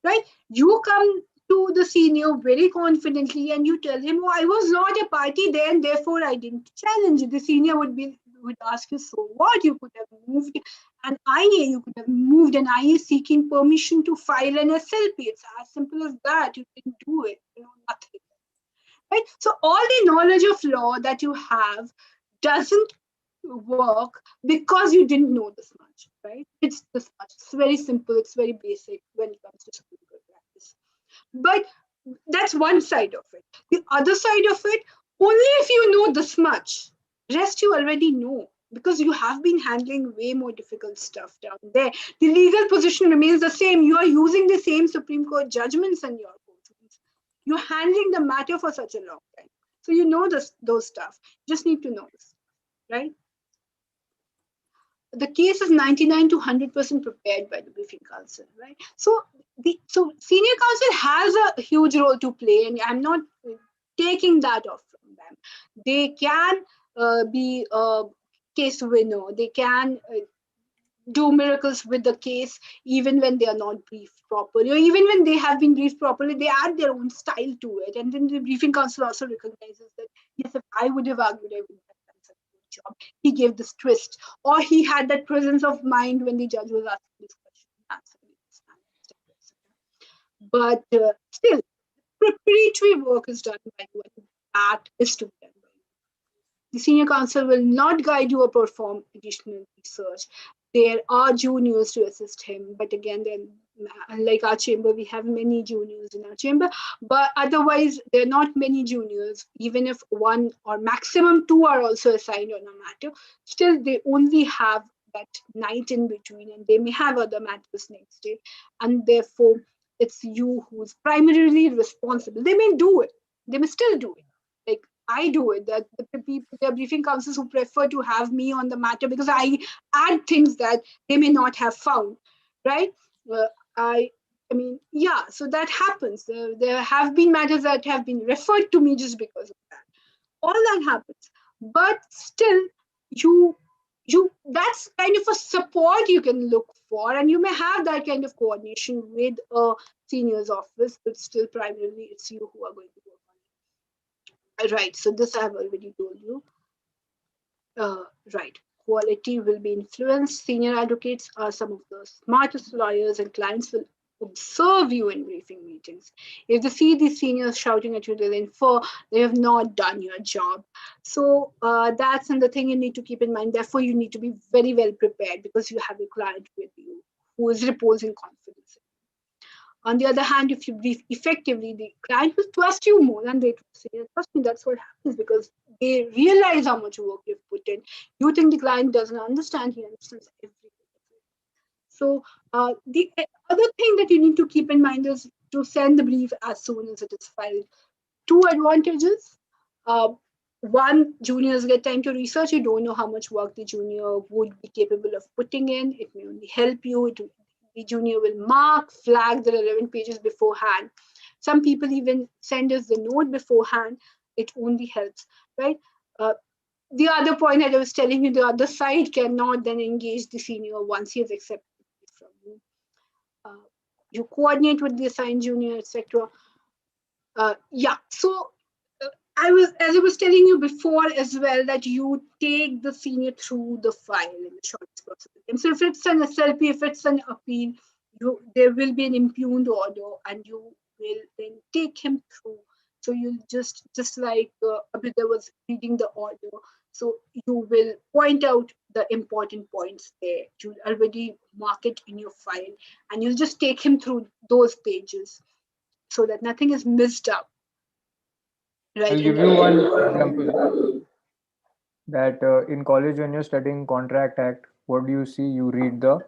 B: right? You come to the senior very confidently and you tell him, oh, I was not a party there and therefore I didn't challenge it. The senior would ask you, so what? You could have moved an IA, you could have moved an IA seeking permission to file an SLP. It's as simple as that. You didn't do it, nothing. Right? So all the knowledge of law that you have doesn't work because you didn't know this much, right? It's this much. It's very simple. It's very basic when it comes to Supreme Court practice. But that's one side of it. The other side of it, only if you know this much, rest you already know because you have been handling way more difficult stuff down there. The legal position remains the same. You are using the same Supreme Court judgments and your court. You're handling the matter for such a long time. So you know those stuff. You just need to know this, right? The case is 99 to 100% prepared by the briefing counsel, right? So senior counsel has a huge role to play, and I'm not taking that off from them. They can be a case winner. They can do miracles with the case even when they are not briefed properly, or even when they have been briefed properly, they add their own style to it. And then the briefing counsel also recognizes that, yes, if I would have argued, I would have done such a good job. He gave this twist, or he had that presence of mind when the judge was asking this question and answering it. But still, preparatory work is done by you, and that is to be done by you. The senior counsel will not guide you or perform additional research. There are juniors to assist him, but again, then unlike our chamber, we have many juniors in our chamber. But otherwise, there are not many juniors. Even if one or maximum two are also assigned on a matter, still they only have that night in between, and they may have other matters next day, and therefore it's you who's primarily responsible. They may do it. They may still do it. Like I do it. That the people, the briefing counsels who prefer to have me on the matter because I add things that they may not have found, right? Uh, I, I mean, yeah. So that happens. There have been matters that have been referred to me just because of that. All that happens, but still, you that's kind of a support you can look for, and you may have that kind of coordination with a senior's office, but still, primarily, it's you who are going to work on it. Right. So this I've already told you. Right. Quality will be influenced. Senior advocates are some of the smartest lawyers, and clients will observe you in briefing meetings. If they see these seniors shouting at you, they'll infer they have not done your job. So that's another thing you need to keep in mind. Therefore, you need to be very well prepared because you have a client with you who is reposing confidence. On the other hand, if you brief effectively, the client will trust you more than they trust you. Trust me, that's what happens because they realize how much work you've put in. You think the client doesn't understand, he understands everything. So the other thing that you need to keep in mind is to send the brief as soon as it is filed. Two advantages. One, juniors get time to research. You don't know how much work the junior would be capable of putting in. It may only help you. The junior will mark, flag the relevant pages beforehand. Some people even send us the note beforehand. It only helps, right? The other point that I was telling you, the other side cannot then engage the senior once he has accepted it from you. You coordinate with the assigned junior, etc. Yeah. So as I was telling you before as well, that you take the senior through the file in the shortest possible time. So if it's an SLP, if it's an appeal, there will be an impugned order, and you will then take him through. So you'll just like Abhyuday was reading the order. So you will point out the important points there. You'll already mark it in your file, and you'll just take him through those pages so that nothing is missed out. Right.
A: I'll give you one example that in college, when you're studying Contract Act, what do you see? You read the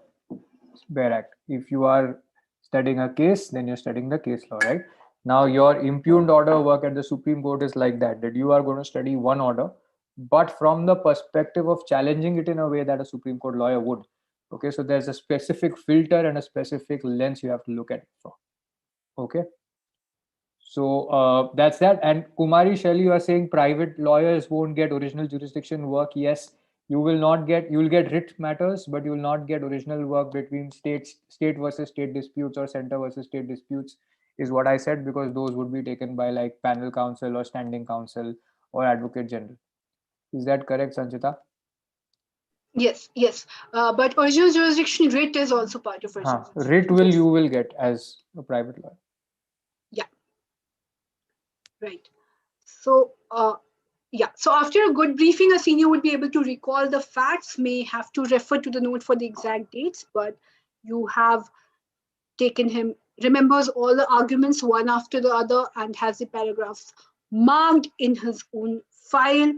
A: Bare Act. If you are studying a case, then you're studying the case law, right? Now, your impugned order work at the Supreme Court is like that you are going to study one order, but from the perspective of challenging it in a way that a Supreme Court lawyer would. Okay, so there's a specific filter and a specific lens you have to look at it from. Okay. So that's that. And Kumari Shelley, you are saying private lawyers won't get original jurisdiction work. Yes, you will not get. You will get writ matters, but you will not get original work between state versus state disputes or center versus state disputes. Is what I said, because those would be taken by like panel counsel or standing counsel or advocate general. Is that correct, Sanchita?
B: Yes, yes. But original jurisdiction writ is also part of original
A: Writ
B: jurisdiction.
A: will you will get as a private lawyer.
B: Yeah, right. So, yeah. So after a good briefing, a senior would be able to recall the facts, may have to refer to the note for the exact dates, but you have taken him, remembers all the arguments one after the other, and has the paragraphs marked in his own file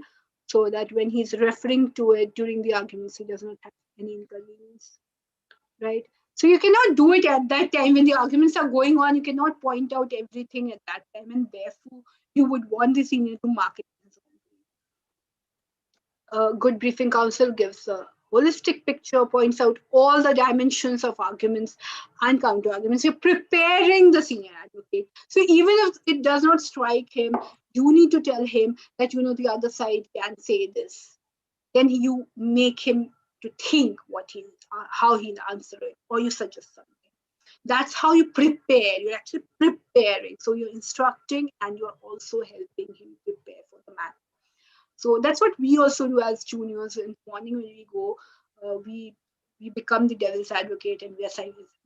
B: so that when he's referring to it during the arguments, he does not have any inconvenience. Right? So you cannot do it at that time when the arguments are going on. You cannot point out everything at that time, and therefore you would want the senior to mark it in his own way. A good briefing counsel gives a holistic picture, points out all the dimensions of arguments and counter arguments. You're preparing the senior advocate. So even if it does not strike him, you need to tell him that the other side can say this. Then you make him to think how he'll answer it, or you suggest something. That's how you prepare. You're actually preparing. So you're instructing and you're also helping him prepare for the matter. So that's what we also do as juniors. In the morning when we go, we become the devil's advocate, and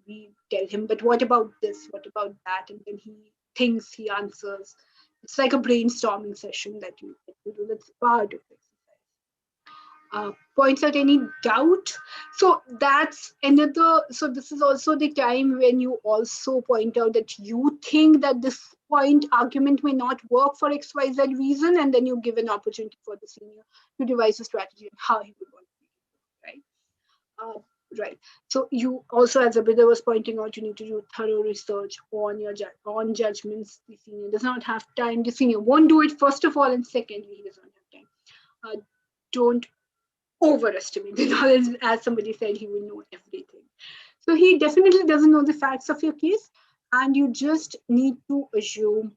B: we tell him, but what about this? What about that? And then he thinks, he answers. It's like a brainstorming session that you do. That's part of it. Points out any doubt. So that's another. So this is also the time when you also point out that you think that this point argument may not work for XYZ reason, and then you give an opportunity for the senior to devise a strategy on how he would want to make it, right? Right. So you also, as Abhyuday was pointing out, you need to do thorough research on your on judgments. The senior does not have time. The senior won't do it, first of all, and secondly, he does not have time. Don't overestimate the knowledge. As somebody said, he will know everything. So he definitely doesn't know the facts of your case, and you just need to assume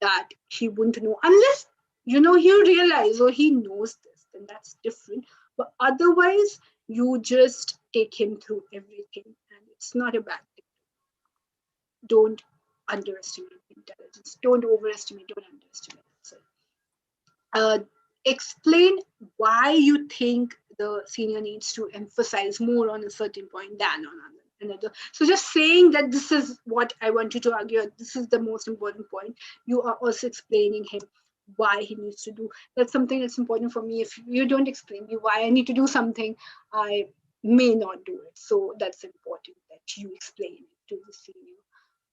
B: that he wouldn't know unless he'll realize or he knows this. Then that's different. But otherwise, you just take him through everything, and it's not a bad thing. Don't underestimate intelligence. Don't overestimate. Don't underestimate. So, explain why you think the senior needs to emphasize more on a certain point than on another. So just saying that this is what I want you to argue, this is the most important point, you are also explaining him why he needs to do. That's something that's important for me. If you don't explain me why I need to do something, I may not do it. So that's important that you explain it to the senior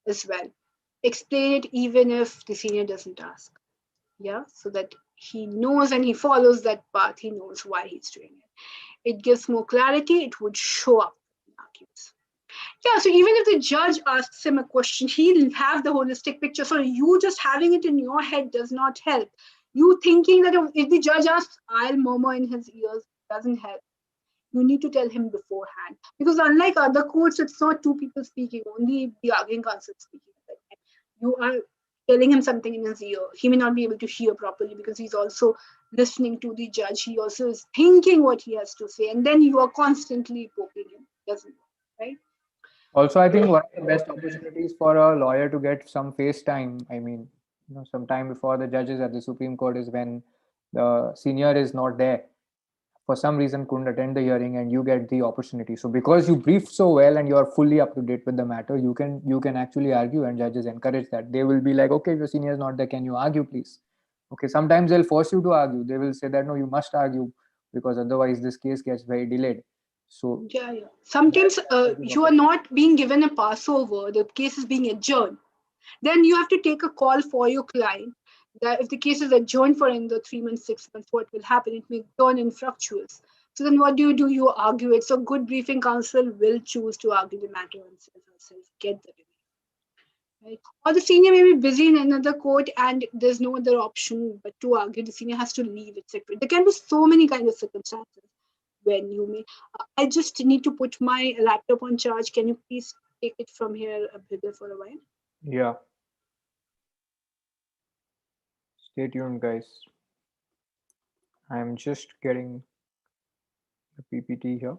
B: as well. Explain it even if the senior doesn't ask. Yeah, so that he knows and he follows that path, he knows why he's doing it gives more clarity, it would show up in arguments. Yeah, so even if the judge asks him a question, he'll have the holistic picture. So you just having it in your head does not help. You thinking that if the judge asks, I'll murmur in his ears, doesn't help. You need to tell him beforehand, because unlike other courts, it's not two people speaking, only the arguing counsel speaking. You are telling him something in his ear. He may not be able to hear properly because he's also listening to the judge. He also is thinking what he has to say, and then you are constantly poking him. Doesn't work, right?
A: Also, I think one of the best opportunities for a lawyer to get some face time, I mean, some time before the judges at the Supreme Court is when the senior is not there. For some reason, couldn't attend the hearing, and you get the opportunity. So because you briefed so well and you are fully up to date with the matter, you can actually argue, and judges encourage that. They will be like, okay, if your senior is not there, can you argue, please? Okay, sometimes they'll force you to argue. They will say that no, you must argue because otherwise this case gets very delayed. So
B: Yeah. Sometimes you are not being given a passover. The case is being adjourned. Then you have to take a call for your client. That if the case is adjourned for another 3 months, 6 months, what will happen? It may turn infructuous. So then what do? You argue it. So good briefing counsel will choose to argue the matter herself, get the right? Or the senior may be busy in another court and there's no other option but to argue. The senior has to leave, etc. There can be so many kind of circumstances when you may. I just need to put my laptop on charge. Can you please take it from here, Abhyuday, for a while?
A: yeah, stay tuned, guys. I'm just getting the PPT here.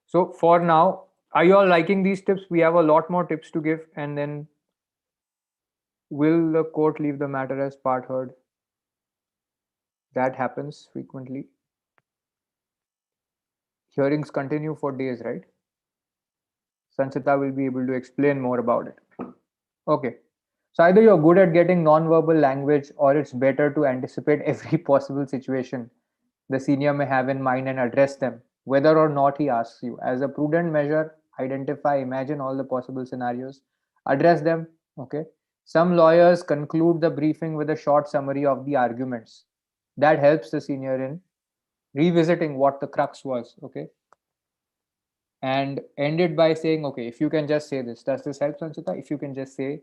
A: So for now, are you all liking these tips? We have a lot more tips to give, and then will the court leave the matter as part heard? That happens frequently. Hearings continue for days, right? Sanchita will be able to explain more about it. Okay. So either you're good at getting non-verbal language, or it's better to anticipate every possible situation the senior may have in mind and address them, whether or not he asks you. As a prudent measure, identify, imagine all the possible scenarios, address them. Okay. Some lawyers conclude the briefing with a short summary of the arguments. That helps the senior in revisiting what the crux was. Okay. And ended by saying, okay, if you can just say this, does this help, Sanchita? If you can just say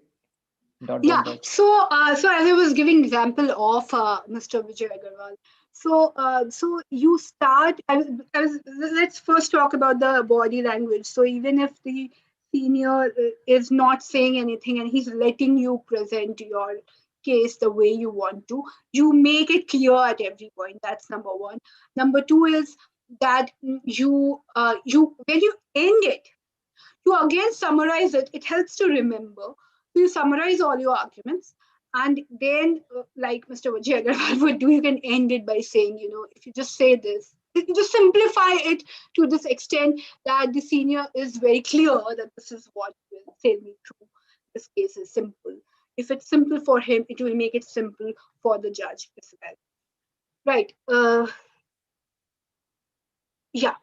A: Dot
B: Yeah.
A: dot dot.
B: So as I was giving example of Mr. Vijay Agarwal. So you start. Let's first talk about the body language. So even if the senior is not saying anything and he's letting you present your case the way you want to, you make it clear at every point. That's number one. Number two is that you when you end it, you again summarize it. It helps to remember. So you summarize all your arguments, and then, like Mr. Vijay Agarwal would do, you can end it by saying, if you just say this, you just simplify it to this extent that the senior is very clear that this is what will sail me through. This case is simple. If it's simple for him, it will make it simple for the judge as well. Right. Yeah.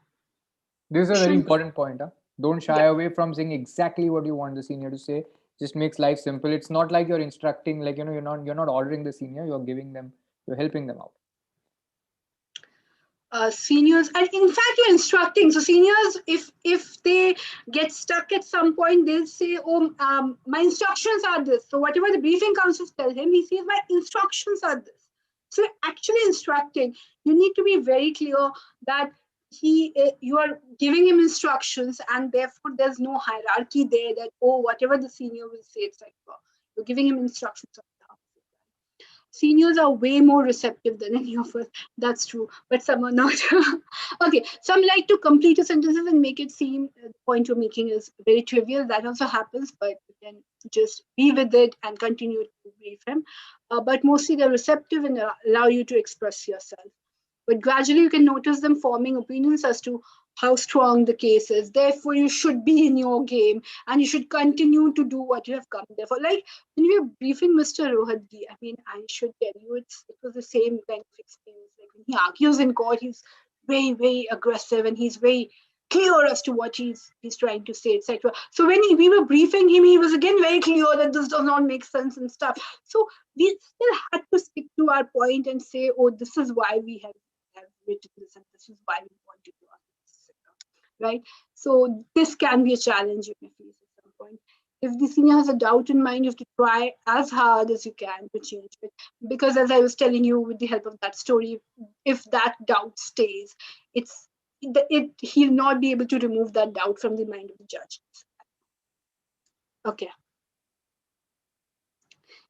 A: This is a very
B: Question.
A: important point. Huh? Don't shy
B: Yeah.
A: away from saying exactly what you want the senior to say. Just makes life simple. It's not like you're instructing, like you're not ordering the senior. You're giving them, you're helping them out.
B: Seniors, and in fact you're instructing. So seniors, if they get stuck at some point, they'll say, oh, my instructions are this. So whatever the briefing counsels tell him, he says my instructions are this. So actually instructing, you need to be very clear that you are giving him instructions, and therefore there's no hierarchy there, that, oh, whatever the senior will say, it's like, you're giving him instructions on behalf of the client. Seniors are way more receptive than any of us. That's true, but some are not. Okay, some like to complete a sentences and make it seem the point you're making is very trivial. That also happens, but you can just be with it and continue to brief him. But mostly they're receptive and allow you to express yourself. But gradually you can notice them forming opinions as to how strong the case is. Therefore, you should be in your game and you should continue to do what you have come there for. Like when we were briefing Mr. Rohatgi, I mean, I should tell you, it was the same kind of experience. Like when he argues in court, he's very, very aggressive and he's very clear as to what he's trying to say, etc. So when we were briefing him, he was again very clear that this does not make sense and stuff. So we still had to stick to our point and say, oh, this is why we have written this and this is why we want to do this, right? So this can be a challenge you may face at some point. If the senior has a doubt in mind, you have to try as hard as you can to change it. Because as I was telling you, with the help of that story, if that doubt stays, he'll not be able to remove that doubt from the mind of the judge. Okay.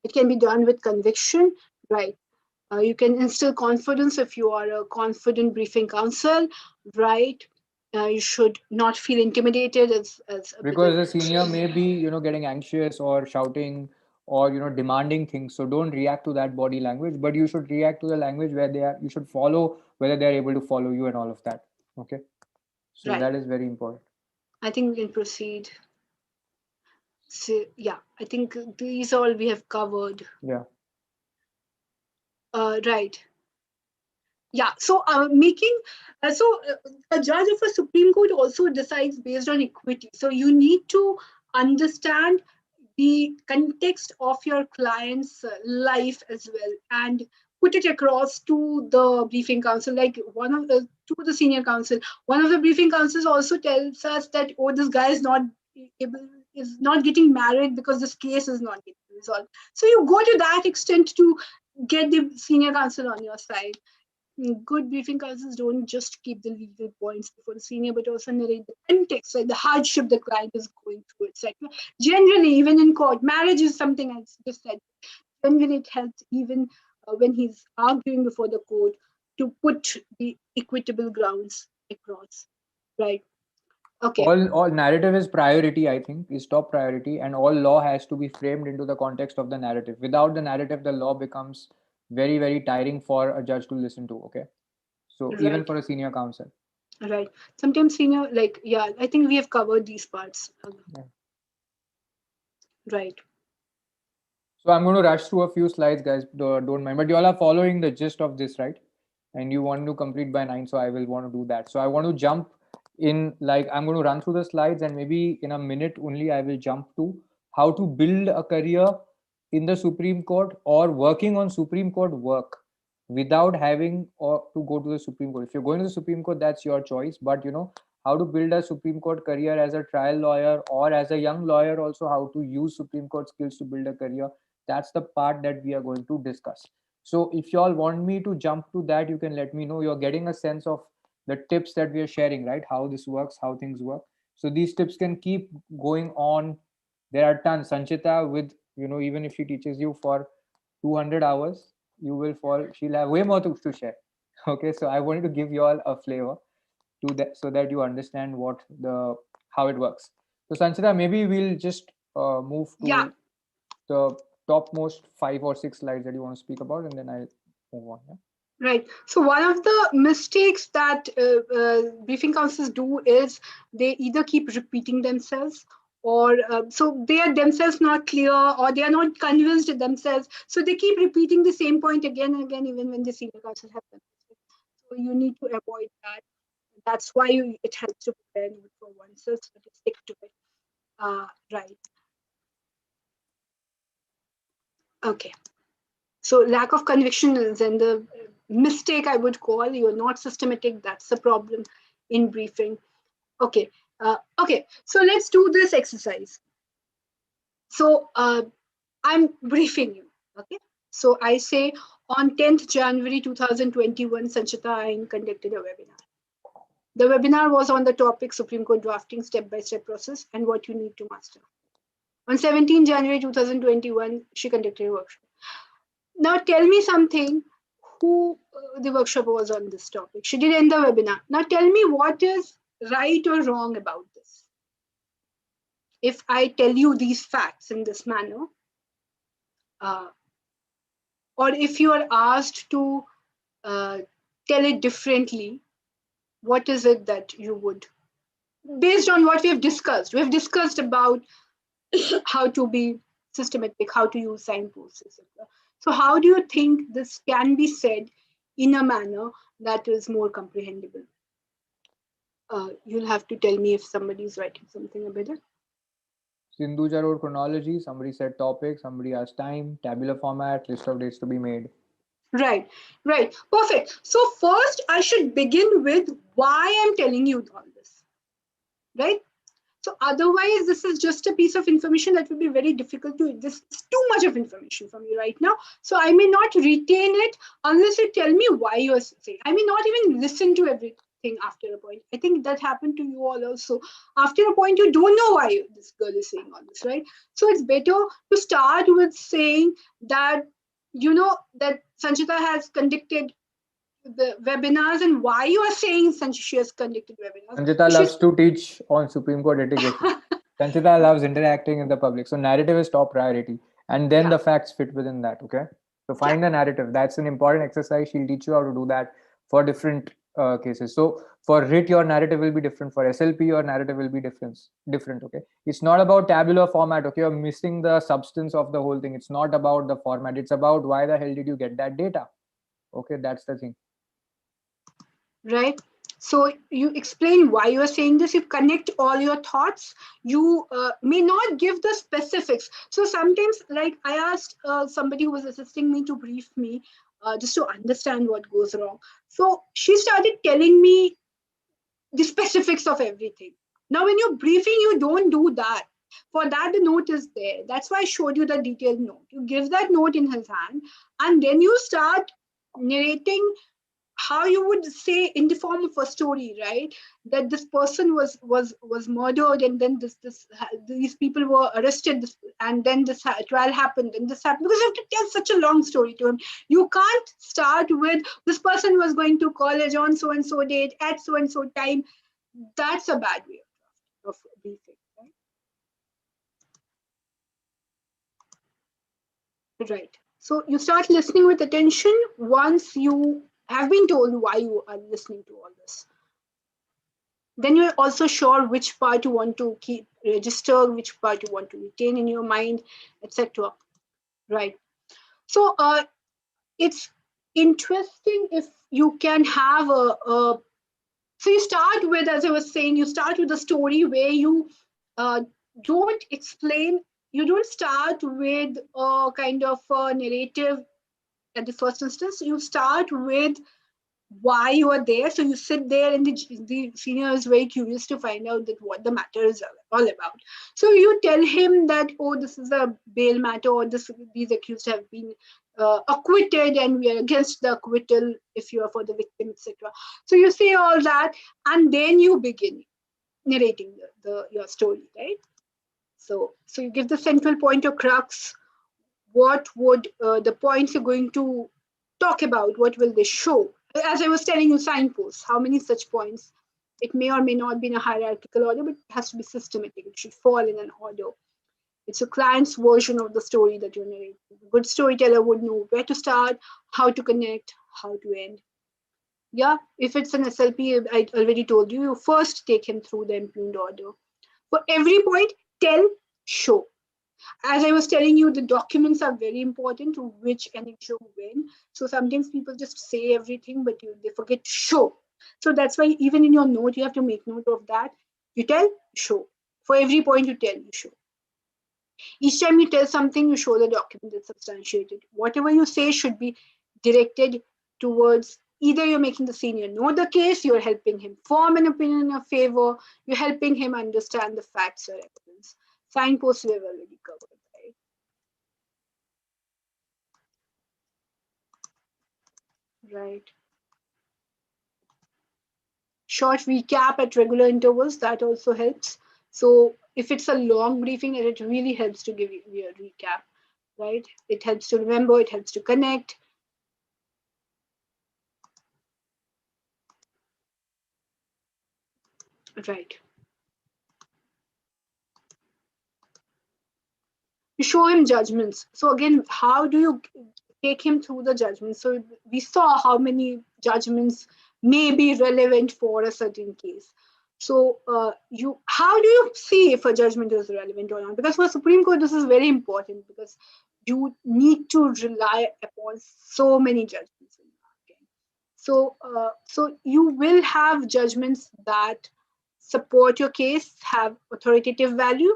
B: It can be done with conviction, right? You can instill confidence if you are a confident briefing counsel, right? You should not feel intimidated as a bit
A: Because
B: of.
A: the senior may be getting anxious or shouting or demanding things, so don't react to that body language, but you should react to the language where they are. You should follow whether they are able to follow you and all of that. Okay, so
B: Right.
A: that is very important.
B: I think we can proceed. So, yeah, I think these all we have covered.
A: Yeah.
B: Right. Yeah. So a judge of a Supreme Court also decides based on equity. So you need to understand the context of your client's life as well and put it across to the briefing counsel, like to the senior counsel. One of the briefing counsels also tells us that, oh, this guy is not getting married because this case is not getting resolved. So you go to that extent to get the senior counsel on your side. Good briefing counsels don't just keep the legal points before the senior, but also narrate the context, like the hardship the client is going through, etc. Generally, even in court, marriage is something I just said. Generally, it helps even when he's arguing before the court to put the equitable grounds across. Right. Okay.
A: All narrative is priority, I think, is top priority, and all law has to be framed into the context of the narrative. Without the narrative, the law becomes very, very tiring for a judge to listen to. Okay, so even
B: Right.
A: for a senior counsel.
B: Right. Sometimes senior, like, yeah, I think we have covered these parts.
A: Yeah.
B: Right.
A: So I'm going to rush through a few slides, guys. Don't mind, but you all are following the gist of this, right? And you want to complete by 9, so I will want to do that. So I want to jump in, like I'm going to run through the slides, and maybe in a minute only I will jump to how to build a career in the Supreme Court or working on Supreme Court work without having or to go to the Supreme Court. If you're going to the Supreme Court, that's your choice. But how to build a Supreme Court career as a trial lawyer, or as a young lawyer also how to use Supreme Court skills to build a career. That's the part that we are going to discuss. So if you all want me to jump to that, you can let me know. You're getting a sense of the tips that we are sharing, right? How this works, how things work. So these tips can keep going on. There are tons. Sanchita, with, even if she teaches you for 200 hours, you will fall. She'll have way more to share. Okay, so I wanted to give you all a flavor to that so that you understand how it works. So Sanchita, maybe we'll just move
B: Yeah.
A: to the topmost 5 or 6 slides that you want to speak about, and then I'll move on. Yeah?
B: Right. So one of the mistakes that briefing counsels do is they either keep repeating themselves, or so they are themselves not clear, or they are not convinced themselves. So they keep repeating the same point again and again, even when the senior counsel has done it. So you need to avoid that. That's why it helps to prepare you for oneself, but stick to it. Right. Okay. So lack of conviction is and the mistake I would call. You're not systematic. That's the problem in briefing. Okay. Okay. So let's do this exercise. So I'm briefing you. Okay. So I say on 10th January 2021, Sanchita Ain conducted a webinar. The webinar was on the topic Supreme Court drafting step-by-step process and what you need to master. On 17th January 2021, she conducted a workshop. Now tell me something, who the workshop was on this topic. She did end the webinar. Now tell me what is right or wrong about this. If I tell you these facts in this manner, or if you are asked to tell it differently, what is it that you would, based on what we've discussed about how to be systematic, how to use signposts, etc. So how do you think this can be said in a manner that is more comprehensible? You'll have to tell me if somebody is writing something about it.
A: Sindhuja wrote chronology, somebody said topic, somebody asked time, tabular format, list of dates to be made.
B: Right, right, perfect. So first I should begin with why I'm telling you all this, right? So otherwise, this is just a piece of information that will be very difficult to, this is too much of information from you right now. So I may not retain it unless you tell me why you are saying. I may not even listen to everything after a point. I think that happened to you all also. After a point, you don't know why this girl is saying all this, right? So it's better to start with saying that, that Sanchita has conducted the webinars and why you are saying she has conducted webinars.
A: Sanchita loves to teach on Supreme Court litigation. Sanchita loves interacting in the public. So narrative is top priority. And then the facts fit within that. Okay. So find the narrative. That's an important exercise. She'll teach you how to do that for different cases. So for writ, your narrative will be different. For SLP, your narrative will be different. Okay. It's not about tabular format. Okay. You're missing the substance of the whole thing. It's not about the format. It's about why the hell did you get that data? Okay. That's the thing.
B: Right. So you explain why you are saying this, you connect all your thoughts, you may not give the specifics. So sometimes, like I asked somebody who was assisting me to brief me just to understand what goes wrong. So she started telling me the specifics of everything. Now, when you're briefing, you don't do that. For that, the note is there. That's why I showed you the detailed note. You give that note in his hand, and then you start narrating how you would say in the form of a story, right? That this person was murdered, and then these people were arrested, and then this trial happened, and this happened, because you have to tell such a long story to him. You can't start with this person was going to college on so and so date at so and so time. That's a bad way of briefing, right? So you start listening with attention once you have been told why you are listening to all this. Then you're also sure which part you want to keep register, which part you want to retain in your mind, etc. Right. So it's interesting if you can have so you start with, as I was saying, you start with a story where you don't explain, you don't start with a kind of a narrative at the first instance. You start with why you are there. So you sit there, and the senior is very curious to find out that what the matter is all about. So you tell him that, oh, this is a bail matter, or these accused have been acquitted, and we are against the acquittal if you are for the victim, etc. So you say all that, and then you begin narrating your story, right? So you give the central point or crux. What would the points you're going to talk about, what will they show? As I was telling you, signposts, how many such points? It may or may not be in a hierarchical order, but it has to be systematic. It should fall in an order. It's a client's version of the story that you're narrating. A good storyteller would know where to start, how to connect, how to end. Yeah, if it's an SLP, I already told you, you first take him through the impugned order. For every point, tell, show. As I was telling you, the documents are very important to which and show when. So sometimes people just say everything, but they forget to show. So that's why even in your note, you have to make note of that. You tell, show. For every point you tell, you show. Each time you tell something, you show the document that's substantiated. Whatever you say should be directed towards either you're making the senior know the case, you're helping him form an opinion in your favor, you're helping him understand the facts or evidence. Signposts we have already covered, right? Right. Short recap at regular intervals, that also helps. So if it's a long briefing, it really helps to give you a recap, right? It helps to remember, it helps to connect. Right. You show him judgments. So again, how do you take him through the judgments? So we saw how many judgments may be relevant for a certain case. So you, how do you see if a judgment is relevant or not? Because for Supreme Court, this is very important because you need to rely upon so many judgments. So you will have judgments that support your case, have authoritative value,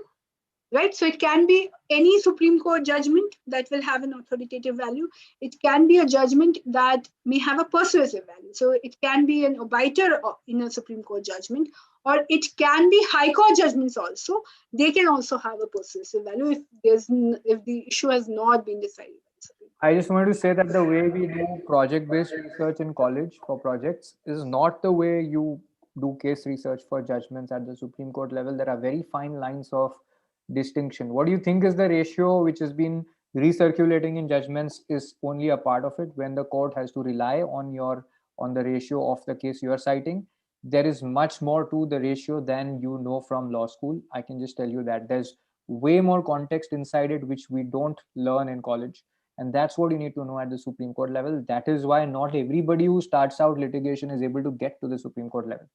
B: right? So it can be any Supreme Court judgment that will have an authoritative value. It can be a judgment that may have a persuasive value. So it can be an obiter in a Supreme Court judgment, or it can be High Court judgments also. They can also have a persuasive value if the issue has not been decided by the Supreme
A: I
B: Court.
A: just wanted to say that the way we do project based research in college for projects is not the way you do case research for judgments at the Supreme Court level. There are very fine lines of distinction. What do you think is the ratio which has been recirculating in judgments is only a part of it when the court has to rely on the ratio of the case you are citing? There is much more to the ratio than you know from law school. I can just tell you that there's way more context inside it which we don't learn in college, and that's what you need to know at the Supreme Court level. That is why not everybody who starts out litigation is able to get to the Supreme Court level.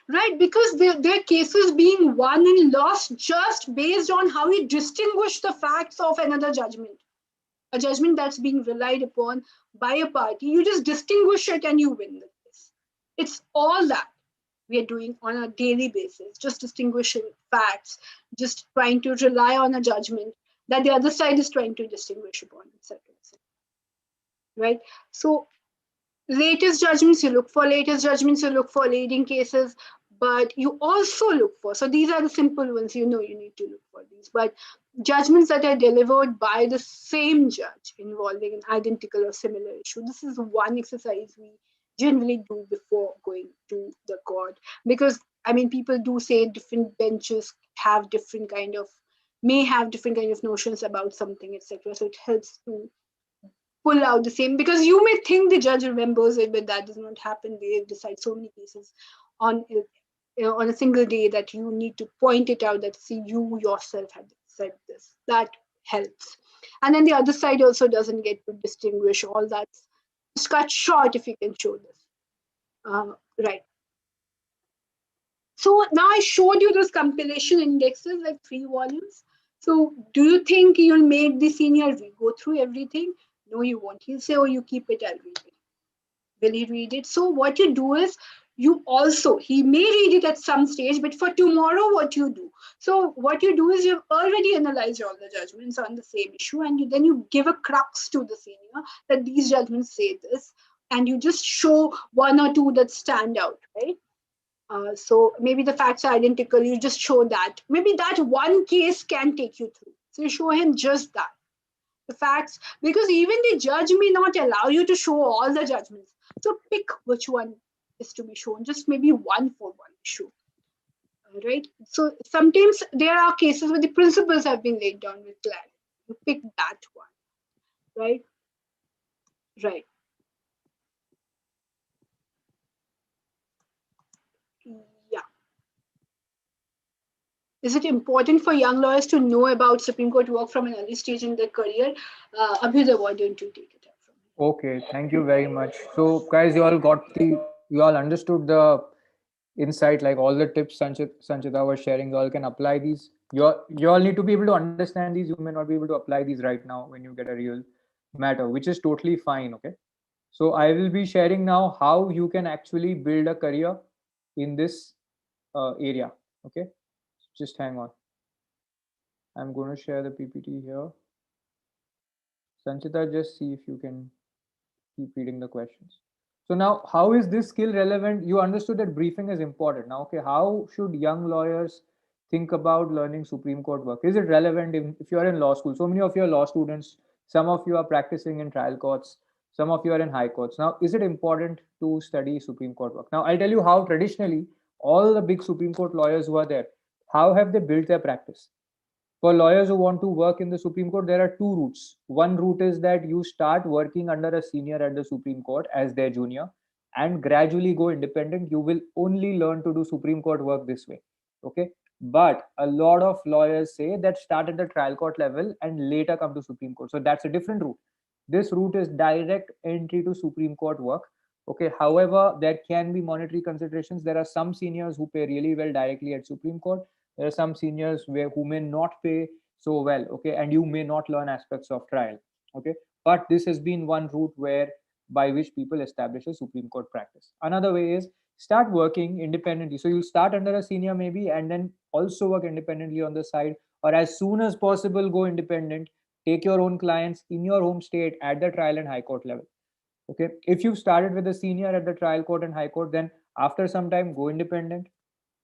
B: Right, because their cases being won and lost just based on how we distinguish the facts of another judgment. A judgment that's being relied upon by a party, you just distinguish it and you win the case. It's all that we are doing on a daily basis, just distinguishing facts, just trying to rely on a judgment that the other side is trying to distinguish upon, etc. Right? So latest judgments, you look for latest judgments, you look for leading cases, but you also look for, so these are the simple ones, you know, you need to look for these, but judgments that are delivered by the same judge involving an identical or similar issue. This is one exercise we generally do before going to the court, because I mean, people do say different benches have different kind of, may have different kind of notions about something, etc. So it helps to pull out the same, because you may think the judge remembers it, but that does not happen. They decide so many cases on on a single day that you need to point it out that, see, you yourself had said this. That helps. And then the other side also doesn't get to distinguish all that. Just cut short if you can show this. Right. So now I showed you those compilation indexes, like 3 volumes. So do you think you'll make the senior go through everything? No, you won't. He'll say, oh, you keep it, I'll read it. Will he read it? So what you do is, you also, he may read it at some stage, but for tomorrow, what you do? So what you do is, you've already analyzed all the judgments on the same issue, and then you give a crux to the senior that these judgments say this. and you just show one or two that stand out, right? So maybe the facts are identical, you just show that. Maybe that one case can take you through. So you show him just that, the facts, because even the judge may not allow you to show all the judgments. So pick which one is to be shown, just maybe one for one issue, right? So sometimes there are cases where the principles have been laid down with clarity. You pick that one, right? Right. Yeah. Is it important for young lawyers to know about Supreme Court work from an early stage in their career? Abhyuday, why don't you take it up from
A: Okay, thank you very much. So, guys, you all understood the insight, like all the tips Sanchita was sharing. You all can apply these. You all need to be able to understand these. You may not be able to apply these right now when you get a real matter, which is totally fine. Okay. So I will be sharing now how you can actually build a career in this area. Okay. Just hang on. I'm going to share the PPT here. Sanchita, just see if you can keep reading the questions. So now, how is this skill relevant? You understood that briefing is important. Now, okay, how should young lawyers think about learning Supreme Court work? Is it relevant if you're in law school? So many of you are law students, some of you are practicing in trial courts, some of you are in high courts. Now, is it important to study Supreme Court work? Now, I'll tell you how traditionally all the big Supreme Court lawyers who are there, how have they built their practice? For lawyers who want to work in the Supreme Court, there are two routes. One route is that you start working under a senior at the Supreme Court as their junior and gradually go independent. You will only learn to do Supreme Court work this way. Okay. But a lot of lawyers say that start at the trial court level and later come to Supreme Court. So that's a different route. This route is direct entry to Supreme Court work. Okay. However, there can be monetary considerations. There are some seniors who pay really well directly at Supreme Court. There are some seniors who may not pay so well. Okay. And you may not learn aspects of trial. Okay. But this has been one route where by which people establish a Supreme Court practice. Another way is start working independently. So you'll start under a senior maybe and then also work independently on the side, or as soon as possible go independent, take your own clients in your home state at the trial and high court level. Okay. If you've started with a senior at the trial court and high court, then after some time go independent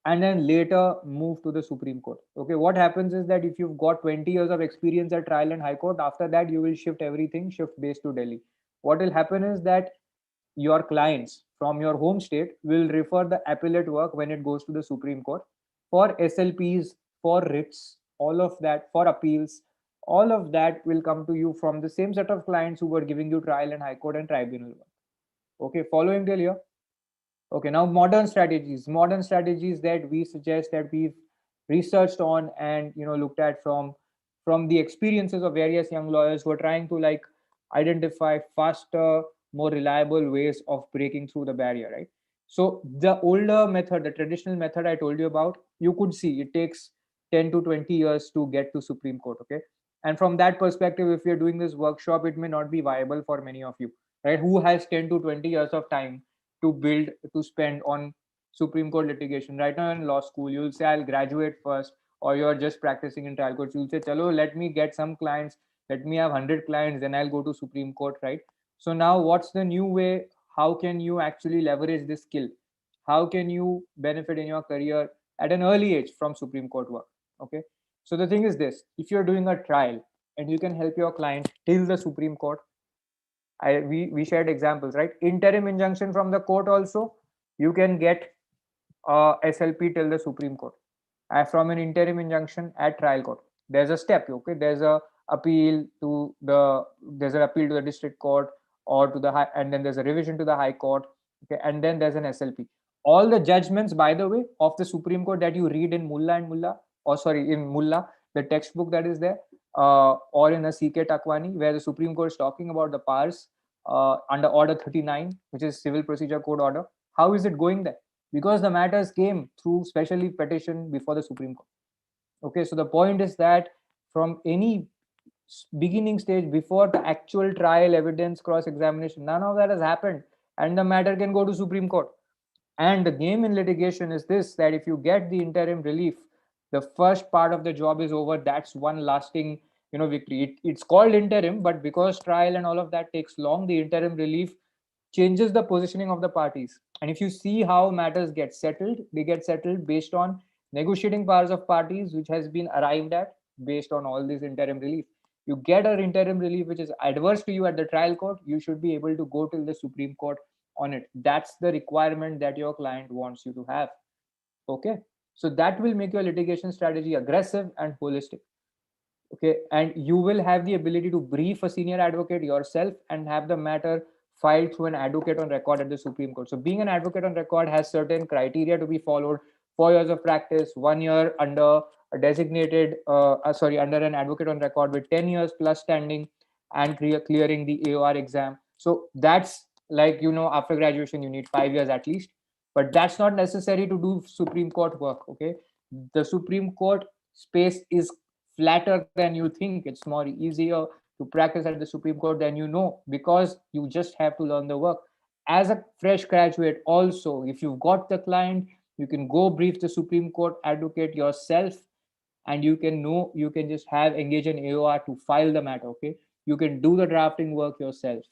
A: and then later move to the Supreme Court. Okay, what happens is that if you've got 20 years of experience at trial and high court, after that you will shift everything, shift base to Delhi. What will happen is that your clients from your home state will refer the appellate work when it goes to the Supreme Court for SLPs, for writs, all of that, for appeals. All of that will come to you from the same set of clients who were giving you trial and high court and tribunal work. Okay, following till here. Okay, now modern strategies that we suggest that we've researched on and looked at from the experiences of various young lawyers who are trying to like identify faster, more reliable ways of breaking through the barrier, right? So the older method, the traditional method I told you about, you could see it takes 10 to 20 years to get to Supreme Court, okay? And from that perspective, if you're doing this workshop, it may not be viable for many of you, right? Who has 10 to 20 years of time to spend on Supreme Court litigation? Right now in law school, you'll say I'll graduate first, or you're just practicing in trial courts. You'll say, chalo, let me get some clients, let me have 100 clients, then I'll go to Supreme Court, right? So now what's the new way? How can you actually leverage this skill? How can you benefit in your career at an early age from Supreme Court work? Okay. So the thing is this: if you're doing a trial and you can help your client till the Supreme Court, we shared examples, right? Interim injunction from the court also, you can get SLP till the Supreme Court. From an interim injunction at trial court, there's a step. Okay, there's an appeal to the district court or to the high, and then there's a revision to the high court. Okay, and then there's an SLP. All the judgments, by the way, of the Supreme Court that you read in in Mulla, the textbook that is there, or in a CK Takwani, where the Supreme Court is talking about the powers under Order 39, which is Civil Procedure Code order. How is it going there? Because the matters came through specially petition before the Supreme Court. Okay, so the point is that from any beginning stage, before the actual trial, evidence, cross examination, none of that has happened, and the matter can go to Supreme Court. And the game in litigation is this: that if you get the interim relief, the first part of the job is over. That's one lasting victory. It's called interim, but because trial and all of that takes long, the interim relief changes the positioning of the parties. And if you see how matters get settled, they get settled based on negotiating powers of parties, which has been arrived at based on all this interim relief. You get an interim relief which is adverse to you at the trial court, you should be able to go till the Supreme Court on it. That's the requirement that your client wants you to have. Okay. So that will make your litigation strategy aggressive and holistic. Okay, and you will have the ability to brief a senior advocate yourself and have the matter filed through an advocate on record at the Supreme Court. So being an advocate on record has certain criteria to be followed: 4 years of practice, 1 year under a designated under an advocate on record with 10 years plus standing, and clearing the AOR exam. So that's like, after graduation you need 5 years at least, but that's not necessary to do Supreme Court work. Okay, the Supreme Court space is flatter than you think. It's more easier to practice at the Supreme Court than you know, because you just have to learn the work. As a fresh graduate, also, if you've got the client, you can go brief the Supreme Court advocate yourself, and you can just have engage in AOR to file the matter. Okay, you can do the drafting work yourself.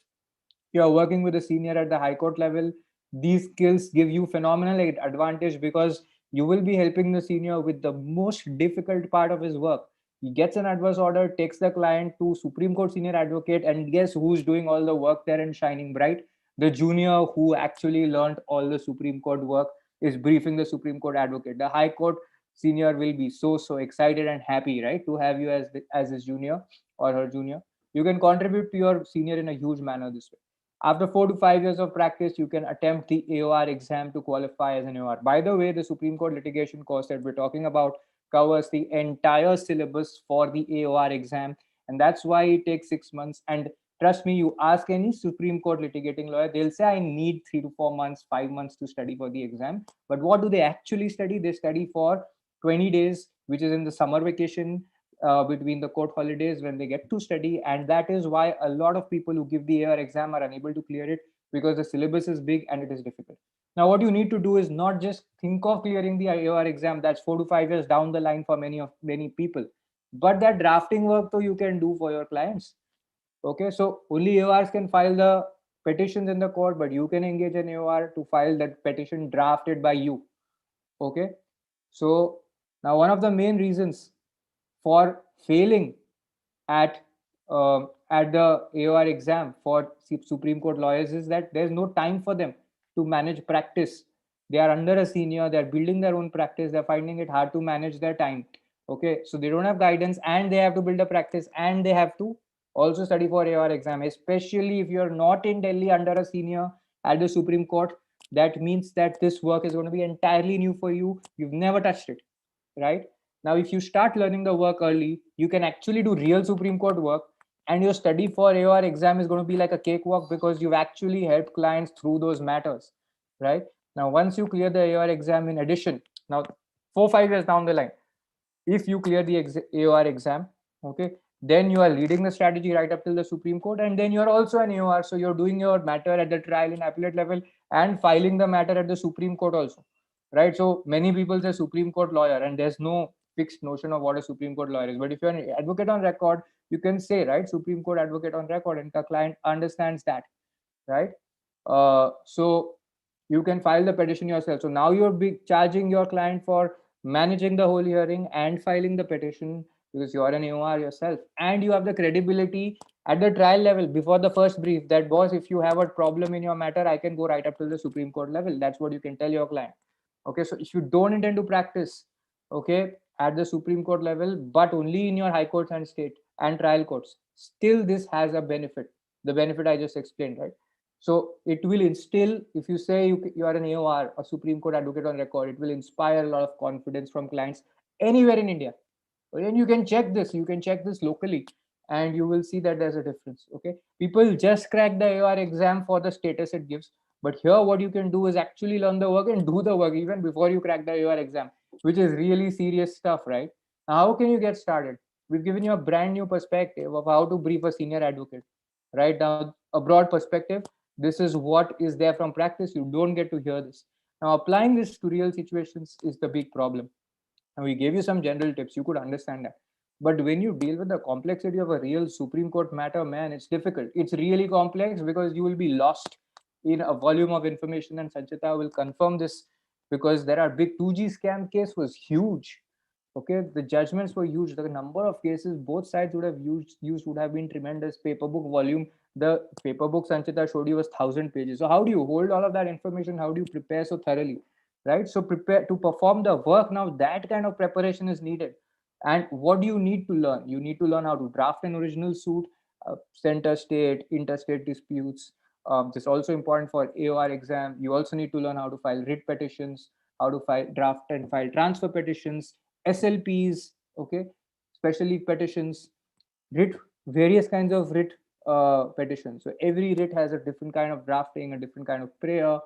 A: You're working with a senior at the high court level, these skills give you phenomenal advantage, because you will be helping the senior with the most difficult part of his work. He gets an adverse order, takes the client to Supreme Court senior advocate, and guess who's doing all the work there and shining bright? The junior who actually learned all the Supreme Court work is briefing the Supreme Court advocate. The high court senior will be so excited and happy, right, to have you as his junior or her junior. You can contribute to your senior in a huge manner this way. After 4 to 5 years of practice, you can attempt the AOR exam to qualify as an AOR. By the way, the Supreme Court litigation course that we're talking about covers the entire syllabus for the AOR exam, and that's why it takes 6 months. And trust me, you ask any Supreme Court litigating lawyer, they'll say, I need 3 to 4 months, 5 months to study for the exam. But what do they actually study? They study for 20 days, which is in the summer vacation, between the court holidays, when they get to study. And that is why a lot of people who give the AR exam are unable to clear it, because the syllabus is big and it is difficult. Now, what you need to do is not just think of clearing the AR exam. That's 4 to 5 years down the line for many people. But that drafting work, though, you can do for your clients. Okay, so only AORs can file the petitions in the court, but you can engage an AOR to file that petition drafted by you. Okay, so now one of the main reasons for failing at the AOR exam for Supreme Court lawyers is that there's no time for them to manage practice. They are under a senior, they're building their own practice, they're finding it hard to manage their time. Okay, so they don't have guidance, and they have to build a practice, and they have to also study for AOR exam, especially if you're not in Delhi under a senior at the Supreme Court. That means that this work is going to be entirely new for you. You've never touched it, right? Now, if you start learning the work early, you can actually do real Supreme Court work, and your study for AOR exam is going to be like a cakewalk, because you've actually helped clients through those matters, right? Now, once you clear the AOR exam, in addition, now 4 5 years down the line, if you clear the AOR exam, okay, then you are leading the strategy right up till the Supreme Court, and then you're also an AOR. So you're doing your matter at the trial and appellate level and filing the matter at the Supreme Court also, right? So many people say Supreme Court lawyer, and there's no fixed notion of what a Supreme Court lawyer is. But if you're an advocate on record, you can say, right, Supreme Court advocate on record, and the client understands that, right? So you can file the petition yourself. So now you're charging your client for managing the whole hearing and filing the petition, because you're an AOR yourself, and you have the credibility at the trial level before the first brief that, boss, if you have a problem in your matter, I can go right up to the Supreme Court level. That's what you can tell your client. Okay, so if you don't intend to practice, okay, at the Supreme Court level, but only in your high courts and state and trial courts, still this has a benefit, the benefit I just explained, right? So it will instill, if you say you are an AOR, a Supreme Court advocate on record, it will inspire a lot of confidence from clients anywhere in India. And you can check this locally, and you will see that there's a difference. Okay, people just crack the AOR exam for the status it gives, but here what you can do is actually learn the work and do the work even before you crack the AOR exam, which is really serious stuff, right? Now, how can you get started? We've given you a brand new perspective of how to brief a senior advocate. Right now, a broad perspective. This is what is there from practice. You don't get to hear this. Now, applying this to real situations is the big problem. And we gave you some general tips. You could understand that. But when you deal with the complexity of a real Supreme Court matter, man, it's difficult. It's really complex, because you will be lost in a volume of information, and Sanchita will confirm this, because there are big 2G scam case was huge. Okay, the judgments were huge. The number of cases both sides would have used would have been tremendous. Paper book volume, the paper book Sanchita showed you was 1,000 pages. So how do you hold all of that information? How do you prepare so thoroughly, right? So prepare to perform the work. Now that kind of preparation is needed. And what do you need to learn? You need to learn how to draft an original suit, center state, interstate disputes. This is also important for AOR exam. You also need to learn how to file writ petitions, how to file draft and file transfer petitions, SLPs, okay, especially petitions, writ, various kinds of writ petitions. So every writ has a different kind of drafting, a different kind of prayer.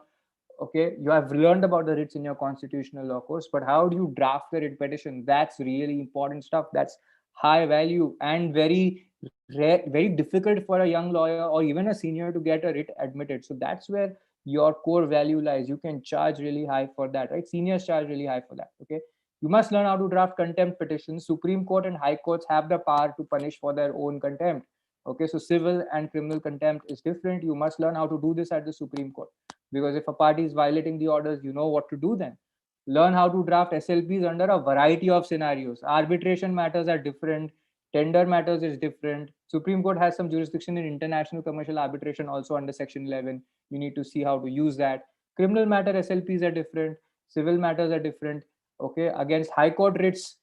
A: Okay, you have learned about the writs in your constitutional law course, but how do you draft the writ petition? That's really important stuff. That's high value and very rare, very difficult for a young lawyer or even a senior to get a writ admitted. So that's where your core value lies. You can charge really high for that, right? Seniors charge really high for that. Okay, you must learn how to draft contempt petitions. Supreme Court and High Courts have the power to punish for their own contempt. Okay, so civil and criminal contempt is different. You must learn how to do this at the Supreme Court, because if a party is violating the orders, you know what to do then. Learn how to draft SLPs under a variety of scenarios. Arbitration matters are different, tender matters is different. Supreme Court has some jurisdiction in international commercial arbitration also under Section 11. You need to see how to use that. Criminal matter SLPs are different, civil matters are different. Okay, against High Court writs,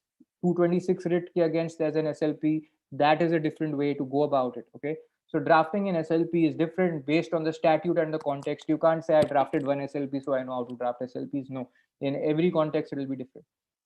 A: 226 writ against there's an SLP. That is a different way to go about it. Okay, so drafting in SLP is different based on the statute and the context. You can't say I drafted one SLP, so I know how to draft SLPs. No, in every context, it will be different.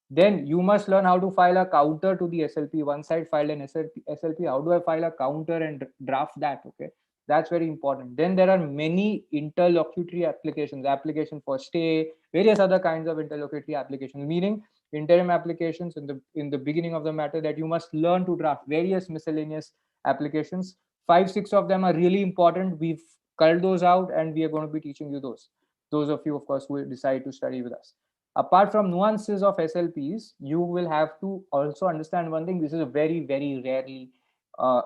A: Then you must learn how to file a counter to the SLP. One side filed an SLP. How do I file a counter and draft that? Okay, that's very important. Then there are many interlocutory applications, application for stay, various other kinds of interlocutory applications, meaning interim applications in the beginning of the matter that you must learn to draft various miscellaneous applications. 5 6 of them are really important. We've culled those out and we are going to be teaching you those of you, of course, who decide to study with us. Apart from nuances of SLPs, you will have to also understand one thing. This is a very rarely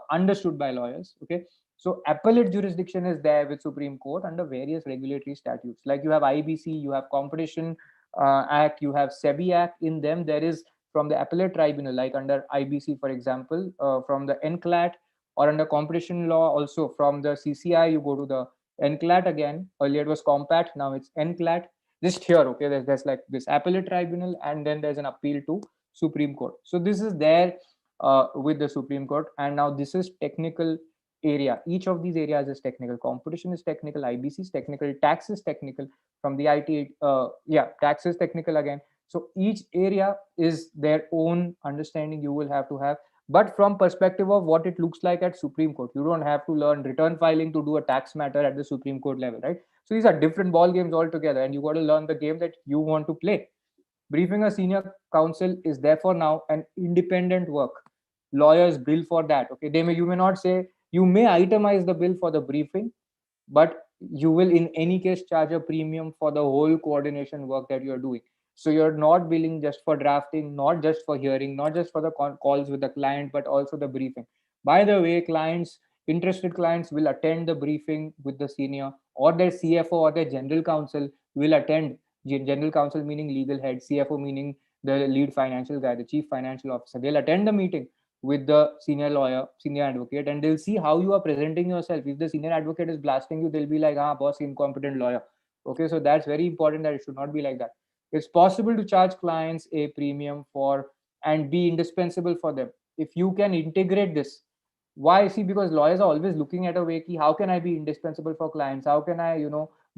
A: understood by lawyers. Okay, so appellate jurisdiction is there with Supreme Court under various regulatory statutes. Like you have IBC, you have Competition Act, you have SEBI Act. In them, there is from the appellate tribunal, like under IBC, for example, from the NCLAT, or under competition law, also from the CCI, you go to the NCLAT again. Earlier it was Compact, now it's NCLAT. Just here, okay, there's like this appellate tribunal, and then there's an appeal to Supreme Court. So this is there with the Supreme Court, and now this is technical area. Each of these areas is technical. Competition is technical, IBC is technical, tax is technical. From the IT, tax is technical again. So each area is their own understanding you will have to have, but from perspective of what it looks like at Supreme Court. You don't have to learn return filing to do a tax matter at the Supreme Court level, right? So these are different ball games altogether, and you got to learn the game that you want to play. Briefing a senior counsel is therefore now an independent work. Lawyers bill for that. Okay, you may not say, you may itemize the bill for the briefing, but you will in any case charge a premium for the whole coordination work that you're doing. So you're not billing just for drafting, not just for hearing, not just for the calls with the client, but also the briefing. By the way, interested clients will attend the briefing with the senior, or their CFO or their general counsel will attend. General counsel meaning legal head, CFO meaning the lead financial guy, the chief financial officer. They'll attend the meeting with the senior lawyer, senior advocate, and they'll see how you are presenting yourself. If the senior advocate is blasting you, they'll be like, ah, boss, incompetent lawyer. Okay, so that's very important, that it should not be like that. It's possible to charge clients a premium for and be indispensable for them. If you can integrate this, why? See, because lawyers are always looking at a way ki, how can I be indispensable for clients? How can I,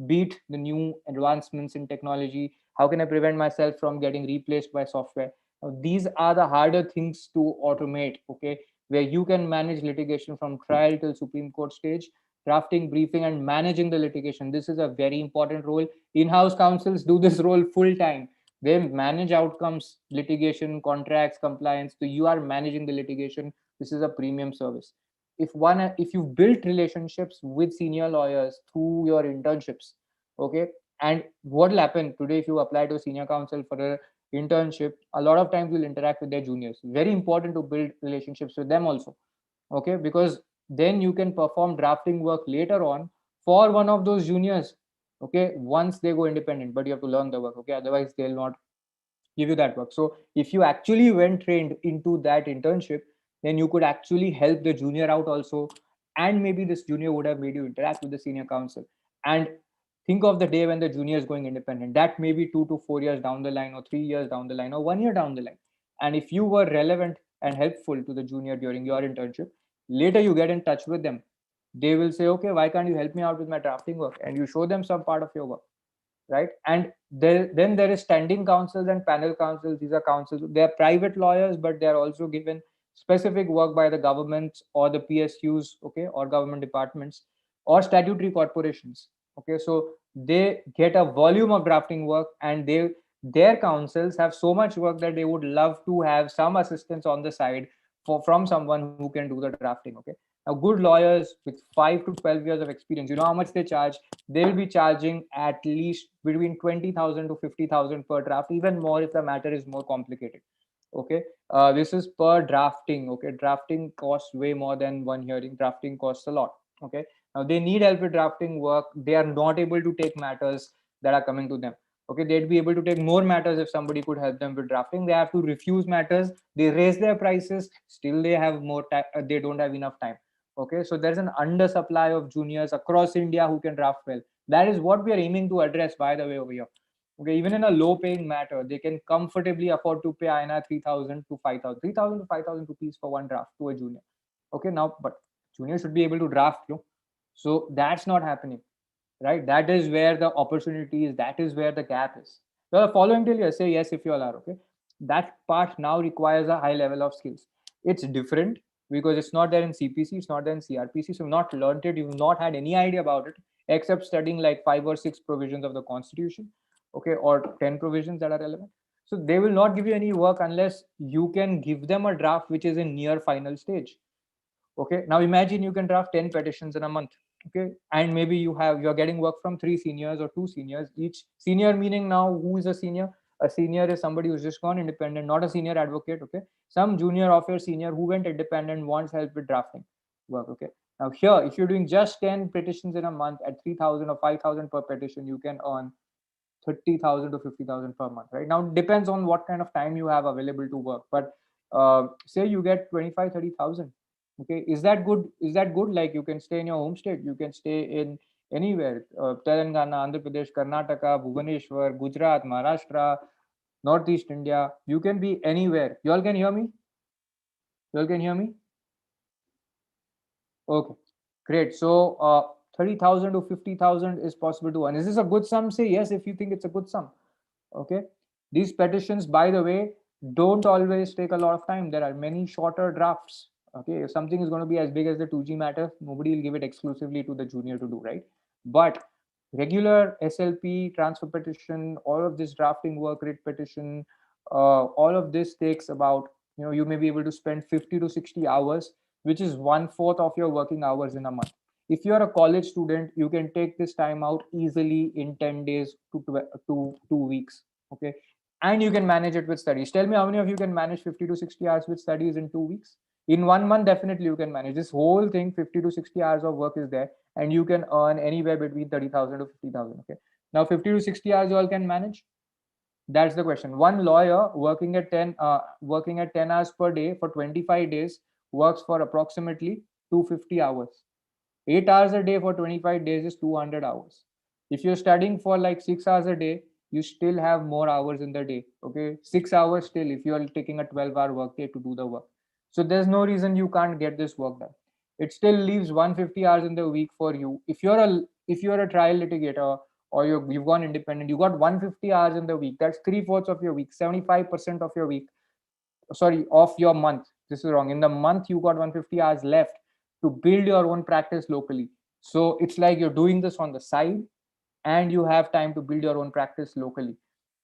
A: beat the new advancements in technology? How can I prevent myself from getting replaced by software? Now, these are the harder things to automate, okay, where you can manage litigation from trial till Supreme Court stage, drafting, briefing, and managing the litigation. This is a very important role. In-house counsels do this role full time. They manage outcomes, litigation, contracts, compliance. So you are managing the litigation. This is a premium service. If you've built relationships with senior lawyers through your internships, okay, and what will happen today if you apply to a senior counsel for a internship, a lot of times you'll interact with their juniors. Very important to build relationships with them also, okay, because then you can perform drafting work later on for one of those juniors, okay, once they go independent, but you have to learn the work, okay, otherwise they'll not give you that work. So if you actually went trained into that internship, then you could actually help the junior out also, and maybe this junior would have made you interact with the senior counsel. And think of the day when the junior is going independent, that may be 2 to 4 years down the line, or 3 years down the line, or 1 year down the line. And if you were relevant and helpful to the junior during your internship, later you get in touch with them, they will say, okay, why can't you help me out with my drafting work? And you show them some part of your work, right? And then there is standing counsels and panel counsels. These are counsels, they are private lawyers, but they are also given specific work by the governments or the PSUs, okay, or government departments or statutory corporations, okay. So they get a volume of drafting work, and their counsels have so much work that they would love to have some assistance on the side from someone who can do the drafting, okay. Now good lawyers with 5 to 12 years of experience, you know how much they charge? They will be charging at least between 20,000 to 50,000 per draft, even more if the matter is more complicated, okay. This is per drafting, okay. Drafting costs way more than one hearing. Drafting costs a lot, okay. Now they need help with drafting work. They are not able to take matters that are coming to them, okay. They'd be able to take more matters if somebody could help them with drafting. They have to refuse matters, they raise their prices, still they have more time, they don't have enough time, okay. So there's an undersupply of juniors across India who can draft well. That is what we are aiming to address, by the way, over here, okay. Even in a low paying matter, they can comfortably afford to pay INR 3,000 to 5,000, 3,000 to 5,000 rupees for one draft to a junior, okay. Now but junior should be able to draft, no? So that's not happening, right? That is where the opportunity is, that is where the gap is. So following till you say yes if you all are, okay. That part now requires a high level of skills. It's different because it's not there in CPC, it's not there in CRPC, so you've not learned it, you've not had any idea about it except studying like 5 or 6 provisions of the constitution, okay, or 10 provisions that are relevant. So they will not give you any work unless you can give them a draft which is in near final stage, okay. Now imagine you can draft 10 petitions in a month, okay, and maybe you're getting work from 3 seniors or 2 seniors. Each senior meaning, now who is a senior? A senior is somebody who's just gone independent, not a senior advocate, okay. Some junior of your senior who went independent wants help with drafting work, okay. Now here, if you're doing just 10 petitions in a month at 3,000 or 5,000 per petition, you can earn 30,000 to 50,000 per month, right? Now it depends on what kind of time you have available to work, but say you get 25, 30,000, okay. Is that good? Is that good? Like, you can stay in your home state, you can stay in anywhere, Telangana, Andhra Pradesh, Karnataka, Bhubaneswar, Gujarat, Maharashtra, Northeast India. You can be anywhere. You all can hear me? You all can hear me? Okay, great. So 30,000 to 50,000 is possible to earn. Is this a good sum? Say yes if you think it's a good sum. Okay. These petitions, by the way, don't always take a lot of time. There are many shorter drafts. Okay. If something is going to be as big as the 2G matter, nobody will give it exclusively to the junior to do, right? But regular SLP, transfer petition, all of this drafting work, writ petition, all of this takes about, you may be able to spend 50 to 60 hours, which is 1/4 of your working hours in a month. If you're a college student, you can take this time out easily in 10 days to 2 weeks, okay. And you can manage it with studies. Tell me how many of you can manage 50 to 60 hours with studies in 2 weeks? In 1 month, definitely you can manage this whole thing. 50 to 60 hours of work is there, and you can earn anywhere between 30,000 to 50,000, okay. Now 50 to 60 hours you all can manage. That's the question. One lawyer working at 10 hours per day for 25 days works for approximately 250 hours. 8 hours a day for 25 days is 200 hours. If you're studying for like 6 hours a day, you still have more hours in the day, okay. 6 hours still if you're taking a 12-hour work day to do the work. So there's no reason you can't get this work done. It still leaves 150 hours in the week for you. If you're a trial litigator, or you've gone independent, you got 150 hours in the week. That's 3/4 of your week, 75% of your week, sorry, of your month. This is wrong. In the month, you got 150 hours left to build your own practice locally. So it's like you're doing this on the side, and you have time to build your own practice locally.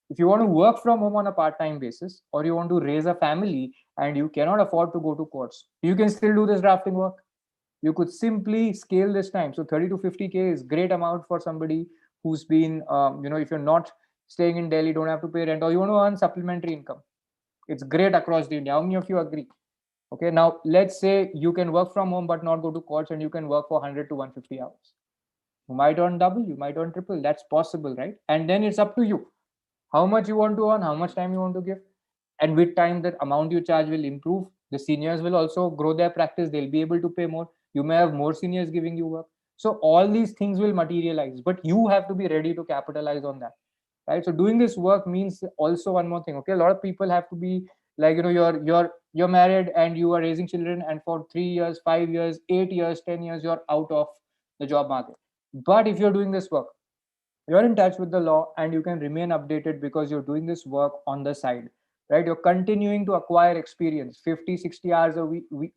A: If you want to work from home on a part-time basis, or you want to raise a family and you cannot afford to go to courts, you can still do this drafting work. You could simply scale this time. So 30 to 50K is great amount for somebody who's been, if you're not staying in Delhi, don't have to pay rent, or you want to earn supplementary income. It's great across the India. How many of you agree? Okay, now let's say you can work from home but not go to courts, and you can work for 100 to 150 hours. You might earn double, you might earn triple. That's possible, right? And then it's up to you how much you want to earn, how much time you want to give. And with time, that amount you charge will improve. The seniors will also grow their practice, they'll be able to pay more. You may have more seniors giving you work. So all these things will materialize, but you have to be ready to capitalize on that, right? So doing this work means also one more thing. Okay, a lot of people have to be like, you're married and you are raising children, and for 3 years, 5 years, 8 years, 10 years, you're out of the job market. But if you're doing this work, you're in touch with the law and you can remain updated because you're doing this work on the side, right? You're continuing to acquire experience, 50, 60 hours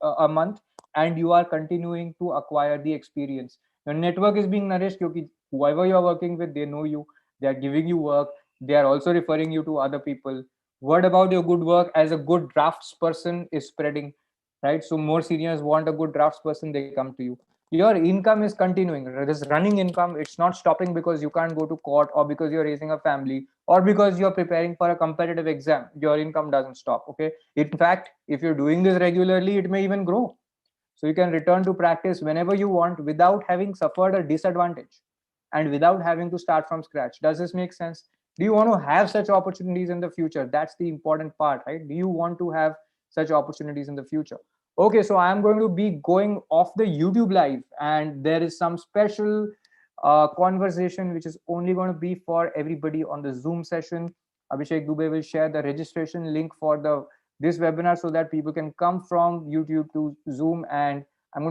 A: a month, and you are continuing to acquire the experience. Your network is being nourished because whoever you're working with, they know you, they are giving you work, they are also referring you to other people. Word about your good work as a good drafts person is spreading, right? So more seniors want a good drafts person, they come to you. Your income is continuing, this running income, it's not stopping because you can't go to court, or because you're raising a family, or because you're preparing for a competitive exam. Your income doesn't stop. Okay, in fact, if you're doing this regularly, it may even grow. So you can return to practice whenever you want without having suffered a disadvantage and without having to start from scratch. Does this make sense? Do you want to have such opportunities in the future? That's the important part, right? Do you want to have such opportunities in the future? Okay, so I'm going to be going off the YouTube live, and there is some special conversation which is only going to be for everybody on the Zoom session. Abhishek Dubey will share the registration link for the this webinar so that people can come from YouTube to Zoom, and I'm going to